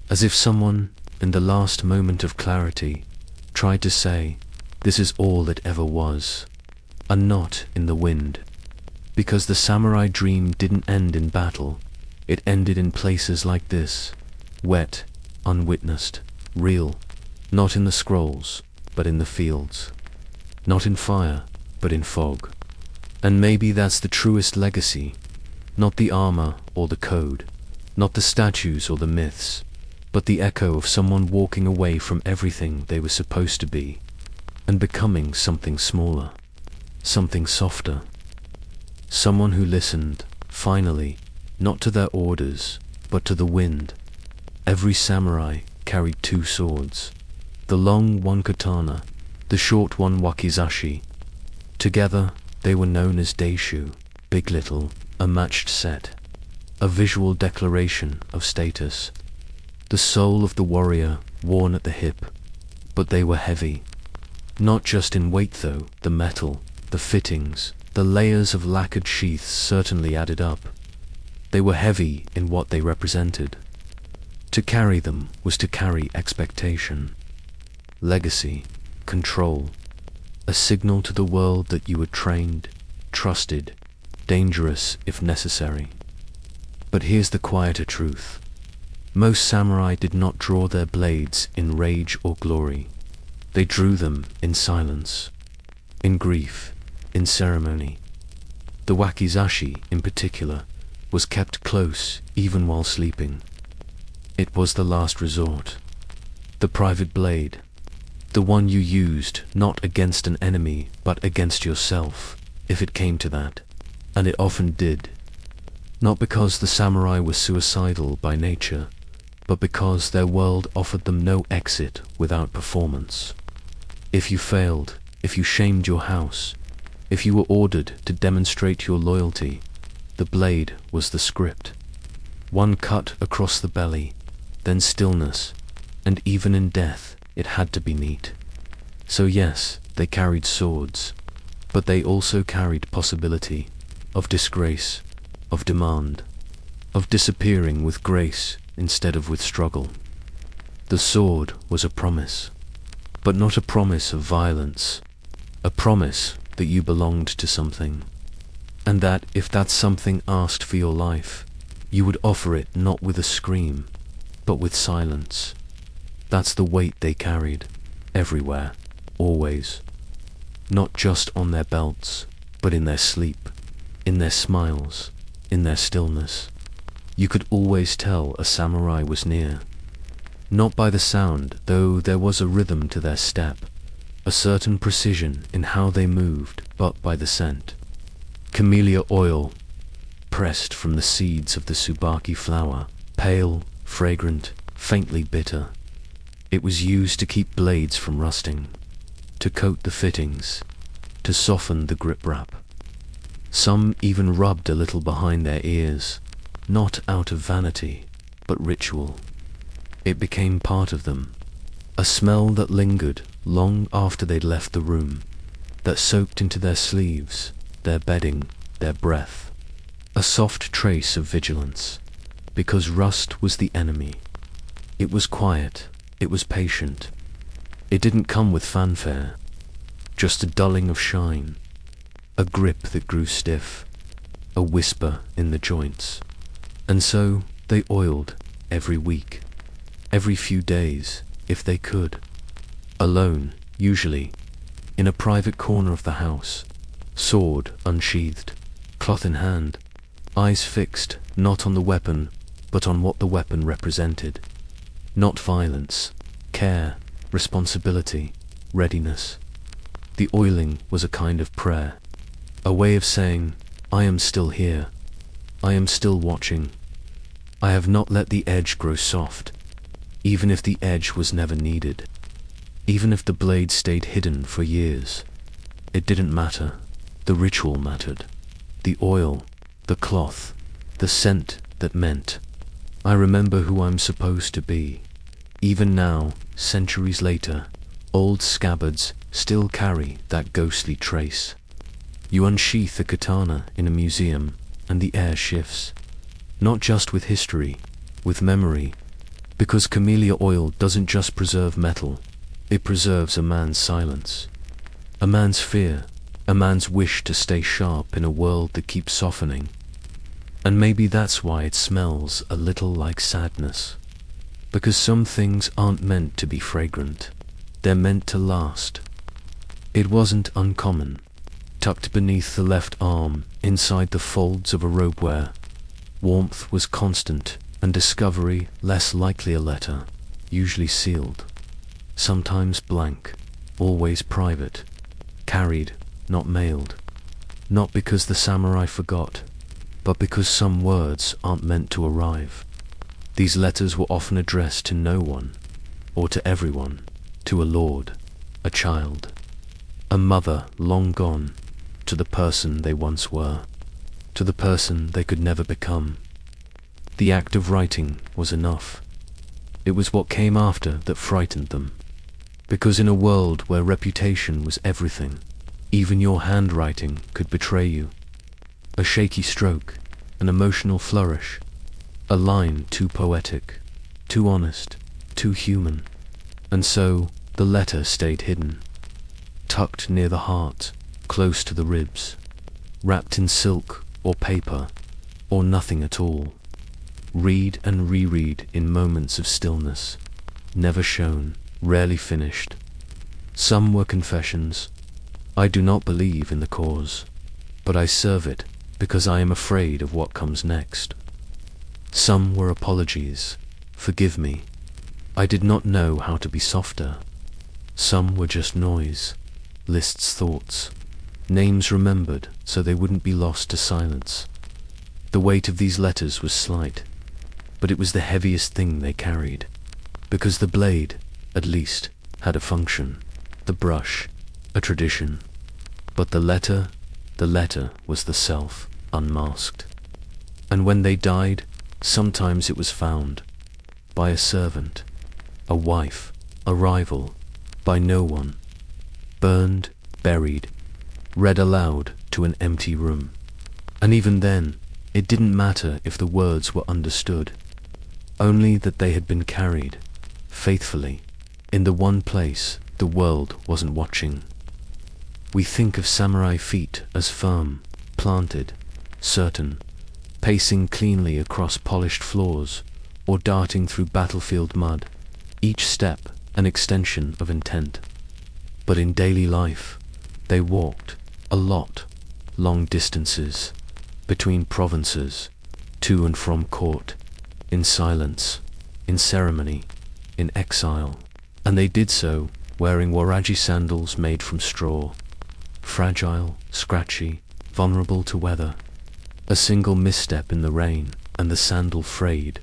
As if someone, in the last moment of clarity, tried to say, this is all it ever was. A knot in the wind. Because the samurai dream didn't end in battle. It ended in places like this. Wet, unwitnessed, real. Not in the scrolls, but in the fields. Not in fire, but in fog. And maybe that's the truest legacy. Not the armor or the code, not the statues or the myths, but the echo of someone walking away from everything they were supposed to be and becoming something smaller, something softer. Someone who listened, finally, not to their orders, but to the wind. Every samurai carried two swords, the long one katana, the short one wakizashi. Together, they were known as daishu, big little, a matched set, a visual declaration of status. The soul of the warrior worn at the hip, but they were heavy. Not just in weight though, the metal, the fittings, the layers of lacquered sheaths certainly added up. They were heavy in what they represented. To carry them was to carry expectation, legacy, control, a signal to the world that you were trained, trusted, dangerous if necessary. But here's the quieter truth. Most samurai did not draw their blades in rage or glory. They drew them in silence, in grief, in ceremony. The wakizashi, in particular, was kept close even while sleeping. It was the last resort. The private blade, the one you used not against an enemy but against yourself, if it came to that, and it often did. Not because the samurai were suicidal by nature, but because their world offered them no exit without performance. If you failed, if you shamed your house, if you were ordered to demonstrate your loyalty, the blade was the script. One cut across the belly, then stillness, and even in death it had to be neat. So yes, they carried swords, but they also carried possibility of disgrace, of demand, of disappearing with grace instead of with struggle. The sword was a promise, but not a promise of violence, a promise that you belonged to something, and that if that something asked for your life, you would offer it not with a scream, but with silence. That's the weight they carried, everywhere, always. Not just on their belts, but in their sleep, in their smiles, in their stillness. You could always tell a samurai was near. Not by the sound, though there was a rhythm to their step, a certain precision in how they moved, but by the scent. Camellia oil, pressed from the seeds of the tsubaki flower, pale, fragrant, faintly bitter. It was used to keep blades from rusting, to coat the fittings, to soften the grip wrap. Some even rubbed a little behind their ears, not out of vanity, but ritual. It became part of them, a smell that lingered long after they'd left the room, that soaked into their sleeves, their bedding, their breath. A soft trace of vigilance, because rust was the enemy. It was quiet, it was patient. It didn't come with fanfare, just a dulling of shine, a grip that grew stiff, a whisper in the joints. And so they oiled every week, every few days, if they could. Alone, usually, in a private corner of the house, sword unsheathed, cloth in hand, eyes fixed not on the weapon, but on what the weapon represented. Not violence, care, responsibility, readiness. The oiling was a kind of prayer, a way of saying, I am still here, I am still watching. I have not let the edge grow soft, even if the edge was never needed, even if the blade stayed hidden for years. It didn't matter. The ritual mattered. The oil, the cloth, the scent that meant, I remember who I'm supposed to be. Even now, centuries later, old scabbards still carry that ghostly trace. You unsheath a katana in a museum, and the air shifts. Not just with history, with memory, because camellia oil doesn't just preserve metal, it preserves a man's silence, a man's fear, a man's wish to stay sharp in a world that keeps softening. And maybe that's why it smells a little like sadness, because some things aren't meant to be fragrant, they're meant to last. It wasn't uncommon, tucked beneath the left arm, inside the folds of a robe where, Warmth was constant, and discovery less likely. A letter, usually sealed, sometimes blank, always private, carried, not mailed. Not because the samurai forgot, but because some words aren't meant to arrive. These letters were often addressed to no one, or to everyone, to a lord, a child, a mother long gone, to the person they once were, to the person they could never become. The act of writing was enough. It was what came after that frightened them. Because in a world where reputation was everything, even your handwriting could betray you. A shaky stroke, an emotional flourish, a line too poetic, too honest, too human. And so the letter stayed hidden, tucked near the heart, close to the ribs, wrapped in silk or paper, or nothing at all. Read and reread in moments of stillness, never shown, rarely finished. Some were confessions. I do not believe in the cause, but I serve it because I am afraid of what comes next. Some were apologies. Forgive me. I did not know how to be softer. Some were just noise, lists, thoughts, names remembered so they wouldn't be lost to silence. The weight of these letters was slight, but it was the heaviest thing they carried, because the blade, at least, had a function, the brush, a tradition. But the letter was the self, unmasked. And when they died, sometimes it was found, by a servant, a wife, a rival, by no one, burned, buried, read aloud to an empty room. And even then, it didn't matter if the words were understood, only that they had been carried, faithfully, in the one place the world wasn't watching. We think of samurai feet as firm, planted, certain, pacing cleanly across polished floors, or darting through battlefield mud, each step an extension of intent. But in daily life, they walked, a lot, long distances, between provinces, to and from court, in silence, in ceremony, in exile, and they did so wearing waraji sandals made from straw, fragile, scratchy, vulnerable to weather. A single misstep in the rain, and the sandal frayed,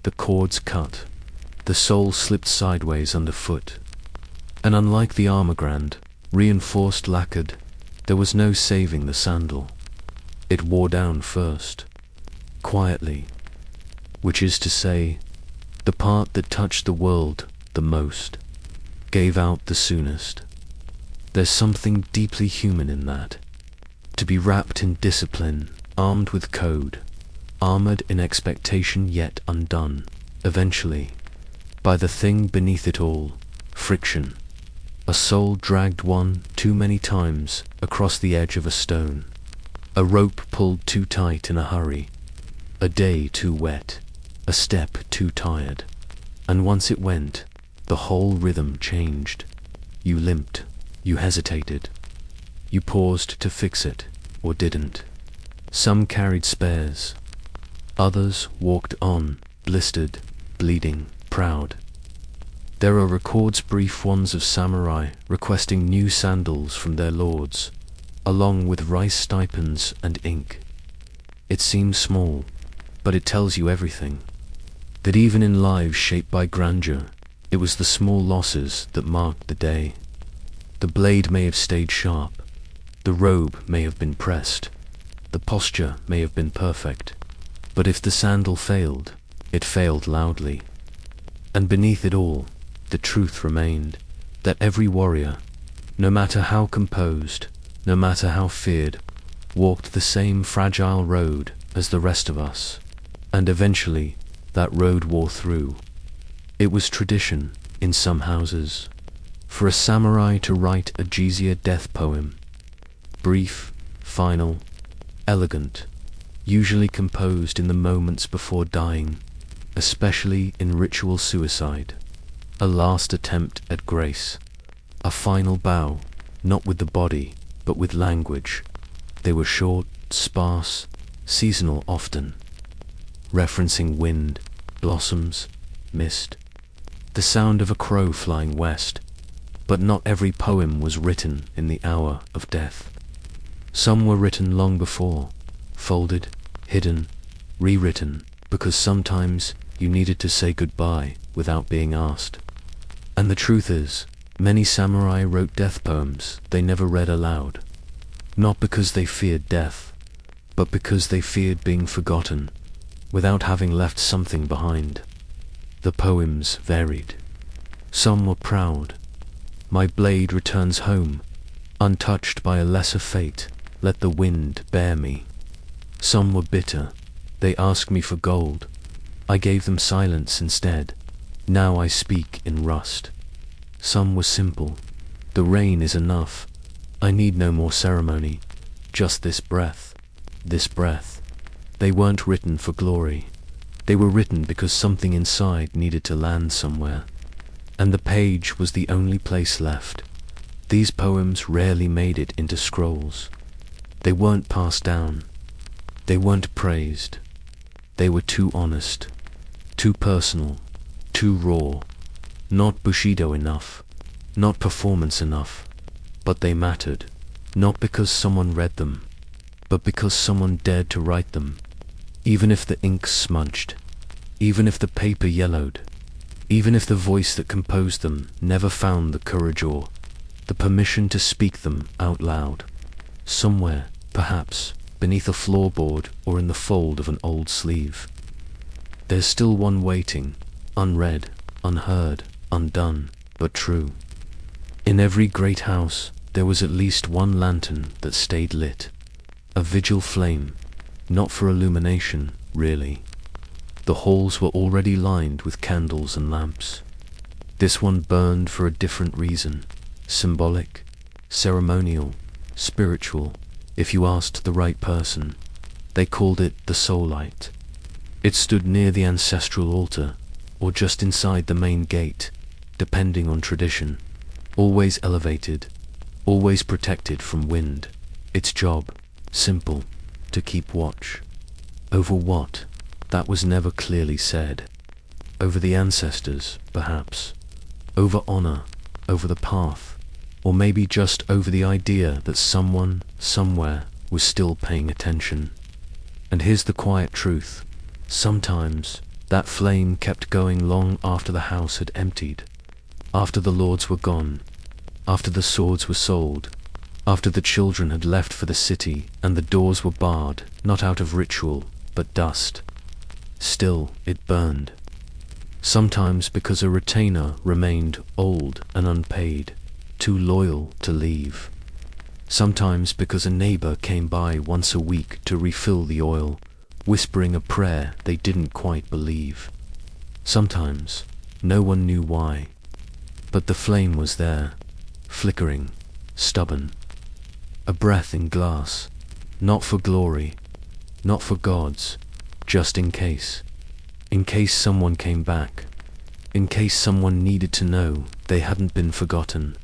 the cords cut, the sole slipped sideways underfoot. And unlike the armor-grand, reinforced lacquered, there was no saving the sandal. It wore down first, quietly, which is to say, the part that touched the world the most, gave out the soonest. There's something deeply human in that, to be wrapped in discipline, armed with code, armored in expectation yet undone, eventually, by the thing beneath it all, friction. A soul dragged one too many times across the edge of a stone, a rope pulled too tight in a hurry, a day too wet, a step too tired, and once it went, the whole rhythm changed. You limped, you hesitated, you paused to fix it, or didn't. Some carried spares, others walked on, blistered, bleeding, proud. There are records, brief ones, of samurai requesting new sandals from their lords, along with rice stipends and ink. It seems small, but it tells you everything. That even in lives shaped by grandeur, it was the small losses that marked the day. The blade may have stayed sharp, the robe may have been pressed, the posture may have been perfect, but if the sandal failed, it failed loudly. And beneath it all, the truth remained, that every warrior, no matter how composed, no matter how feared, walked the same fragile road as the rest of us, and eventually that road wore through. It was tradition, in some houses, for a samurai to write a jizya death poem, brief, final, elegant, usually composed in the moments before dying, especially in ritual suicide, a last attempt at grace, a final bow, not with the body, but with language. They were short, sparse, seasonal often, referencing wind, blossoms, mist, the sound of a crow flying west. But not every poem was written in the hour of death. Some were written long before, folded, hidden, rewritten, because sometimes you needed to say goodbye without being asked. And the truth is, many samurai wrote death poems they never read aloud. Not because they feared death, but because they feared being forgotten, without having left something behind. The poems varied. Some were proud. My blade returns home, untouched by a lesser fate, let the wind bear me. Some were bitter. They asked me for gold. I gave them silence instead. Now I speak in rust. Some were simple. The rain is enough. I need no more ceremony. Just this breath. This breath. They weren't written for glory. They were written because something inside needed to land somewhere. And the page was the only place left. These poems rarely made it into scrolls. They weren't passed down. They weren't praised. They were too honest, too personal, too raw. Not bushido enough, not performance enough. But they mattered, not because someone read them, but because someone dared to write them. Even if the ink smudged, even if the paper yellowed, even if the voice that composed them never found the courage or the permission to speak them out loud. Somewhere, perhaps, beneath a floorboard or in the fold of an old sleeve. There's still one waiting, unread, unheard, undone, but true. In every great house, there was at least one lantern that stayed lit. A vigil flame, not for illumination, really. The halls were already lined with candles and lamps. This one burned for a different reason. Symbolic, ceremonial, spiritual. If you asked the right person, they called it the soul light. It stood near the ancestral altar, or just inside the main gate, depending on tradition. Always elevated, always protected from wind. Its job, simple, to keep watch. Over what? That was never clearly said. Over the ancestors, perhaps. Over honor, over the path, or maybe just over the idea that someone, somewhere, was still paying attention. And here's the quiet truth. Sometimes, that flame kept going long after the house had emptied, after the lords were gone, after the swords were sold, after the children had left for the city and the doors were barred, not out of ritual, but dust. Still, it burned. Sometimes because a retainer remained old and unpaid, too loyal to leave. Sometimes because a neighbor came by once a week to refill the oil, whispering a prayer they didn't quite believe. Sometimes, no one knew why. But the flame was there, flickering, stubborn. A breath in glass, not for glory, not for gods, just in case. In case someone came back. In case someone needed to know they hadn't been forgotten.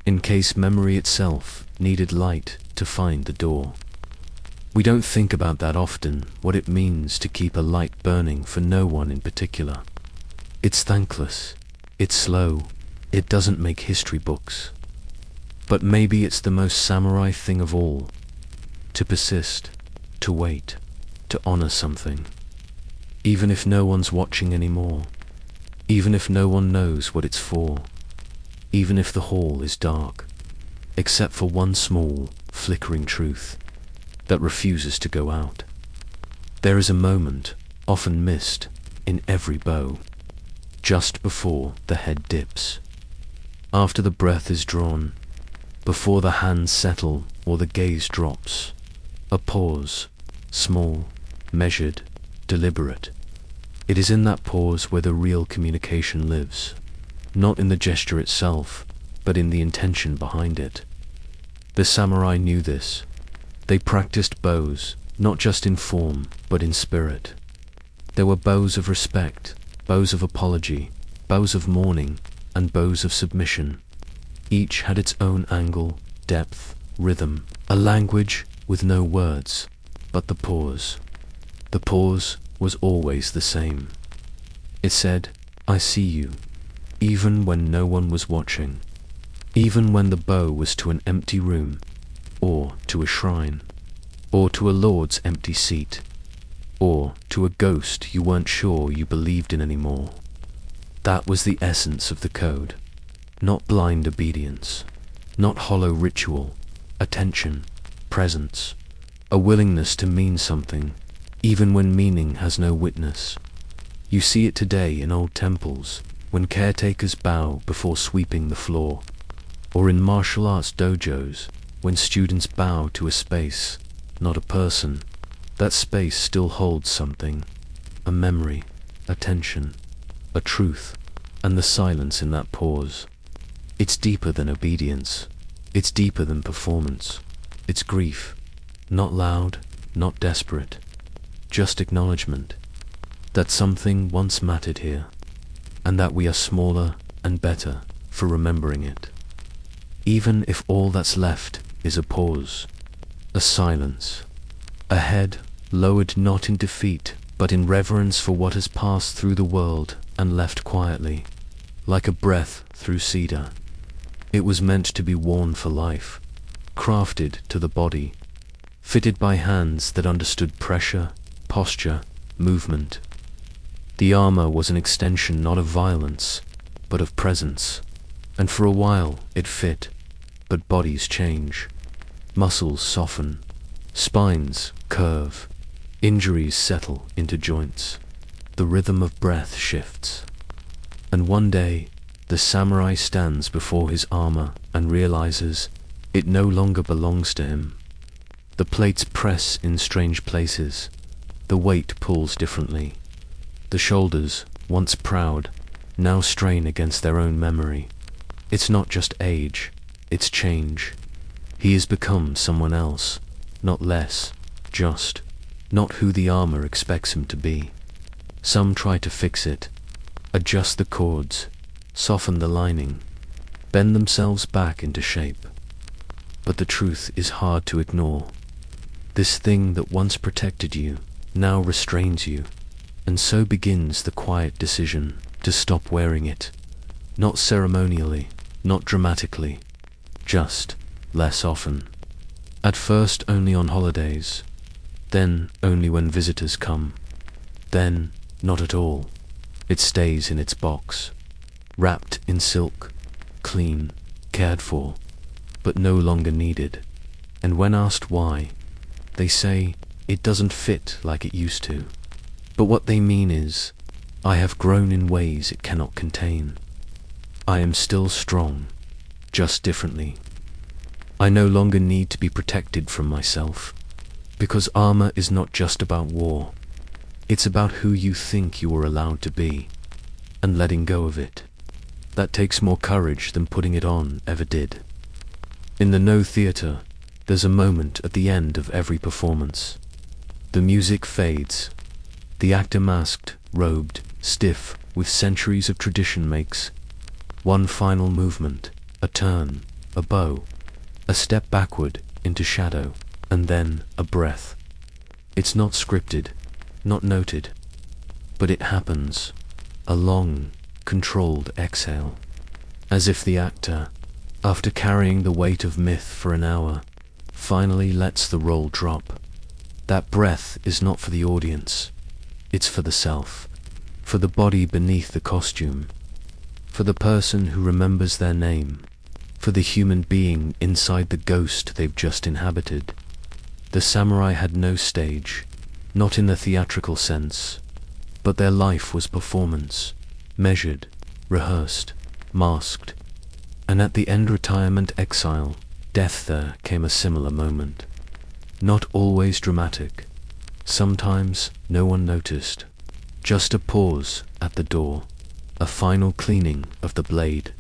In case memory itself needed light to find the door. We don't think about that often, what it means to keep a light burning for no one in particular. It's thankless. It's slow. It doesn't make history books. But maybe it's the most samurai thing of all. To persist, to wait, to honor something. Even if no one's watching anymore. Even if no one knows what it's for. Even if the hall is dark. Except for one small, flickering truth that refuses to go out. There is a moment, often missed, in every bow. Just before the head dips. After the breath is drawn. Before the hands settle or the gaze drops. A pause, small, measured, deliberate. It is in that pause where the real communication lives. Not in the gesture itself, but in the intention behind it. The samurai knew this. They practiced bows, not just in form, but in spirit. There were bows of respect, bows of apology, bows of mourning, and bows of submission. Each had its own angle, depth, rhythm, a language with no words, but the pause. The pause was always the same. It said, "I see you," even when no one was watching, even when the bow was to an empty room, or to a shrine, or to a lord's empty seat, or to a ghost you weren't sure you believed in anymore. That was the essence of the code. Not blind obedience, not hollow ritual, attention, presence, a willingness to mean something, even when meaning has no witness. You see it today in old temples, when caretakers bow before sweeping the floor, or in martial arts dojos, when students bow to a space, not a person. That space still holds something, a memory, a tension, a truth, and the silence in that pause. It's deeper than obedience. It's deeper than performance. It's grief, not loud, not desperate, just acknowledgement that something once mattered here, and that we are smaller and better for remembering it. Even if all that's left is a pause, a silence, a head lowered not in defeat, but in reverence for what has passed through the world and left quietly, like a breath through cedar. It was meant to be worn for life, crafted to the body, fitted by hands that understood pressure, posture, movement. The armor was an extension not of violence, but of presence, and for a while it fit, but bodies change. Muscles soften, spines curve, injuries settle into joints. The rhythm of breath shifts. And one day, the samurai stands before his armor and realizes it no longer belongs to him. The plates press in strange places. The weight pulls differently. The shoulders, once proud, now strain against their own memory. It's not just age, it's change. He has become someone else, not less, just, not who the armor expects him to be. Some try to fix it, adjust the cords, soften the lining, bend themselves back into shape. But the truth is hard to ignore. This thing that once protected you now restrains you, and so begins the quiet decision to stop wearing it. Not ceremonially, not dramatically, just less often. At first only on holidays, then only when visitors come, then not at all. It stays in its box, wrapped in silk, clean, cared for, but no longer needed. And when asked why, they say it doesn't fit like it used to. But what they mean is, I have grown in ways it cannot contain. I am still strong, just differently. I no longer need to be protected from myself, because armor is not just about war. It's about who you think you are allowed to be, and letting go of it. That takes more courage than putting it on ever did. In the No theater, there's a moment at the end of every performance. The music fades. The actor masked, robed, stiff, with centuries of tradition makes one final movement, a turn, a bow, a step backward into shadow, and then a breath. It's not scripted, not noted, but it happens, a long, controlled exhale, as if the actor, after carrying the weight of myth for an hour, finally lets the role drop. That breath is not for the audience, it's for the self, for the body beneath the costume, for the person who remembers their name, for the human being inside the ghost they've just inhabited. The samurai had no stage, not in the theatrical sense, but their life was performance, measured, rehearsed, masked, and at the end retirement exile, death there came a similar moment. Not always dramatic, sometimes no one noticed, just a pause at the door, a final cleaning of the blade,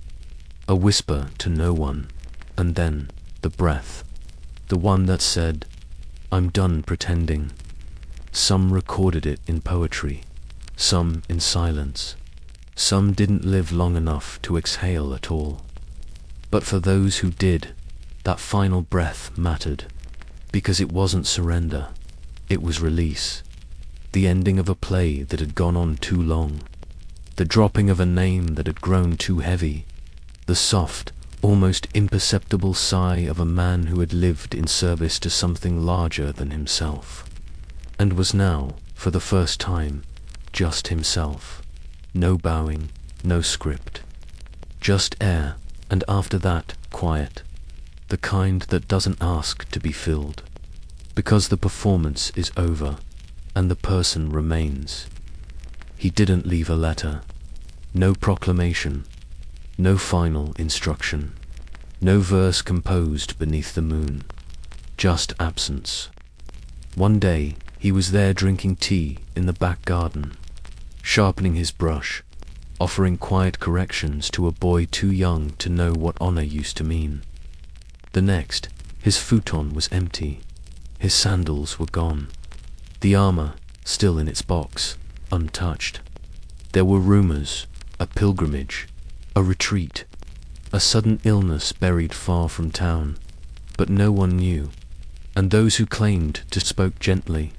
a whisper to no one, and then the breath, the one that said, I'm done pretending. Some recorded it in poetry, some in silence. Some didn't live long enough to exhale at all. But for those who did, that final breath mattered, because it wasn't surrender, it was release. the ending of a play that had gone on too long, the dropping of a name that had grown too heavy, the soft, almost imperceptible sigh of a man who had lived in service to something larger than himself, and was now, for the first time, just himself. No bowing, no script. Just air, and after that, quiet. The kind that doesn't ask to be filled. Because the performance is over, and the person remains. He didn't leave a letter. No proclamation. No final instruction. No verse composed beneath the moon. Just absence. One day, he was there drinking tea in the back garden, sharpening his brush, offering quiet corrections to a boy too young to know what honor used to mean. The next, his futon was empty. His sandals were gone. The armor, still in its box, untouched. There were rumors, a pilgrimage, a retreat, a sudden illness buried far from town, but no one knew, and those who claimed to spoke gently,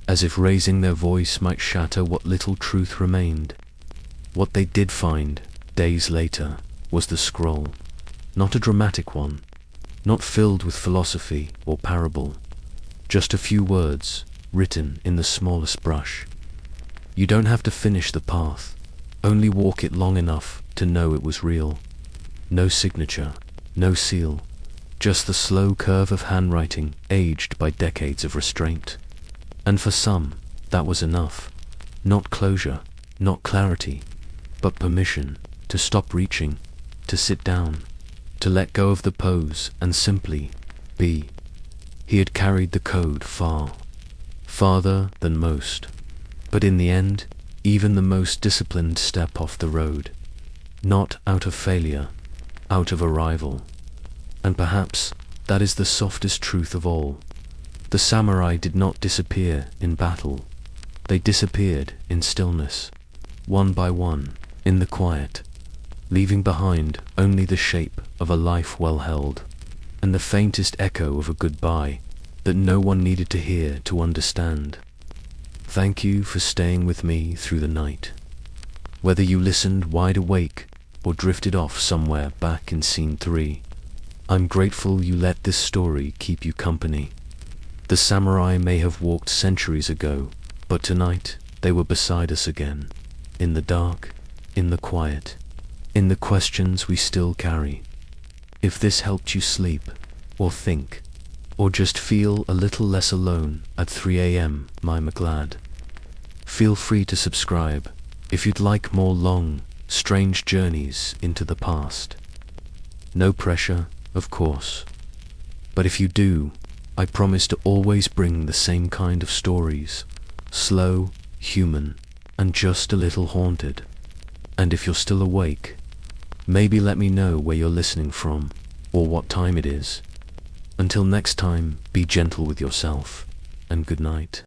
as if raising their voice might shatter what little truth remained. What they did find, days later, was the scroll, not a dramatic one, not filled with philosophy or parable, just a few words, written in the smallest brush. You don't have to finish the path, only walk it long enough to know it was real. No signature, no seal, just the slow curve of handwriting aged by decades of restraint. And for some, that was enough. Not closure, not clarity, but permission to stop reaching, to sit down, to let go of the pose and simply be. He had carried the code far, farther than most, but in the end, even the most disciplined step off the road, not out of failure, out of arrival. And perhaps that is the softest truth of all. The samurai did not disappear in battle. They disappeared in stillness, one by one, in the quiet, leaving behind only the shape of a life well held, and the faintest echo of a goodbye that no one needed to hear to understand. Thank you for staying with me through the night. Whether you listened wide awake or drifted off somewhere back in scene 3, I'm grateful you let this story keep you company. The samurai may have walked centuries ago, but tonight they were beside us again, in the dark, in the quiet, in the questions we still carry. If this helped you sleep, or think, or just feel a little less alone at 3 a.m., I'm glad. Feel free to subscribe if you'd like more long, strange journeys into the past. No pressure, of course, but if you do, I promise to always bring the same kind of stories, slow, human, and just a little haunted. And if you're still awake, maybe let me know where you're listening from, or what time it is. Until next time, be gentle with yourself, and good night.